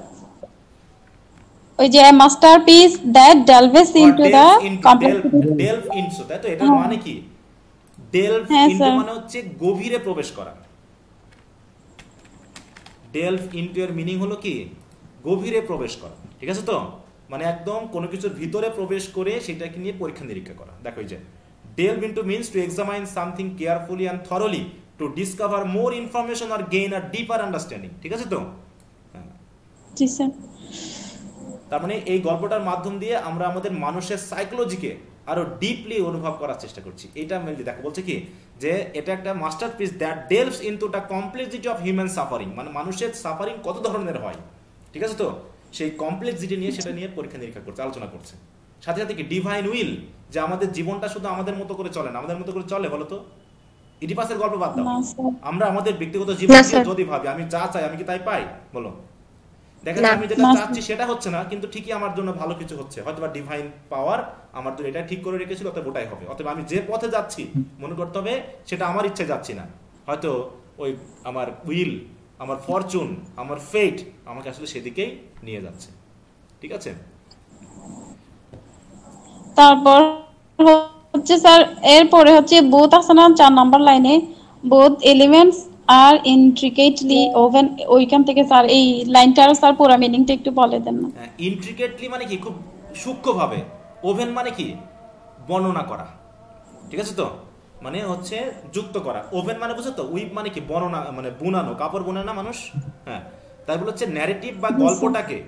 ওই যে masterpiece that delves into the complexity, delve into, তাই তো? এটার মানে কি? ডেলভ ইনটু মানে হচ্ছে গভীরে প্রবেশ করা। ডেলভ ইনটু এর মিনিং হলো কি? গভীরে প্রবেশ করা, ঠিক আছে তো? মানে একদম কোনো কিছুর ভিতরে প্রবেশ করে সেটাকে নিয়ে পরীক্ষা নিরীক্ষা করা। দেখো এই যে delve into means to examine something carefully and thoroughly to discover more information or gain a deeper understanding, ঠিক আছে তো? জি স্যার। তার মানে এই গল্পটার মাধ্যম দিয়ে আমরা আমাদের মানুষের সাইকোলজিকে আরো ডিপলি অনুভব করার চেষ্টা করছি। এটা মেনলি দেখো বলছে কি যে এটা একটা masterpiece that delves into the complexity of human suffering, মানে মানুষের সাফারিং কত ধরনের হয়, ঠিক আছে তো? সেই কমপ্লেক্সিটি নিয়ে সেটা নিয়ে পরীক্ষা নিরীক্ষা করছে, আলোচনা করছে। সাথে সাথে কি ডিভাইন উইল, যে আমাদের জীবনটা শুধু আমাদের মতো করে চলে না। আমাদের মতো করে চলে বলো তো? ইডিপাসের গল্প বাদ দাও, আমরা আমাদের ব্যক্তিগত জীবন যদি ভাবি আমি যা চাই আমি কি তাই পাই? বলো। দেখেন আমি যেটা চাচ্ছি সেটা হচ্ছে না, কিন্তু ঠিকই আমার জন্য ভালো কিছু হচ্ছে। হয়তো বা ডিভাইন পাওয়ার আমার জন্য এটা ঠিক করে রেখেছিল, অতএব ওটাই হবে। অতএব আমি যে পথে যাচ্ছি মনে করতে হবে সেটা আমার ইচ্ছায় যাচ্ছি না, হয়তো ওই আমার উইল, আমার ফরচুন, আমার ফেট আমাকে আসলে সেদিকেই নিয়ে যাচ্ছে, ঠিক আছে? তারপর হচ্ছে স্যার এরপরে হচ্ছে বোথ আছে না 4 নাম্বার লাইনে, বোথ এলিমেন্টস আর ইন্ট্রিকেটলি ওভেন, ওইখান থেকে স্যার এই লাইনটার স্যার পুরো মিনিংটা একটু বলে দেন না। ইন্ট্রিকেটলি মানে কি? খুব সূক্ষ্মভাবে। ওভেন মানে কি? বর্ণনা করা, ঠিক আছে তো? মানে হচ্ছে যুক্ত করা। ওভেন মানে বুঝছো তো? উইভ মানে কি? বর্ণনা, মানে বুনানো, কাপড় বোনে না মানুষ। হ্যাঁ, তাই বলে হচ্ছে ন্যারেটিভ বা গল্পটাকে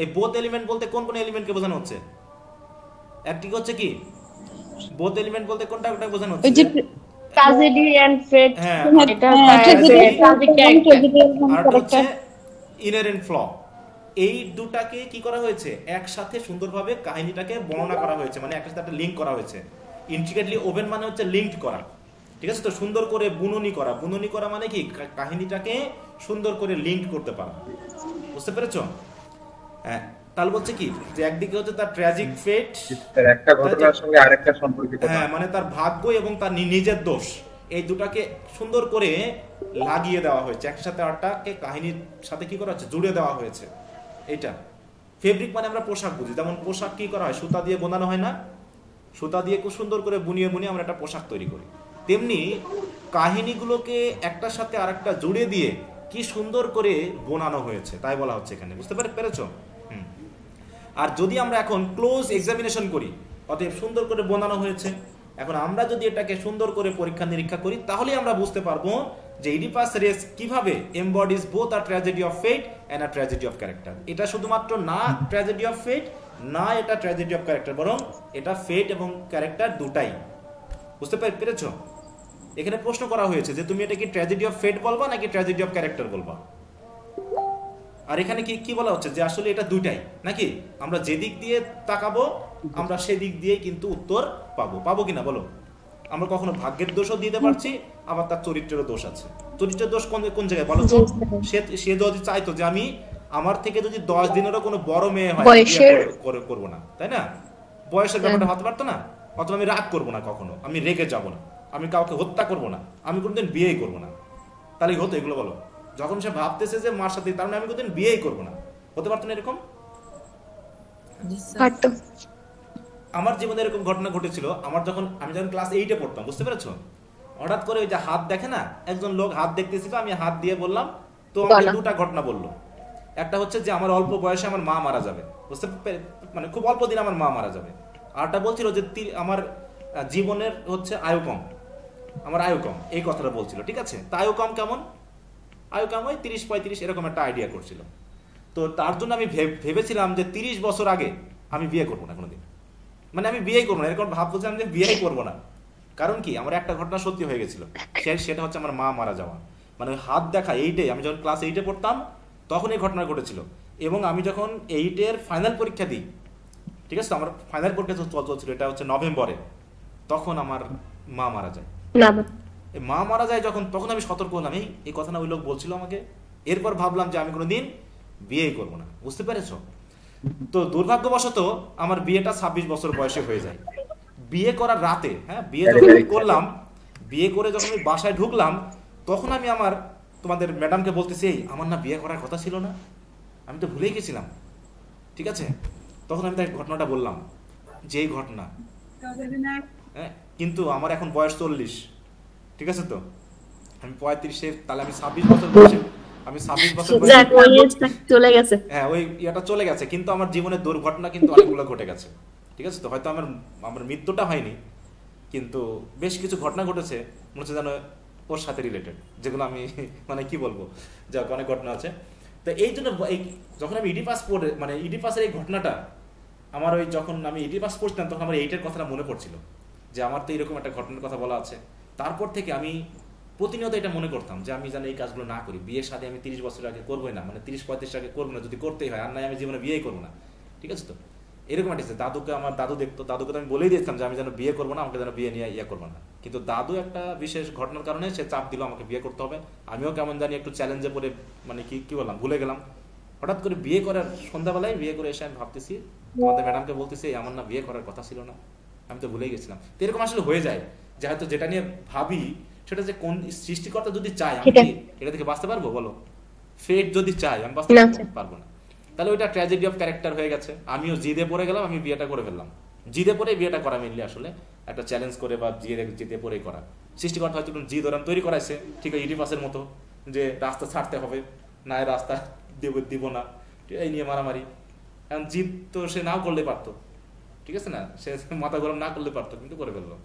এই বোথ এলিমেন্ট বলতে কোন কোন এলিমেন্টকে বোঝানো হচ্ছে? একটি হচ্ছে কি বোথ এলিমেন্ট বলতে কোনটা কোনটা বোঝানো হচ্ছে? ট্র্যাজেডি এন্ড ফেট, এটা ট্র্যাজেডি আর হচ্ছে ইনহেরেন্ট ফ্ল। এই দুটাকে কি করা হয়েছে? একসাথে সুন্দরভাবে কাহিনীটাকে বর্ণনা করা হয়েছে, মানে একসাথে একটা লিংক করা হয়েছে। ইন্ট্রিকেটলি ওভেন মানে হচ্ছে লিংকড করা, ঠিক আছে তো? সুন্দর করে বুননি করা। বুননি করা মানে কি? কাহিনীটাকে সুন্দর করে লিংক করতে পারা, বুঝতে পেরেছো? হ্যাঁ, তাহলে বলছে কি যে একদিকে হচ্ছে তার ট্র্যাজিক ফেট, একটা ঘটনার সঙ্গে আরেকটা সম্পর্কিত। হ্যাঁ, মানে তার ভাগ্য এবং তার নিজের দোষ, এই দুটাকে সুন্দর করে লাগিয়ে দেওয়া হয়েছে একসাথে। আরটাকে কাহিনীর সাথে কি করা হচ্ছে? জুড়ে দেওয়া হয়েছে। এটা ফেব্রিক মানে আমরা পোশাক বুঝি, যেমন পোশাক কি করা হয়? সুতা দিয়ে বোনানো হয় না? সুতা দিয়ে খুব সুন্দর করে বুনিয়ে বুনিয়ে আমরা একটা পোশাক তৈরি করি। তেমনি কাহিনীগুলোকে একটার সাথে আরেকটা জুড়ে দিয়ে কি সুন্দর করে বোনানো হয়েছে, তাই বলা হচ্ছে এখানে। বুঝতে পেরেছো? আর যদি আমরা এখন ক্লোজ এক্সামিনেশন করি, অতএব সুন্দর করে বোনানো হয়েছে। এখন আমরা যদি এটাকে সুন্দর করে পরীক্ষা নিরীক্ষা করি, তাহলে আমরা বুঝতে পারবো যে ইডিপাস রেস কিভাবে embodies both a tragedy of fate and a tragedy of character. এটা শুধুমাত্র না ট্র্যাজেডি অফ ফেট, না এটা ট্র্যাজেডি অফ ক্যারেক্টার, বরং এটা ফেট এবং ক্যারেক্টার দুটাই। বুঝতে পেরেছো? এখানে প্রশ্ন করা হয়েছে যে তুমি এটা কি ট্র্যাজেডি অফ ফেট বলবা নাকি ট্র্যাজেডি অফ ক্যারেক্টার বলবা? আর এখানে কি কি বলা হচ্ছে? যে আসলে এটা দুইটাই, নাকি? আমরা যে দিক দিয়ে তাকাবো আমরা সেদিক দিয়েই কিন্তু উত্তর পাবো কিনা বলো? আমরা কখনো ভাগ্যের দোষও দিতে পারছি, আবার তার চরিত্রেরও দোষ আছে। চরিত্রের দোষ কোন জায়গায় বলো তো? সে যদি চাইতো যে আমি আমার থেকে যদি 10 দিনেরও কোনো বড় মেয়ে হয় করবো না, তাই না? বয়সের ব্যাপারটা হতে পারতো না? অথবা আমি রাগ করবো না, কখনো আমি রেগে যাবো না, আমি কাউকে হত্যা করবো না, আমি কোনোদিন বিয়েই করবো না, তাহলে হতো এগুলো বলো? যখন সে ভাবতেছে যে মার সাথে, তার মানে আমি কোনোদিন বিয়েই করবো না, হতে পারতো না এরকম? আমার জীবনে এরকম ঘটনা ঘটেছিল। আমি যখন ক্লাস 8-এ পড়তাম, বুঝতে পেরেছো? হঠাৎ করে ওই যে হাত দেখে না, একজন লোক হাত দেখতেছিল, আমি হাত দিয়ে বললাম, তো আমাকে দুটা ঘটনা বললো। একটা হচ্ছে যে আমার অল্প বয়সে আমার মা মারা যাবে, বুঝতে মানে খুব অল্প দিন আমার মা মারা যাবে। আরটা বলছিল যে আমার জীবনের হচ্ছে আয়ু কম, আমার আয়ু কম, এই কথাটা বলছিল। ঠিক আছে, তা আয়ু কম কেমন? আয়ু কম ওই 30-35 এরকম একটা আইডিয়া করছিল। তো তার জন্য আমি ভেবেছিলাম যে 30 বছর আগে আমি বিয়ে করবো না কোনোদিন, মানে আমি বিয়েই করবো না, এরকম ভাব বলছিলাম যে বিয়েই করবো না। কারণ কি, আমার একটা ঘটনা সত্যি হয়ে গেছিল, সেটা হচ্ছে আমার মা মারা যাওয়া। মানে হাত দেখা 8-এ, আমি যখন ক্লাস 8-এ পড়তাম তখন এই ঘটনা ঘটেছিল। এবং আমি যখন 8-এর ফাইনাল পরীক্ষা দিই, ঠিক আছে, আমার ফাইনাল পরীক্ষা চলছিল, এটা হচ্ছে নভেম্বরে, তখন আমার মা মারা যায়। মা মারা যায় যখন, তখন আমি সতর্ক হলাম, এই কথাটা ওই লোক বলছিল আমাকে। এরপর ভাবলাম যে আমি কোনোদিন বিয়েই করবো না, বুঝতে পেরেছ? তো দুর্ভাগ্যবশত আমার বিয়েটা 26 বছর বয়সে হয়ে যায়। বিয়ে করার রাতে, হ্যাঁ, বিয়ে যখন করলাম, বিয়ে করে যখন আমি বাসায় ঢুকলাম, তখন আমি আমার তোমাদের ম্যাডামকে বলতেছি, আমার না বিয়ে করার কথা ছিল না, আমি তো ভুলেই গেছিলাম। ঠিক আছে, তখন আমি তাই ঘটনাটা বললাম, যেই ঘটনা, হ্যাঁ, কিন্তু আমার এখন বয়স 40, ঠিক আছে, তো আমি 35-এর, তাহলে আমি 26 বছর বয়সে, আমি 26 বছর চলে গেছে, হ্যাঁ, ওই ইয়েটা চলে গেছে, কিন্তু আমার জীবনের দুর্ঘটনা কিন্তু অনেকগুলো ঘটে গেছে। ঠিক আছে, তো হয়তো আমার মৃত্যুটা হয়নি, কিন্তু বেশ কিছু ঘটনা ঘটেছে, মনে হচ্ছে যেন ওর সাথে রিলেটেড, যেগুলো আমি মানে কি বলবো, যা অনেক ঘটনা আছে। তো এই জন্য যখন আমি ইডি পাস পড়ে, মানে ইডি পাসের এই ঘটনাটা আমার, ওই যখন আমি ইডি পাস পড়ছিলাম তখন আমার 8-এর কথাটা মনে পড়ছিল, যে আমার তো এরকম একটা ঘটনার কথা বলা আছে। তারপর থেকে আমি প্রতিনিয়ত এটা মনে করতাম যে আমি যেন এই কাজগুলো না করি, বিয়ের সাথে আমি 30 বছর আগে করবোই না, মানে 30-35 আগে করবো না, যদি করতেই হয়, আর নাই আমি জীবনে বিয়েই করবো না। ঠিক আছে, তো এরকম একটা দাদুকে, আমার দাদু দেখতো, দাদুকে তো আমি বলেই দিয়েছিলাম যে আমি যেন বিয়ে করবো না, আমাকে যেন বিয়ে নিয়ে ইয়ে করবো না। কিন্তু দাদু একটা বিশেষ ঘটনার কারণে সে চাপ দিল আমাকে বিয়ে করতে হবে। আমিও কেমন জানি একটু চ্যালেঞ্জে পড়ে, মানে কি বললাম, ভুলে গেলাম। হঠাৎ করে বিয়ে করার সন্ধ্যাবেলায় বিয়ে করে এসে আমি ভাবতেছি, তোমাদের ম্যাডামকে বলতেছি, আমার না বিয়ে করার কথা ছিল না, আমি তো ভুলেই গেছিলাম। তো এরকম আসলে হয়ে যায় যে হয়তো যেটা নিয়ে ভাবি সেটা যে কোন সৃষ্টিকর্তা যদি চায়, আমি কি এটা থেকে বাঁচতে পারবো বলো? ফেট যদি চায় আমি বাঁচতে পারবো না, তাহলে ওইটা ট্র্যাজেডি অফ ক্যারেক্টার হয়ে গেছে। আমিও জিদে পড়ে গেলাম, আমি বিয়েটা করে ফেললাম। জিদে পরে বিয়েটা করা মেনলি আসলে একটা চ্যালেঞ্জ করে বা জিদে পরেই করা। সৃষ্টিকর্তা হয়তো জিদ ওরাম তৈরি করাইছে, ঠিক আছে, ইডিপাসের মতো, যে রাস্তা ছাড়তে হবে, না রাস্তা দিব না, এই নিয়ে মারামারি। এখন জিদ তো সে নাও করলে পারতো, ঠিক আছে না, সে মাথা গরম না করলে পারতো, কিন্তু করে ফেললো।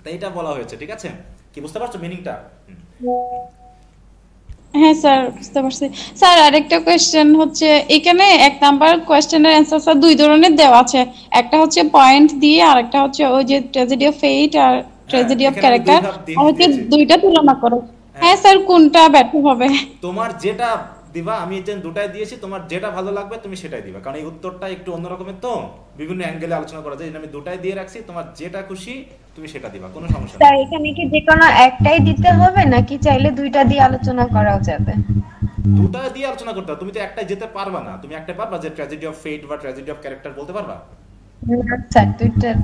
তাই এটা বলা হয়েছে, ঠিক আছে, কি বুঝতে পারছো মিনিংটা? হ্যাঁ স্যার, বুঝতে পারছি। স্যার আরেকটা কোয়েশ্চেন হচ্ছে, এখানে 1 নাম্বার কোয়েশ্চেনের অ্যানসার স্যার 2 ধরনের দেওয়া আছে, একটা হচ্ছে পয়েন্ট দিয়ে, আর একটা হচ্ছে ওই যে ট্র্যাজেডি অফ ফেট আর ট্র্যাজেডি অফ ক্যারেক্টার, হচ্ছে দুইটা তুলনা করো। হ্যাঁ স্যার, কোনটা বেটার হবে? তোমার যেটা দিবা, আমি যে দুটাই দিয়েছি, তোমার যেটা ভালো লাগবে তুমি সেটাই দিবা, কারণ এই উত্তরটা একটু অন্য রকমের, তো বিভিন্ন অ্যাঙ্গেলে আলোচনা করা যায়। আমি দুটাই দিয়ে রাখছি, তোমার যেটা খুশি তুমি সেটা দিবা, কোনো সমস্যা নেই। স্যার এখানে কি যে কোনো একটাই দিতে হবে নাকি চাইলে দুইটা দিয়ে আলোচনা করাও যাবে? দুটা দিয়ে আলোচনা করতে হবে, তুমি তো একটাই যেতে পারবা না। তুমি একটা পারবা যে ট্র্যাজেডি অফ ফেট বা ট্র্যাজেডি অফ ক্যারেক্টার বলতে পারবা?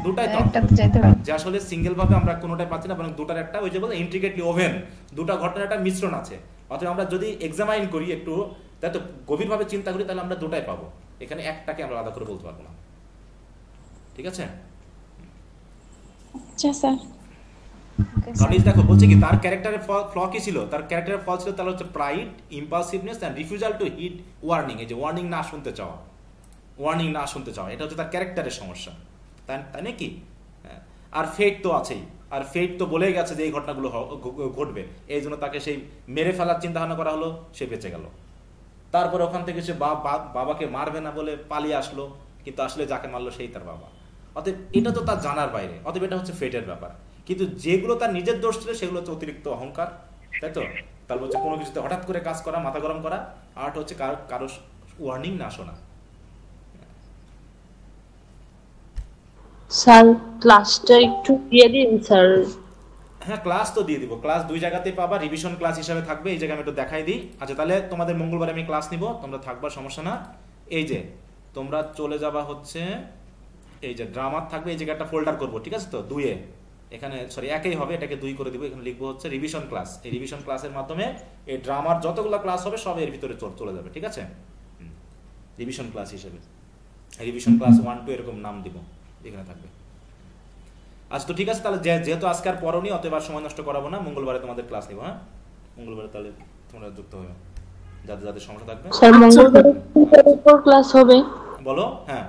দুটাই তো একটা যেতে পারবে, যে আসলে সিঙ্গেল ভাবে আমরা কোনোটাই পাচ্ছি না, বরং দুটার একটা ওই যে বলে ইন্ট্রিকেটলি ওভেন, দুটা ঘটনার একটা মিশ্রণ আছে। অথবা আমরা যদি এক্সামাইন করি একটু, তাই তো গভীরভাবে চিন্তা করি, তাহলে আমরা দুটাই পাবো, এখানে একটাকে আমরা আলাদা করে বলতে পারবো না। ঠিক আছে? আচ্ছা স্যার। কারণ দেখো বলছে কি, তার ক্যারেক্টারের ফ্ল কি ছিল, তার ক্যারেক্টারের ফল ছিল তার হচ্ছে pride, impulsiveness and refusal to heed warning. এই যে ওয়ার্নিং না শুনতে চাওয়া, ওয়ার্নিং না শুনতে চাওয়া, এটা হচ্ছে তার ক্যারেক্টারের সমস্যা, তাই নাকি? আর ফেট তো আছেই, আর ফেট তো বলেই গেছে যে এই ঘটনাগুলো ঘটবে, এই জন্য তাকে সেই মেরে ফেলার চিন্তা ভাবনা করা হলো, সে বেঁচে গেল। তারপরে ওখান থেকে সে বাবাকে মারবে না বলে পালিয়ে আসলো, কিন্তু আসলে যাকে মারলো সেই তার বাবা। অতএব এটা তো তার জানার বাইরে, অতএব এটা হচ্ছে ফেটের ব্যাপার। কিন্তু যেগুলো তার নিজের দোষ ছিল সেগুলো হচ্ছে অতিরিক্ত অহংকার, তাই তো? তার হচ্ছে কোনো কিছুতে হঠাৎ করে কাজ করা, মাথা গরম করা, আর হচ্ছে কারো ওয়ার্নিং না শোনা। স্যার ক্লাসটা একটু দিয়ে দিন স্যার। হ্যাঁ ক্লাস তো দিয়ে দিব, ক্লাস 2 জায়গাতেই পাবা, রিভিশন ক্লাস হিসাবে থাকবে। এই জায়গায় আমি একটু দেখাই দিই। আচ্ছা তাহলে তোমাদের মঙ্গলবার আমি ক্লাস নিব, তোমরা থাকবার, সমস্যা না। এই যে তোমরা চলে যাবা হচ্ছে, এই যে ড্রামার থাকবে, এই জায়গায় একটা ফোল্ডার করবো, ঠিক আছে তো? 2-এ এখানে সরি 1-এই হবে, এটাকে 2 করে দিব। এখানে লিখবো হচ্ছে রিভিশন ক্লাস। এই রিভিশন ক্লাসের মাধ্যমে এই ড্রামার যতগুলো ক্লাস হবে সব এর ভিতরে চলে যাবে, ঠিক আছে? রিভিশন ক্লাস হিসেবে রিভিশন ক্লাস 1 2 এরকম নাম দিব, এখানে থাকবে। আচ্ছা তো ঠিক আছে, তাহলে যেহেতু আজকে আর পড়োনি অতএব আর সময় নষ্ট করাবো না, মঙ্গলবারে তোমাদের ক্লাস নিব। হ্যাঁ, মঙ্গলবারে তাহলে তোমরা যুক্ত হবে, যাদের যাদের সমস্যা থাকবে। স্যার মঙ্গলবারে কোন ক্লাস হবে বলো? হ্যাঁ,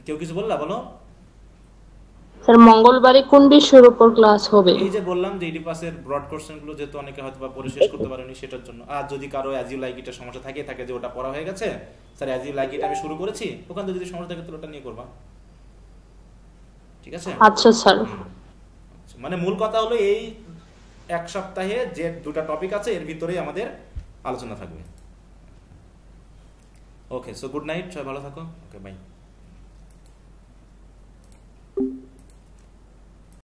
কেউ কিছু বললা? বলো। স্যার মঙ্গলবারে কোন বিষয়ের উপর ক্লাস হবে? এই যে বললাম যে ইডিপাসের ব্রড কোশ্চেন গুলো যেহেতু অনেকে হয়তো বা পড়ে শেষ করতে পারেনি সেটার জন্য। আর যদি কারো অ্যাজ ইউ লাইক ইটের সমস্যা থাকে যে ওটা পড়া হয়ে গেছে sir, as you like it আমি শুরু করেছি, ওখানে যদি সমস্যা থাকে তাহলে ওটা নিয়ে করবা, ঠিক আছে? আচ্ছা স্যার। মানে মূল কথা হলো এই এক সপ্তাহে যে দুটো টপিক আছে এর ভিতরেই আমাদের আলোচনা থাকবে। ওকে, সো গুড নাইট, সবাই ভালো থাকো। ওকে, বাই।